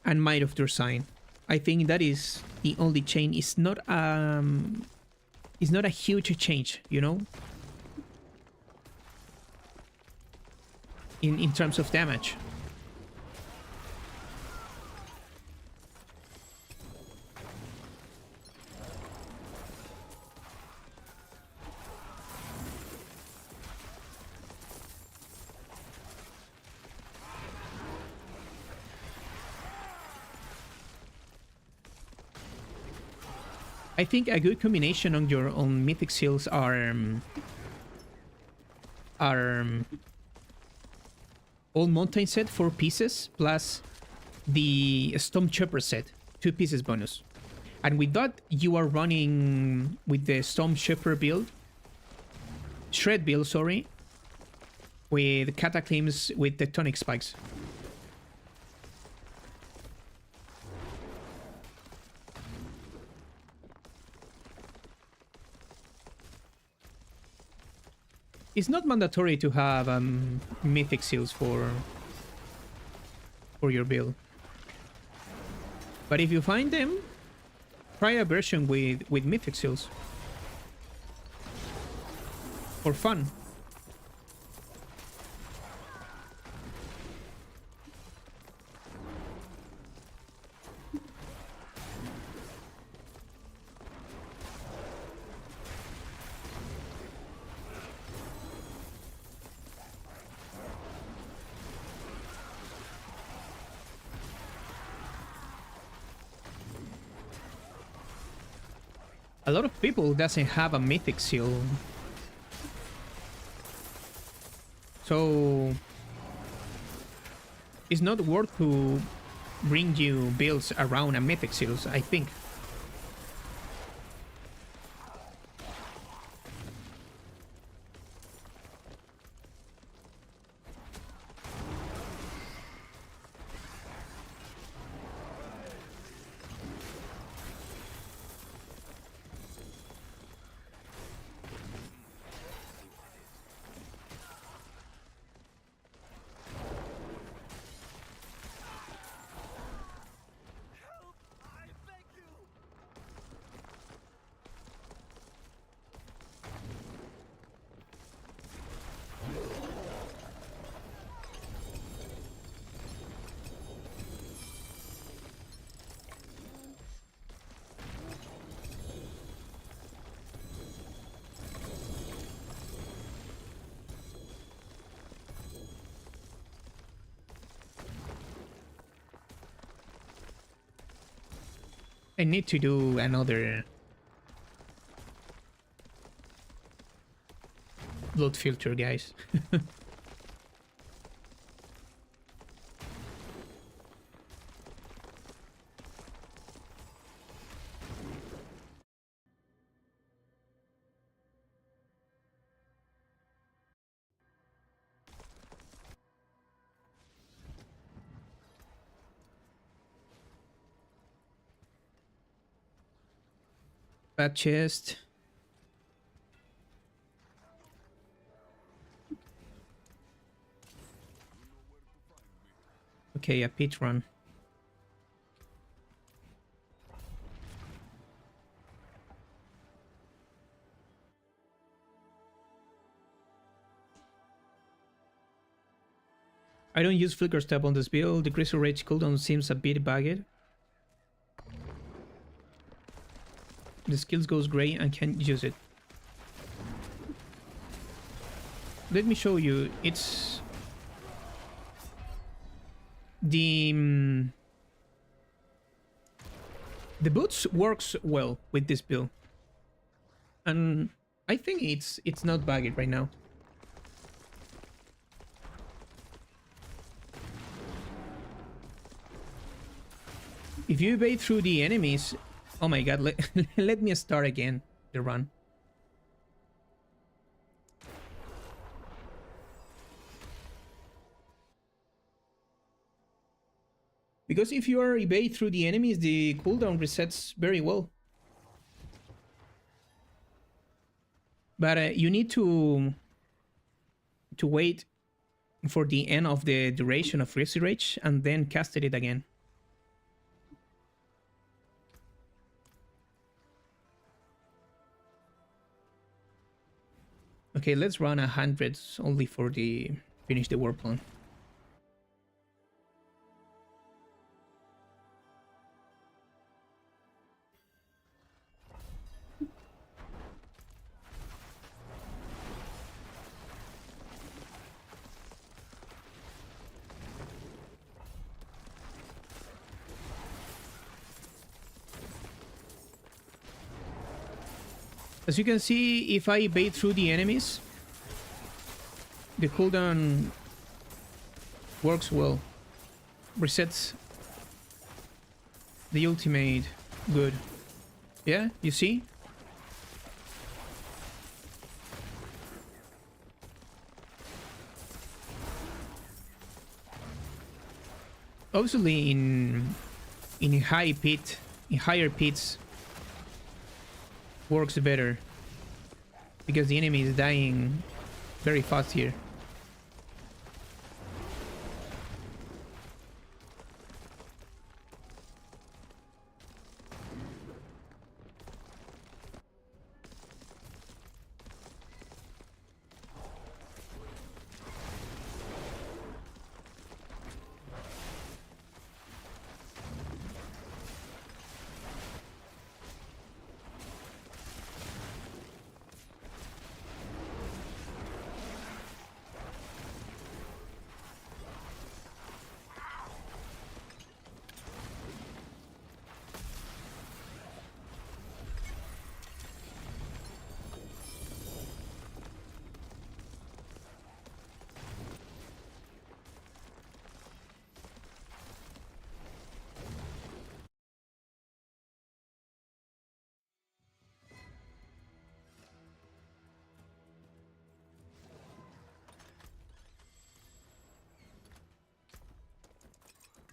S1: and Might of Dursign. I think that is the only change. It's not a huge change, you know, in terms of damage. I think a good combination on your own Mythic Seals are Old Mountain set 4 pieces plus the Storm Chopper set 2 pieces bonus. And with that, you are running with the Storm Chopper build, Shred build, sorry, with Cataclysms with Tectonic Spikes. It's not mandatory to have Mythic Seals for your build. But if you find them, try a version with Mythic Seals. For fun. A lot of people doesn't have a Mythic Seal. So it's not worth to bring you builds around a Mythic Seals, I think. I need to do another blood filter, guys. Bad chest. Okay, a pit run. I don't use Flicker Step on this build. The Crystal Rage cooldown seems a bit bugged. The skills goes great and can't use it. Let me show you. It's the boots works well with this build, and I think it's not bugged right now. If you evade through the enemies, oh my god, let me start again the run. Because if you are evade through the enemies, the cooldown resets very well. But you need to wait for the end of the duration of Crystal Rage and then cast it again. Okay, let's run 100 only for the finish the war plan. As you can see, if I bait through the enemies, the cooldown works well. Resets the ultimate good. Yeah, you see? Obviously in higher pits works better because the enemy is dying very fast here.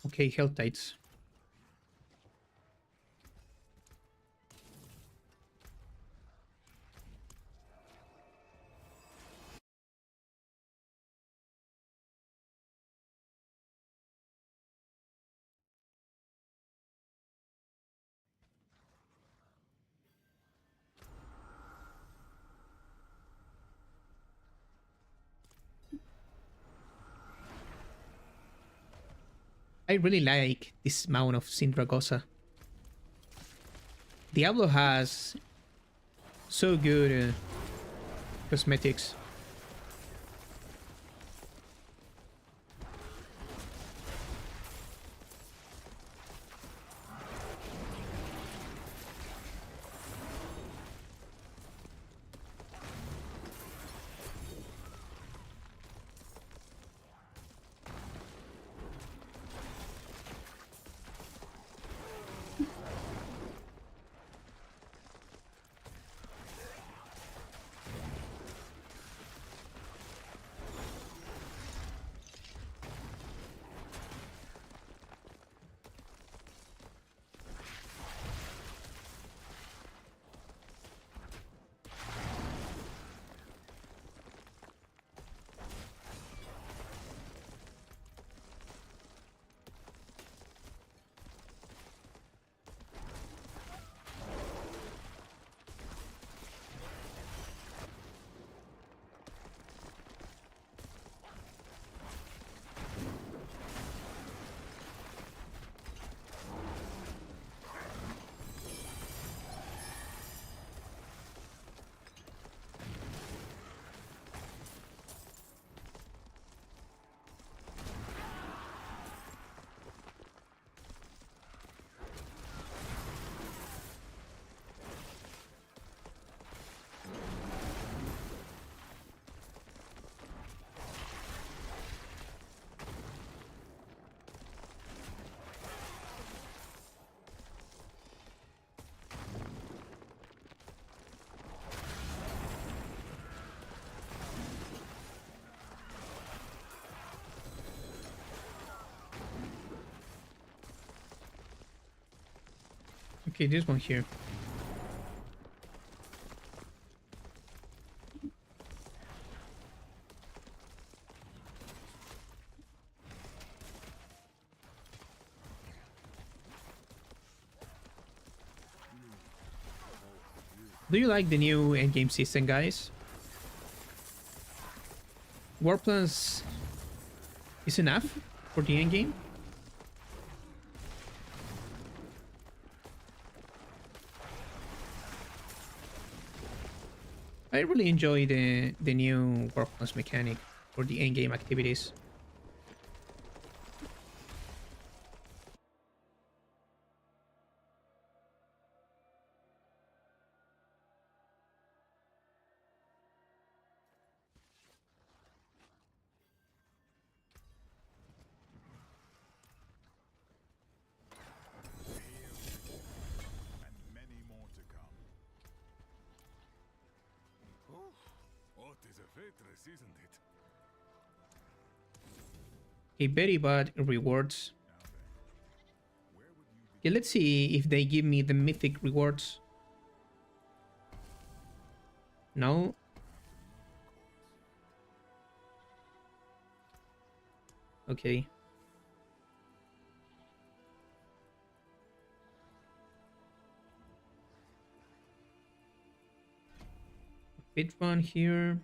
S1: Okay, health tights. I really like this mount of Sindragosa. Diablo has so good cosmetics. Okay, this one here. Do you like the new endgame system, guys? War plans is enough for the endgame? I really enjoy the new war plans mechanic for the endgame activities.
S2: And many more to come. Oh, what is a fortress, isn't it?
S1: Okay, very bad rewards.
S2: Now then, where would you be?
S1: Okay, let's see if they give me the mythic rewards. No. Okay. Bit run here.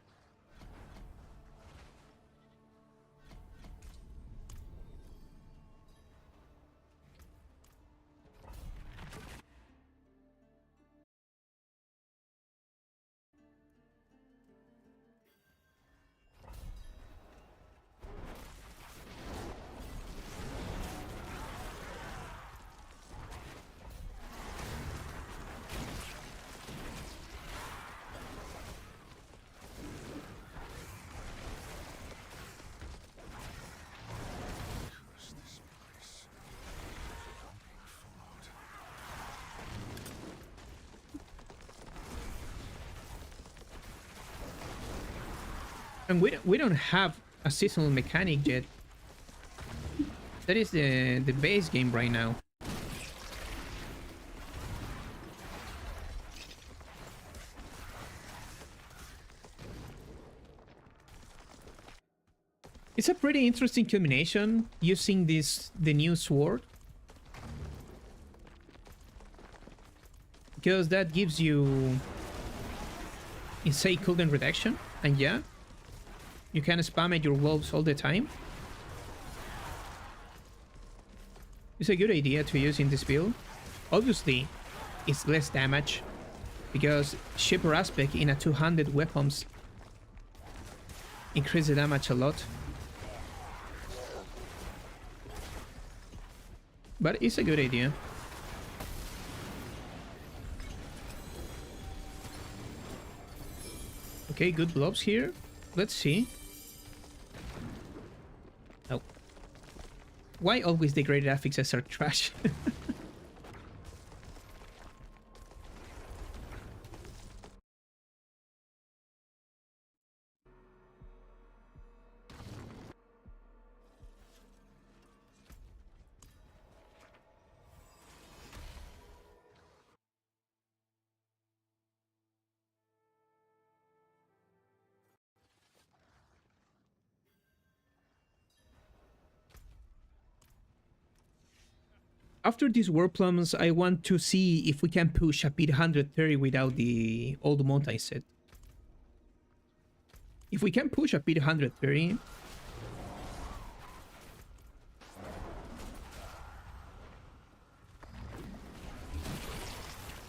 S2: Curse this place. I'm being followed.
S1: And we don't have a seasonal mechanic yet. That is the base game right now. It's a pretty interesting combination using the new sword, because that gives you insane cooldown reduction, and yeah, you can spam at your wolves all the time. It's a good idea to use in this build. Obviously, it's less damage because Shaper Aspect in a 200 weapons increase the damage a lot. But it's a good idea. Okay, good blobs here. Let's see. Oh. Why always the graded affixes are trash? After these war plums, I want to see if we can push a bit 130 without the old mountain set. If we can push a bit 130,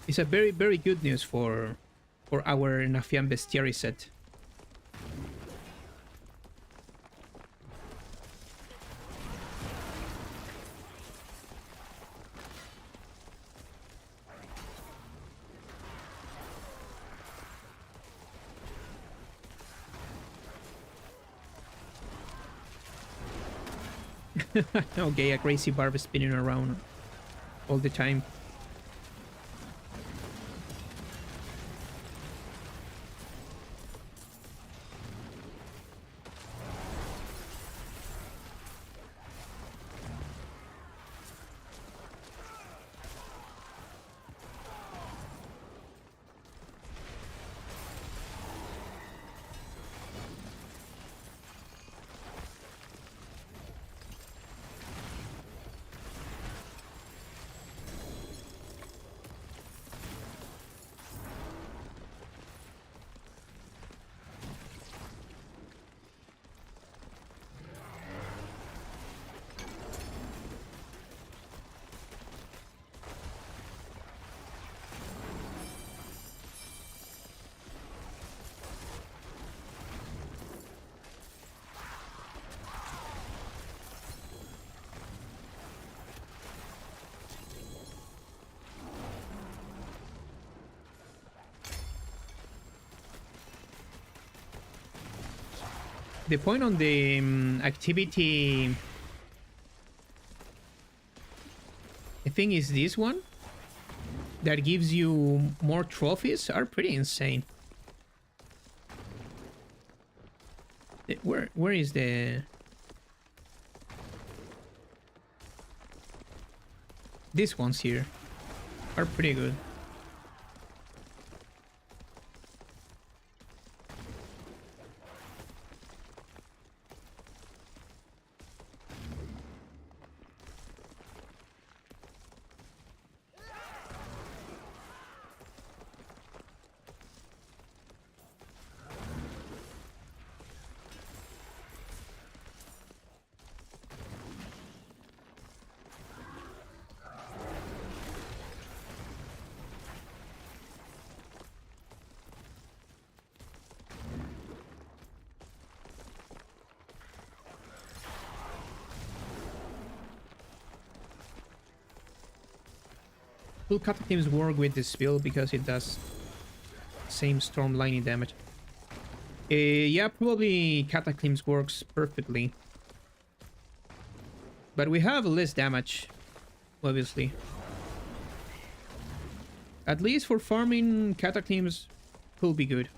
S1: it's a very, very good news for our Nafian Bestiary set. Okay, a crazy barb spinning around all the time. The point on the activity, I think, is this one that gives you more trophies are pretty insane. Where is the... These ones here are pretty good. Will Cataclysms work with this build because it does same storm lightning damage? Yeah, probably Cataclysms works perfectly. But we have less damage, obviously. At least for farming, Cataclysms will be good.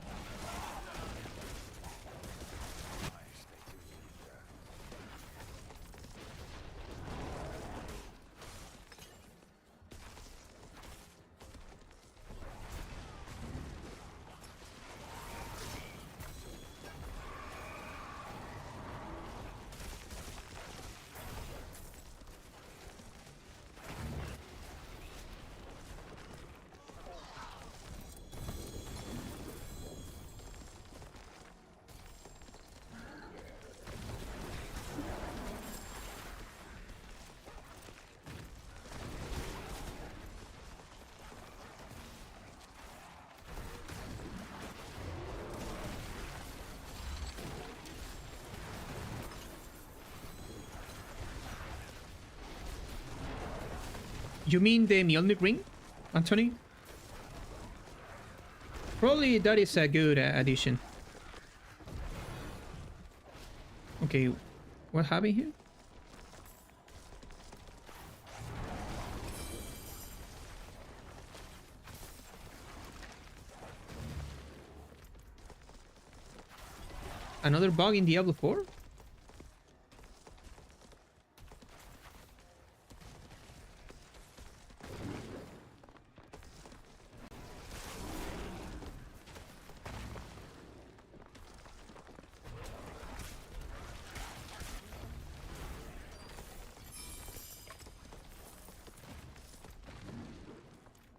S1: You mean the Mjolnir ring, Anthony? Probably that is a good addition. Okay, what happened here? Another bug in Diablo 4?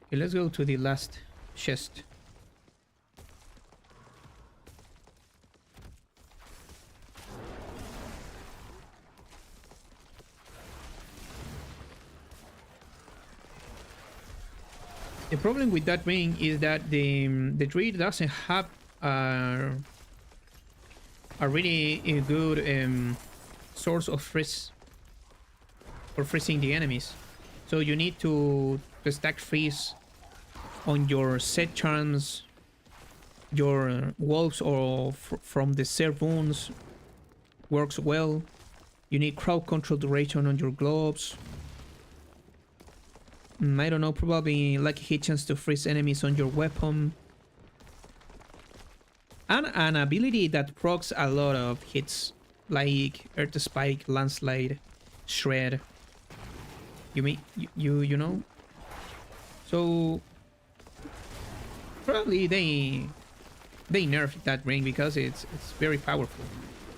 S1: Okay, let's go to the last chest. The problem with that ring is that the Druid doesn't have a really good source of freeze for freezing the enemies. So you need to stack freeze on your set charms, your wolves, or from the serve wounds works well. You need crowd control duration on your globes. I don't know, probably lucky hit chance to freeze enemies on your weapon. And an ability that procs a lot of hits, like Earth Spike, Landslide, Shred. You mean you know? So probably they nerfed that ring because it's very powerful.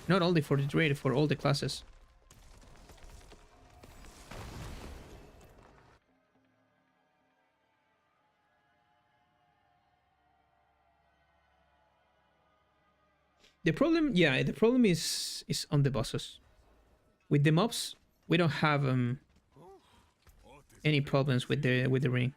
S1: Not only for the Druid, for all the classes. The problem, yeah, the problem is on the bosses. With the mobs, we don't have any problems with the ring.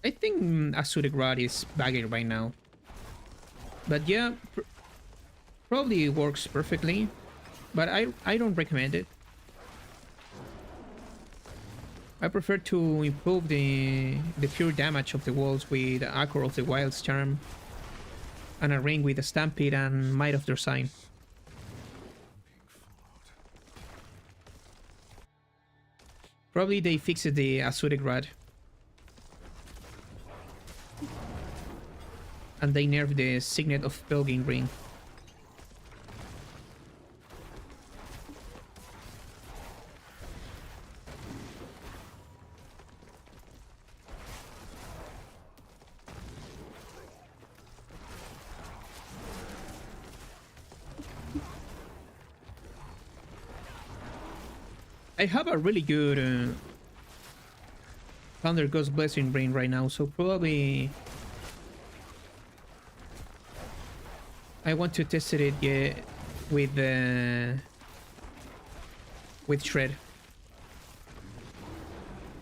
S1: I think Azutic Rod is bagging right now. But yeah, probably works perfectly. But I don't recommend it. I prefer to improve the pure damage of the walls with Acro of the Wild's Charm and a ring with a Stampede and Might of their Sign. Probably they fixed the Azutic Rod. And they nerfed the Signet of Belgin ring. I have a really good Thunder Ghost Blessing ring right now, so probably I want to test it with Shred.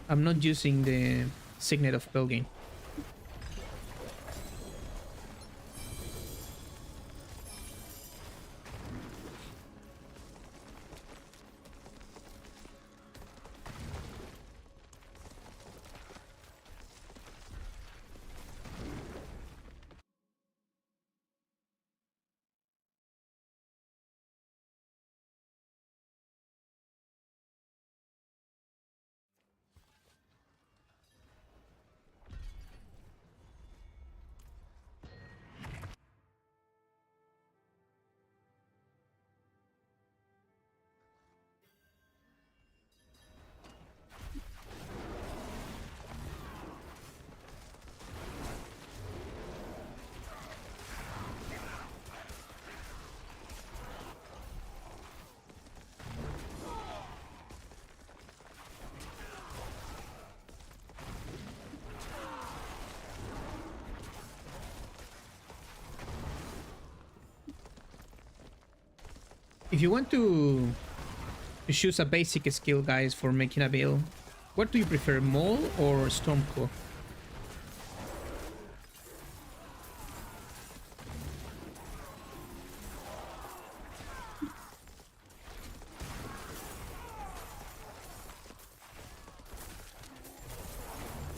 S1: I'm not using the Signet of Belgin. If you want to choose a basic skill, guys, for making a build, what do you prefer, Maul or Stormclaw?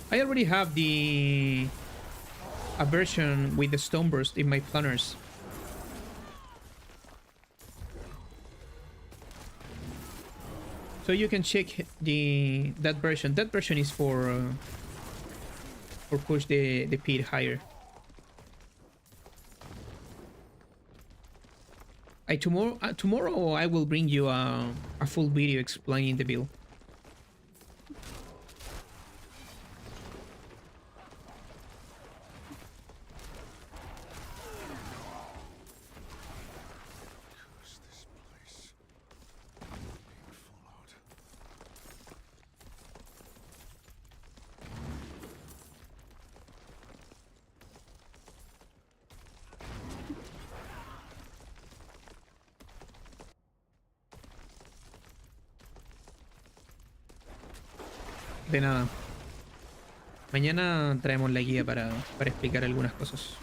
S1: I already have a version with the Stoneburst in my planners. So you can check that version. That version is for push the pit higher. Tomorrow I will bring you a full video explaining the build. De nada. Mañana traemos la guía para explicar algunas cosas.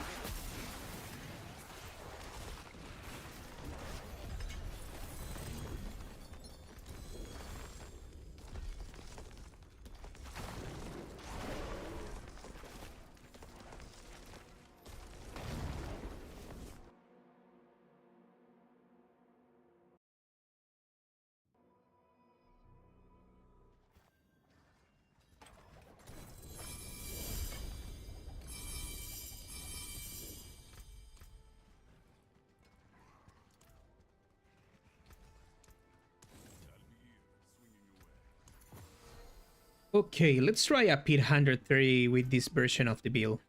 S1: Okay, let's try a pit 130 with this version of the build.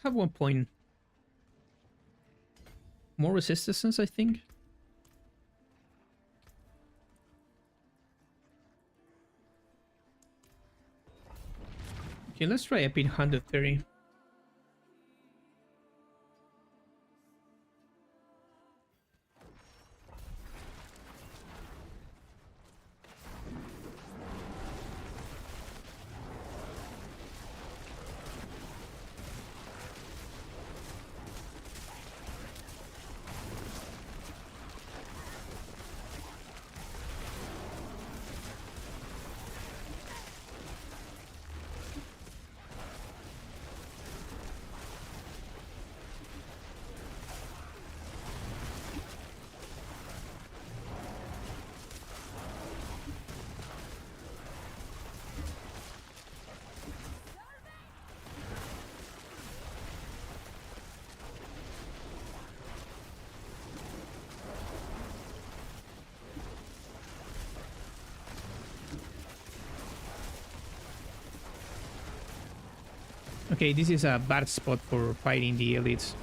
S1: Have 1 point more resistance, I think. Okay, let's try a pin 130. Okay, this is a bad spot for fighting the elites.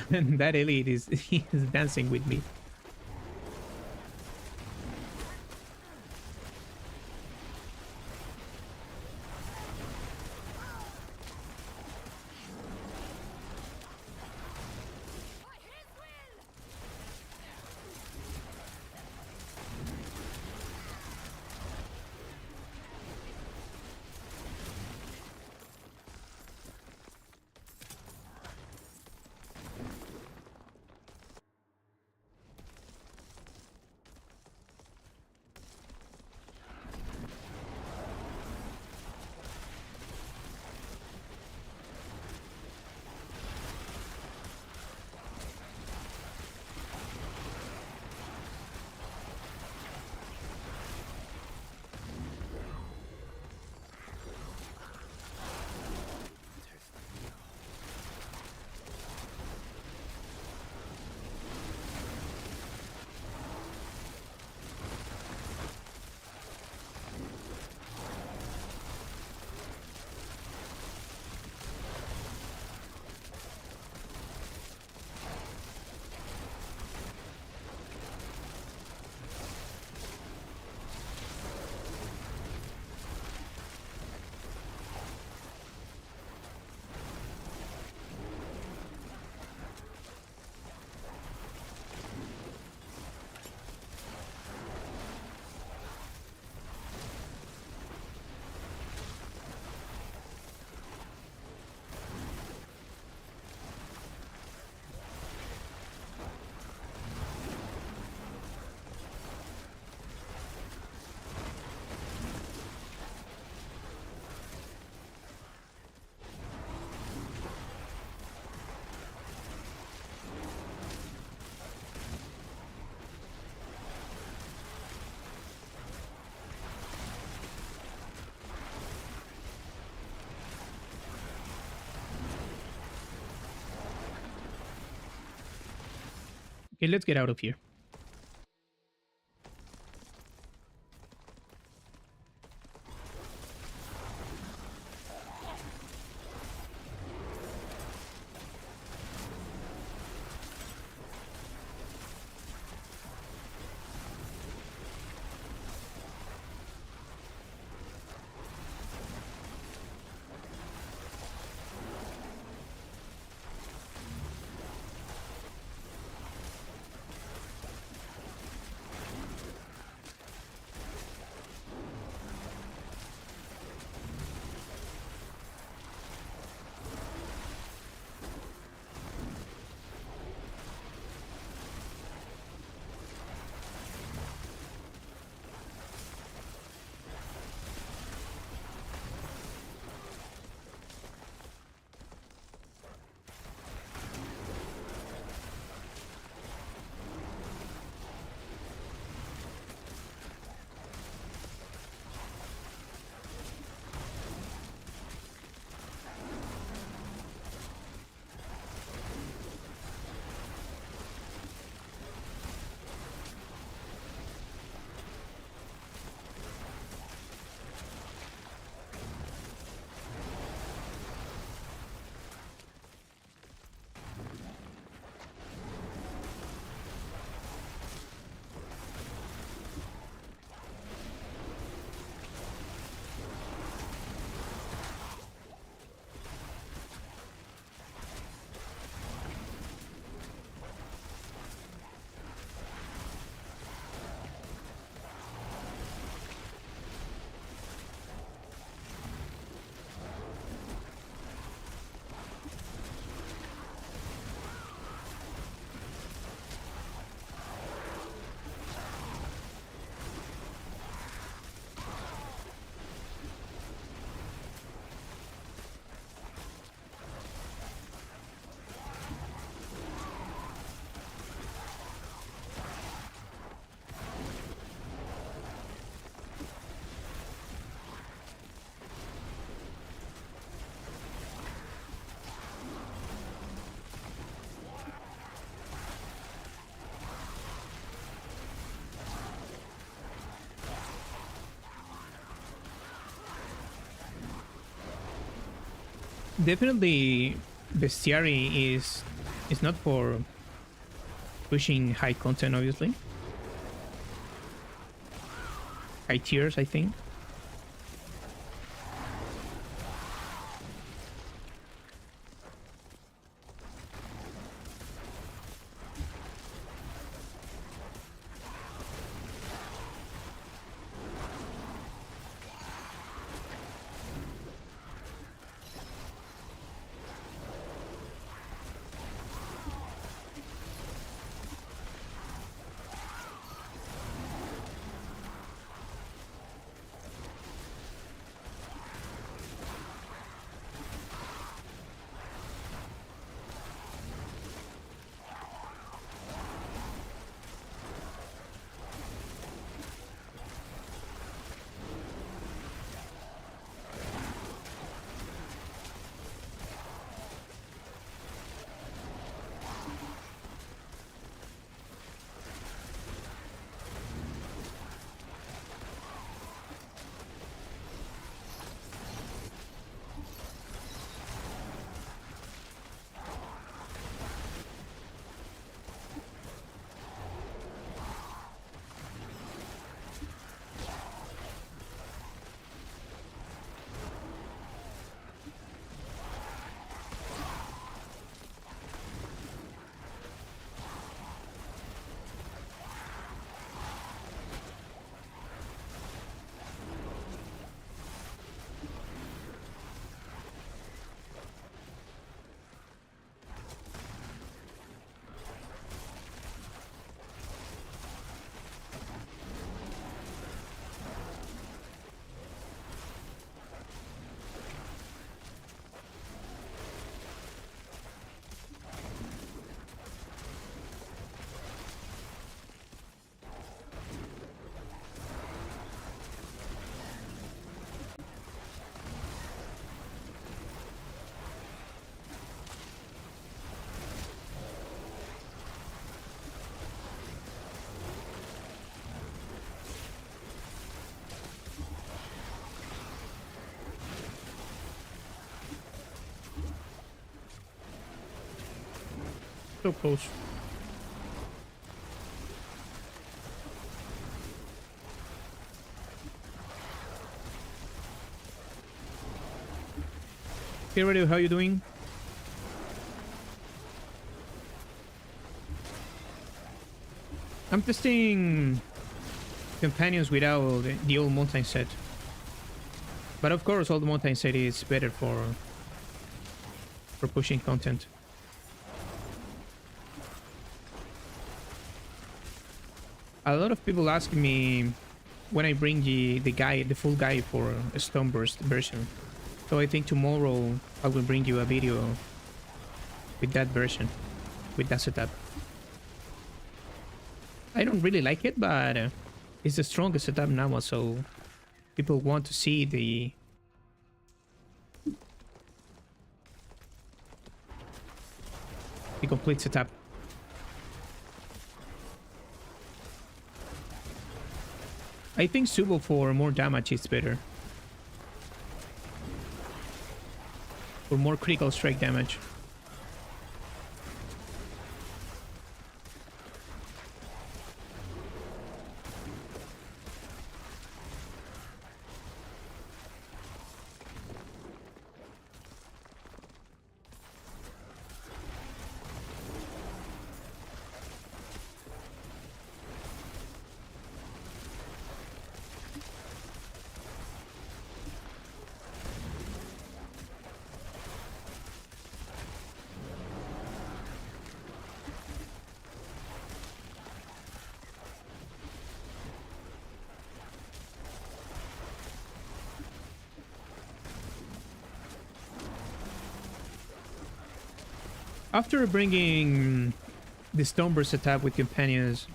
S1: That elite is is dancing with me. Okay, let's get out of here. Definitely, bestiary is not for pushing high content, obviously. High tiers, I think. So close. Hey Radio, how you doing? I'm testing companions without the old mountain set. But of course, old mountain set is better for pushing content. A lot of people ask me when I bring the full guide for a Stoneburst version. So I think tomorrow I will bring you a video with that version, with that setup. I don't really like it, but it's the strongest setup now, so people want to see the complete setup. I think Subo for more damage is better. For more critical strike damage. After bringing the Stoneburst setup with companions,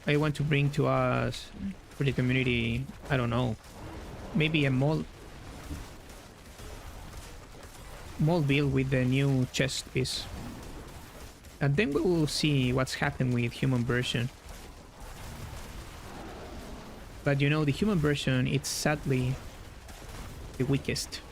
S1: I want to bring to us, for the community, I don't know, maybe a mold build with the new chest piece. And then we will see what's happened with human version. But you know, the human version, it's sadly the weakest.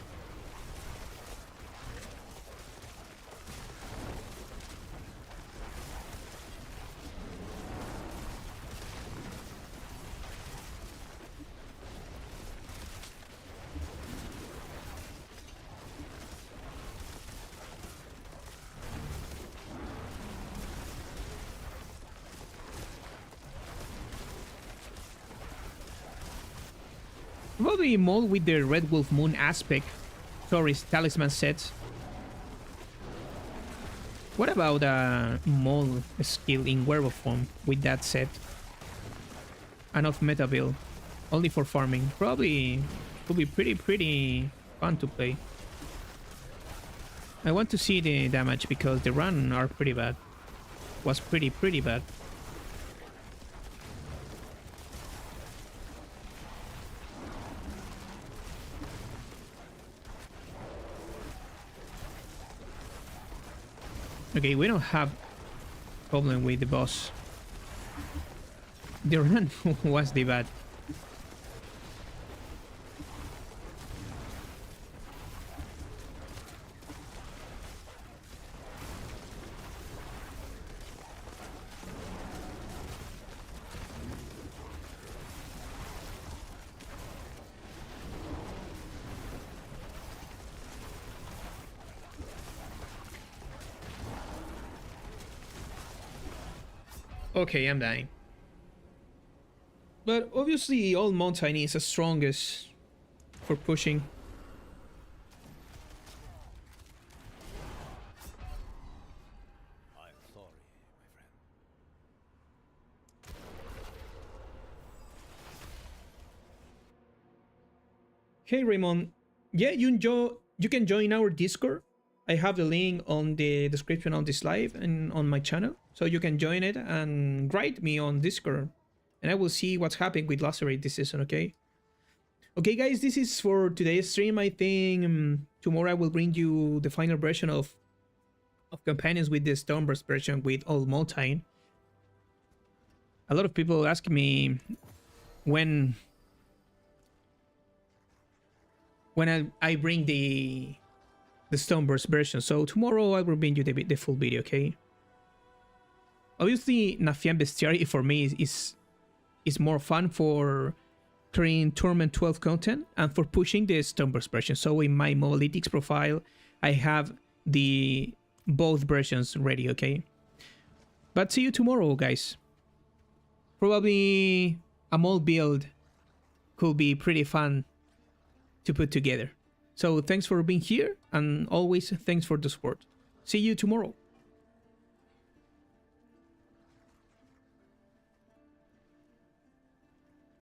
S1: Probably mold with the Red Wolf Moon aspect. Sorry, talisman sets. What about mold skill in werewolf form with that set? And of meta build. Only for farming. Probably would be pretty fun to play. I want to see the damage because the run are pretty bad. Was pretty bad. Okay, we don't have problem with the boss. The run was the bad. Okay, I'm dying. But obviously, all mountain is the strongest for pushing.
S2: I'm sorry, my friend.
S1: Hey Raymond, yeah, you can join our Discord. I have the link on the description of this live and on my channel, so you can join it and write me on Discord, and I will see what's happening with Lacerate this season. Okay. Okay, guys, this is for today's stream. I think tomorrow I will bring you the final version of companions with the Stoneburst version with Old Mountain. A lot of people ask me when I bring the the Stoneburst version. So tomorrow I will bring you the full video, okay? Obviously, Nafian Bestiary for me is more fun for creating Tournament 12 content and for pushing the Stoneburst version. So in my Mobalytics profile, I have the both versions ready, okay? But see you tomorrow, guys. Probably a mold build could be pretty fun to put together. So thanks for being here, and always thanks for the support. See you tomorrow.